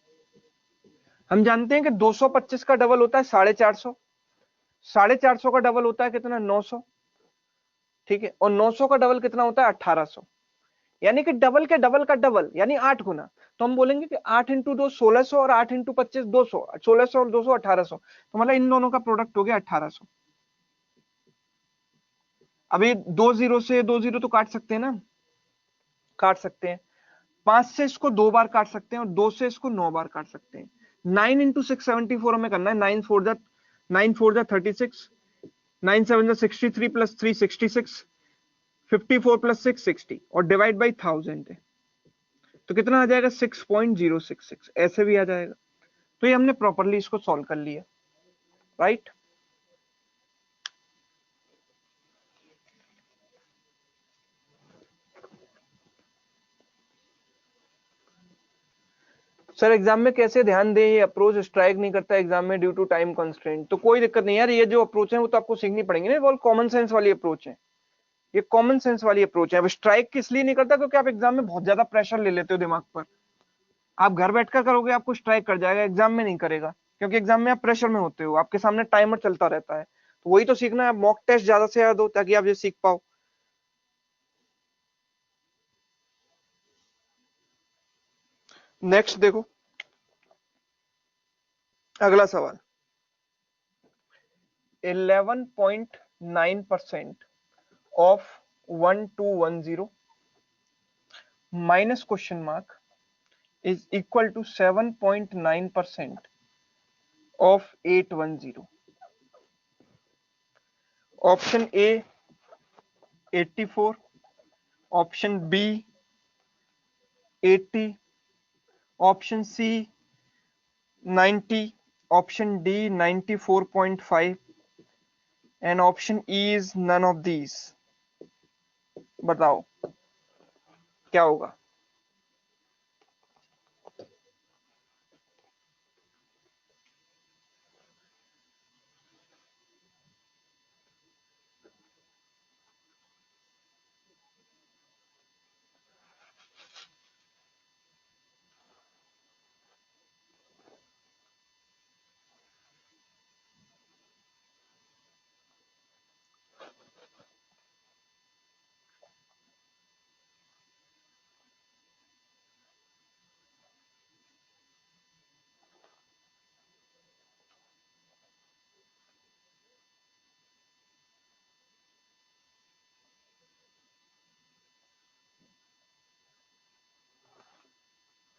हम जानते हैं कि 225 का डबल होता है 450, 450 का डबल होता है कितना 900। ठीक है, और 900 का डबल कितना होता है 1800, यानी कि डबल के डबल का डबल यानी 8 गुना। तो हम बोलेंगे कि 8 इंटू 2 1600 और 8 इंटू 25 200, 1600 और 200 1800, तो मतलब इन दोनों का प्रोडक्ट हो गया 1800। अभी 2 जीरो से 2 जीरो तो काट सकते हैं ना, काट सकते हैं। 5 से इसको 2 बार काट सकते हैं और 2 से इसको 9 बार काट सकते हैं। 9 इंटू 674 हमें करना है। 9 4 जा 36, 9 7 जा 63 प्लस 3 66, 54 प्लस 6 60 और डिवाइड बाई 1000 है, तो कितना आ जाएगा 6.066, ऐसे भी आ जाएगा। तो ये हमने प्रॉपरली इसको सॉल्व कर लिया, राइट। सर एग्जाम में कैसे ध्यान दें, ये अप्रोच स्ट्राइक नहीं करता एग्जाम में ड्यू टू टाइम कंस्ट्रेंट। तो कोई दिक्कत नहीं यार, ये जो अप्रोच है वो तो आपको सीखनी पड़ेंगे ना, वो कॉमन सेंस वाली अप्रोच है। ये कॉमन सेंस वाली अप्रोच है। अब स्ट्राइक इसलिए नहीं करता क्योंकि आप एग्जाम में बहुत ज्यादा प्रेशर ले लेते हो दिमाग पर। आप घर बैठकर करोगे आपको स्ट्राइक कर जाएगा, एग्जाम में नहीं करेगा, क्योंकि एग्जाम में आप प्रेशर में होते हो, आपके सामने टाइमर चलता रहता है। तो वही तो सीखना है, मॉक टेस्ट ज्यादा से ज्यादा दो ताकि आप ये सीख पाओ। नेक्स्ट देखो, अगला सवाल। 11.9% ऑफ 1210 minus question mark is equal to 7.9% of 810। Option A 84, option B 80, option C 90, option D 94.5 and option E is none of these. बताओ क्या होगा।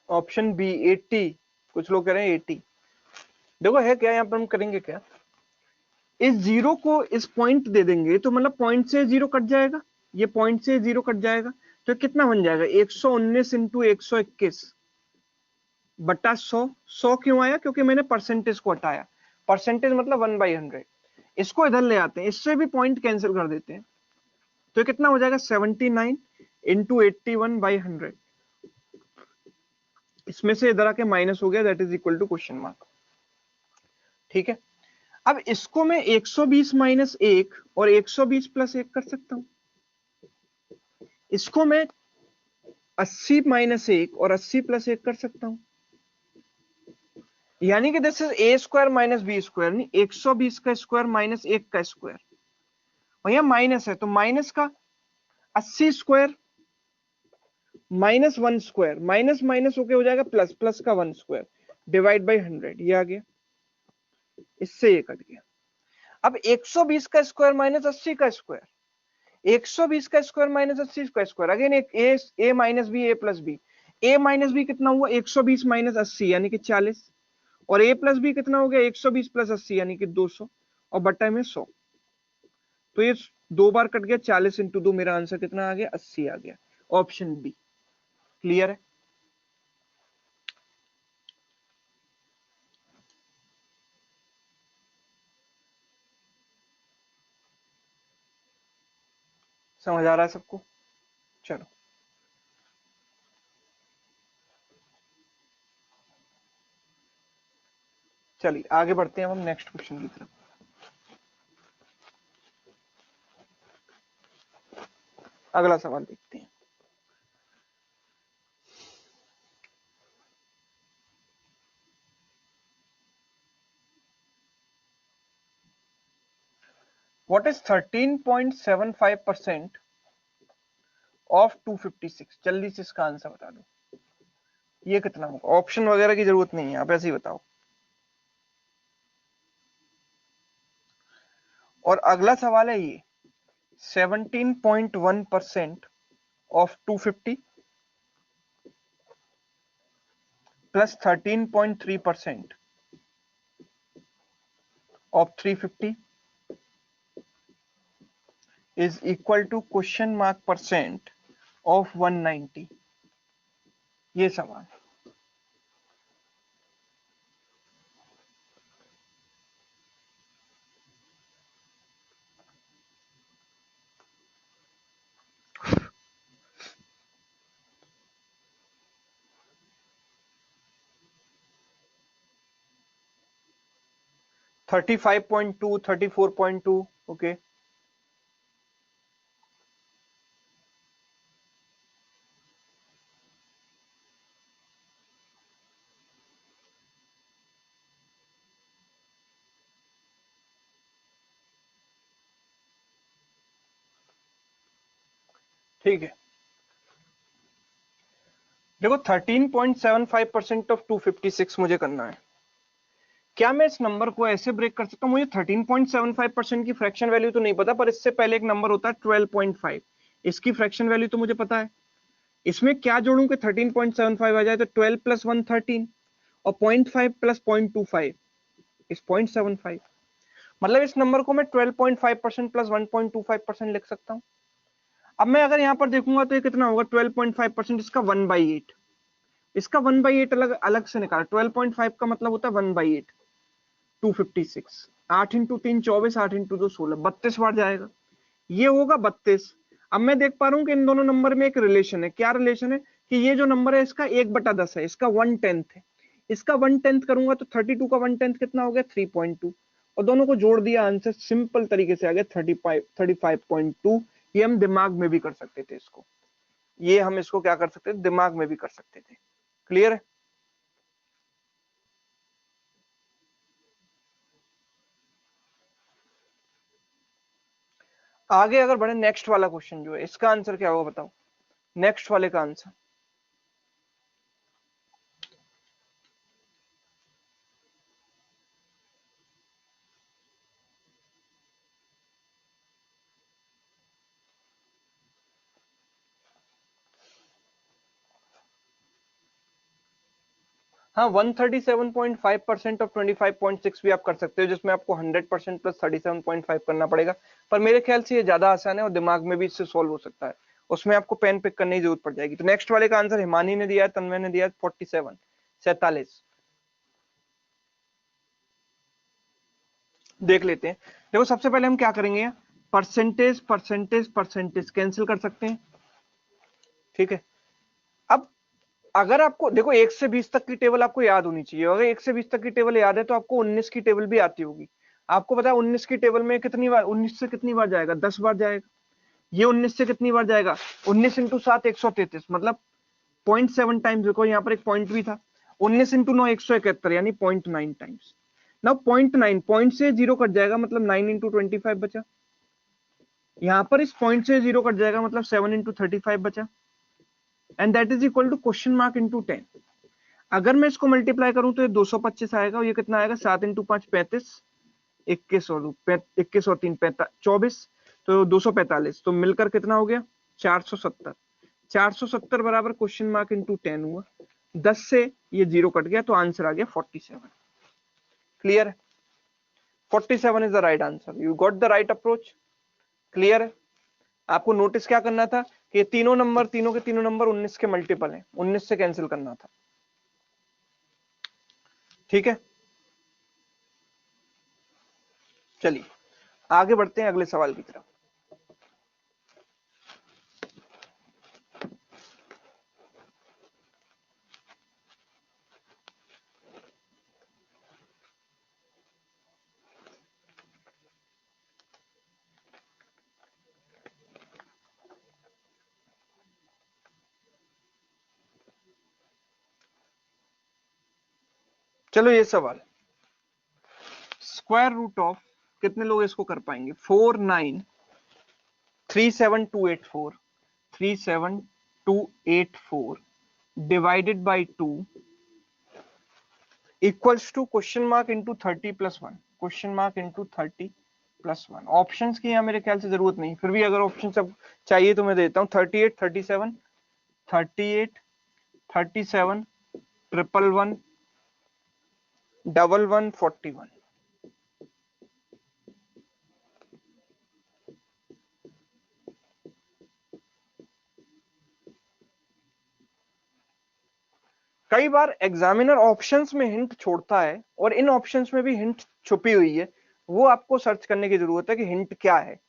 ऑप्शन बी 80, कुछ लोग कह रहे हैं 80। देखो है क्या, यहाँ पर हम करेंगे क्या, इस जीरो को इस पॉइंट दे देंगे तो मतलब पॉइंट से जीरो कट जाएगा, ये पॉइंट से जीरो कट जाएगा, तो कितना बन जाएगा 119 इंटू 121 बट्टा 100। 100 क्यों आया, क्योंकि मैंने परसेंटेज को हटाया, परसेंटेज मतलब 1/100। इसको इधर ले आते हैं, इससे भी पॉइंट कैंसिल कर देते हैं, तो कितना हो जाएगा 79 इंटू 81/100। इसमें से इधर आके माइनस हो गया, that is equal to question mark. ठीक है, अब इसको मैं 120 माइनस 1 और 120 प्लस 1 कर सकता हूं। इसको मैं 80 माइनस 1 और 80 प्लस 1 कर सकता हूं, यानी कि this is A square minus B square, नहीं 120 का स्क्वायर माइनस 1 का स्क्वायर, और यहां माइनस है तो माइनस का 80 square minus 1 square, minus minus होके हो जाएगा प्लस, प्लस का 1 स्क्वायर डिवाइड बाई 100, ये आ गया, इससे ये कट गया। अब 120 का स्क्वायर माइनस 80 का स्क्वायर, 120 का स्क्वायर माइनस 80 का स्क्वायर, अगेन एक a minus b a plus b, a minus b कितना हुआ 120 माइनस 80 यानी कि 40, और a प्लस बी कितना हो गया 120 प्लस 80 यानी कि 200, और बट्टा में 100। तो ये 2 बार कट गया, 40 इंटू 2, मेरा आंसर कितना आ गया 80 आ गया। Option B. क्लियर है? समझ आ रहा है सबको? चलो चलिए आगे बढ़ते हैं हम नेक्स्ट क्वेश्चन की तरफ। अगला सवाल देखते हैं। What is 13.75% of 256? जल्दी से इसका आंसर बता दो, ये कितना होगा? ऑप्शन वगैरह की जरूरत नहीं है, आप ऐसे ही बताओ। और अगला सवाल है ये 17.1% of 250 plus 13.3% of 350 is equal to question mark percent of 190। ये सवाल 35.2 34.2। ओके ठीक है। देखो 13.75% ऑफ 256 मुझे करना है। क्या मैं इस नंबर को ऐसे ब्रेक कर सकता हूँ? मुझे 13.75% की फ्रैक्शन वैल्यू तो नहीं पता, पर इससे पहले एक नंबर होता है 12.5, इसकी फ्रैक्शन वैल्यू तो मुझे पता है। इसमें क्या जोड़ूं कि 13.75 आ जाए? तो 12 प्लस 1 13, और 0.5 प्लस 0.25 इस 0.75। मतलब इस नंबर को मैं 12.5% प्लस 1.25% लिख सकता हूँ। अब मैं अगर यहाँ पर देखूंगा तो ये कितना होगा 12.5%, इसका 1/8, इसका 1/8 अलग अलग से निकाला। 12.5 का मतलब होता है 1/8 256, 8 इंटू 3 24, 8 इंटू 2 16, 32 बार जाएगा, ये होगा 32। अब मैं देख पा रहा हूँ कि इन दोनों नंबर में एक रिलेशन है। क्या रिलेशन है? कि ये जो नंबर है इसका 1/10 है, इसका 1/10 है। इसका 1/10 करूंगा तो 32 का 1/10 कितना हो गया 3.2, और दोनों को जोड़ दिया, आंसर सिंपल तरीके से आ गया 35.2। ये हम दिमाग में भी कर सकते थे इसको, ये हम इसको क्या कर सकते थे, दिमाग में भी कर सकते थे। क्लियर है? आगे अगर बढ़े, नेक्स्ट वाला क्वेश्चन जो है इसका आंसर क्या होगा बताओ, नेक्स्ट वाले का आंसर। हाँ 137.5% ऑफ 25.6 भी आप कर सकते हो, जिसमें आपको 100% प्लस 37.5 करना पड़ेगा। पर मेरे ख्याल से ये ज्यादा आसान है और दिमाग में भी इससे सॉल्व हो सकता है, उसमें आपको पेन पिक करने की जरूरत पड़ जाएगी। तो नेक्स्ट वाले का आंसर हिमानी ने दिया है, तन्मय ने दिया है 47 47। देख लेते हैं। देखो सबसे पहले हम क्या करेंगे, परसेंटेज परसेंटेज परसेंटेज कैंसिल कर सकते हैं, ठीक है। अब अगर आपको देखो 1 से 20 तक की टेबल आपको याद होनी चाहिए, अगर 1 से 20 तक की टेबल याद है तो आपको 19 की टेबल भी आती होगी। आपको पता है 19 की टेबल में कितनी बार 19 से कितनी बार जाएगा, 10 बार जाएगा। ये 19 से कितनी बार जाएगा, 19 इंटू 7 133, मतलब 0.7 टाइम्स। देखो यहाँ पर एक पॉइंट भी था, 19 इंटू 9 171 यानी 0.9 टाइम्स। ना 0.9 पॉइंट से जीरो कट जाएगा, मतलब 9 इंटू 25 बचा। यहाँ पर इस पॉइंट से जीरो कट जाएगा, मतलब 7 इंटू 35 बचा, and that is equal to question mark into 10। अगर मैं इसको मल्टीप्लाई करूं तो ये 225 आएगा, और ये कितना आएगा 7 इंटू 5 35, 21 और 3 24, तो 245, तो मिलकर कितना हो गया 470। 470 बराबर क्वेश्चन मार्क इंटू 10 हुआ, 10 से ये 0 कट गया तो आंसर आ गया 47। Clear? 47 is the right answer. You got the right approach. Clear है? आपको नोटिस क्या करना था कि तीनों के तीनों नंबर 19 के मल्टीपल हैं, 19 से कैंसिल करना था। ठीक है, चलिए आगे बढ़ते हैं अगले सवाल की तरफ। चलो ये सवाल, स्क्वायर रूट ऑफ, कितने लोग इसको कर पाएंगे, 37384 divided by 2 equals to question mark into 30+1, question mark into 30+1। Options की यहाँ मेरे ख्याल से जरूरत नहीं, फिर भी अगर ऑप्शन सब चाहिए तो मैं देता हूँ। 38 37 38 37 111 11 41। कई बार एग्जामिनर ऑप्शंस में हिंट छोड़ता है और इन ऑप्शंस में भी हिंट छुपी हुई है, वो आपको सर्च करने की जरूरत है कि हिंट क्या है।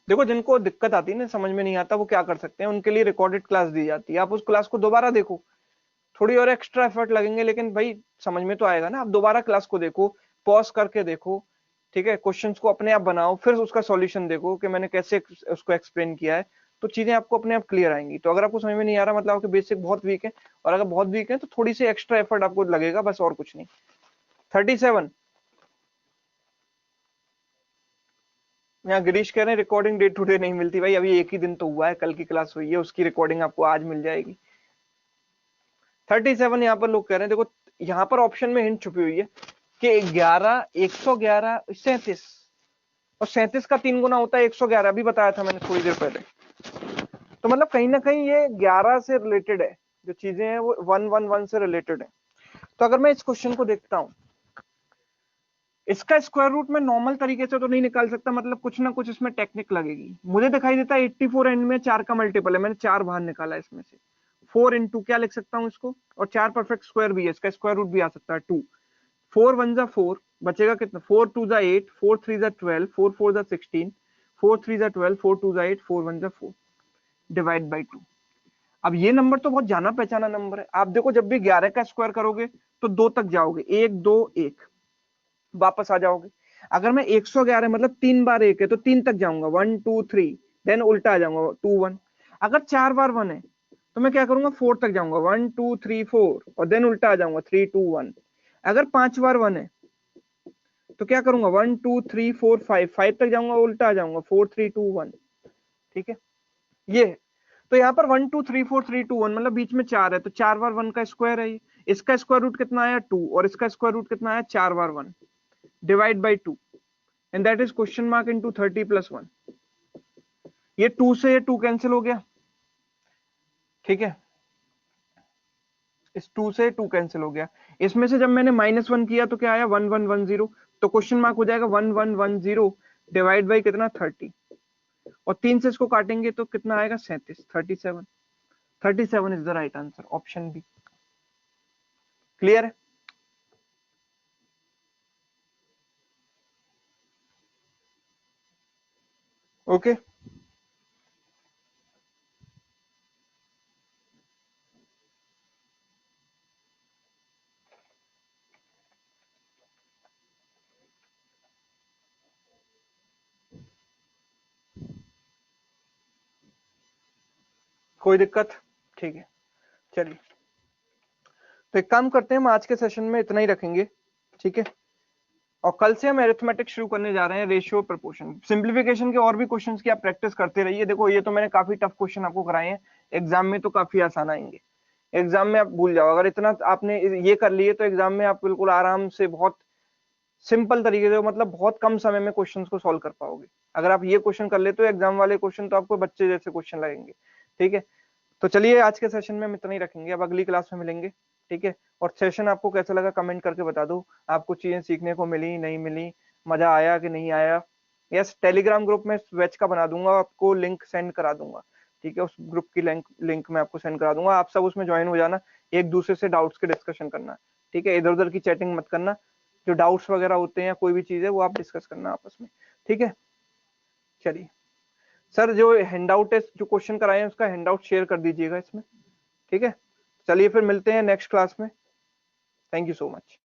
देखो जिनको दिक्कत आती है ना, समझ में नहीं आता, वो क्या कर सकते हैं, उनके लिए रिकॉर्डेड क्लास दी जाती है, आप उस क्लास को दोबारा देखो, थोड़ी और एक्स्ट्रा एफर्ट लगेंगे लेकिन भाई समझ में तो आएगा ना। आप दोबारा क्लास को देखो, पॉज करके देखो, ठीक है, क्वेश्चंस को अपने आप बनाओ, फिर उसका सॉल्यूशन देखो कि मैंने कैसे उसको एक्सप्लेन किया है, तो चीजें आपको अपने आप क्लियर आएंगी। तो अगर आपको समझ में नहीं आ रहा मतलब आपके बेसिक बहुत वीक है, और अगर बहुत वीक है तो थोड़ी सी एक्स्ट्रा एफर्ट आपको लगेगा, बस और कुछ नहीं। 37, यहाँ गिरीश कह रहे हैं रिकॉर्डिंग डे टू डे नहीं मिलती। भाई अभी एक ही दिन तो हुआ है, कल की क्लास हुई है, उसकी रिकॉर्डिंग आपको आज मिल जाएगी। 37 यहाँ पर लोग कह रहे हैं, देखो यहाँ पर ऑप्शन में हिंट छुपी हुई है कि 11 111 37, और 37 का 3 गुना होता है 111, अभी बताया था मैंने थोड़ी देर पहले। तो मतलब कहीं ना कहीं ये 11 से रिलेटेड है, जो चीजें हैं वो 111 से रिलेटेड है। तो अगर मैं इस क्वेश्चन को देखता हूं, इसका स्क्वायर रूट में नॉर्मल तरीके से तो नहीं निकाल सकता, मतलब कुछ ना कुछ इसमें टेक्निक लगेगी। मुझे दिखाई देता है 84 एंड में 4 का मल्टीपल है, मैंने 4 बाहर निकाला इसमें से, 4 इंटू क्या लिख सकता हूं इसको, और 4 परफेक्ट स्क्वायर भी है, इसका स्क्वायर रूट भी आ सकता है 2। 4 1 जा 4, बचेगा कितना, 4 2 जा 8, 4 3 जा 12, 4 4 जा 16, 4 3 जा 12, 4 2 जा 8, 4 1 जा 4 डिवाइड बाई 2। अब ये नंबर तो बहुत जाना पहचाना नंबर है। आप देखो जब भी 11 का स्क्वायर करोगे तो 2 तक जाओगे, 1 2 1, वापस आ जाओगे। अगर मैं 111 मतलब 3 बार 1 है तो 3 तक जाऊंगा, 1 2 3, देन उल्टा आ जाऊंगा 2 1। अगर 4 बार 1 है तो मैं क्या करूंगा, 4 तक जाऊंगा, 1 2 3 4, और देन उल्टा आ जाऊंगा 3 2 1। अगर 5 बार 1 है तो क्या करूंगा, 1 2 3 4 5, 5 तक जाऊंगा, उल्टा आ जाऊंगा 4 3 2 1। ठीक है, ये है। तो यहाँ पर 1 2 3 4 3 2 1 मतलब बीच में 4 है, तो 4 बार 1 का स्क्वायर है ये। इसका स्क्वायर रूट कितना आया 2, और इसका स्क्वायर रूट कितना आया 4 बार 1 divide by 2, and that is question mark into 30+1। ये 2 से ये 2 कैंसिल हो गया, ठीक है, इस 2 से 2 कैंसिल हो गया। इसमें से जब मैंने -1 किया तो क्या आया 1 1 1 0, तो क्वेश्चन मार्क हो जाएगा 1 1 1 0 डिवाइड बाई कितना 30, और 3 से इसको काटेंगे तो कितना आएगा 37, 37। 37 is the right answer, option B. Clear है? ओके, कोई दिक्कत? ठीक है, चलिए तो एक काम करते हैं, हम आज के सेशन में इतना ही रखेंगे, ठीक है, और कल से हम अरिथमेटिक शुरू करने जा रहे हैं, रेशियो प्रपोर्शन, सिंप्लीफिकेशन के और भी क्वेश्चंस की आप प्रैक्टिस करते रहिए। देखो ये तो मैंने काफी टफ क्वेश्चन आपको कराए हैं, एग्जाम में तो काफी आसान आएंगे, एग्जाम में आप भूल जाओ, अगर इतना आपने ये कर लिए तो एग्जाम में आप बिल्कुल आराम से बहुत सिंपल तरीके से, मतलब बहुत कम समय में क्वेश्चंस को सॉल्व कर पाओगे। अगर आप ये क्वेश्चन कर लेते हो एग्जाम वाले क्वेश्चन, तो आपको बच्चे जैसे क्वेश्चन लगेंगे। ठीक है, तो चलिए आज के सेशन में हम इतना ही रखेंगे, अब अगली क्लास में मिलेंगे। ठीक है, और सेशन आपको कैसा लगा कमेंट करके बता दो, आपको चीजें सीखने को मिली नहीं मिली, मजा आया कि नहीं आया। यस, टेलीग्राम ग्रुप में बैच का बना दूंगा, आपको लिंक सेंड करा दूंगा। ठीक है, उस ग्रुप की लिंक मैं आपको सेंड करा दूंगा, आप सब उसमें ज्वाइन हो जाना, एक दूसरे से डाउट्स के डिस्कशन करना। ठीक है, इधर उधर की चैटिंग मत करना, जो डाउट्स वगैरह होते हैं या कोई भी चीज है वो आप डिस्कस करना आपस में। ठीक है, चलिए सर, जो हैंडआउट है, जो क्वेश्चन कराए हैं उसका हैंडआउट शेयर कर दीजिएगा इसमें। ठीक है, चलिए फिर मिलते हैं नेक्स्ट क्लास में। Thank you so much.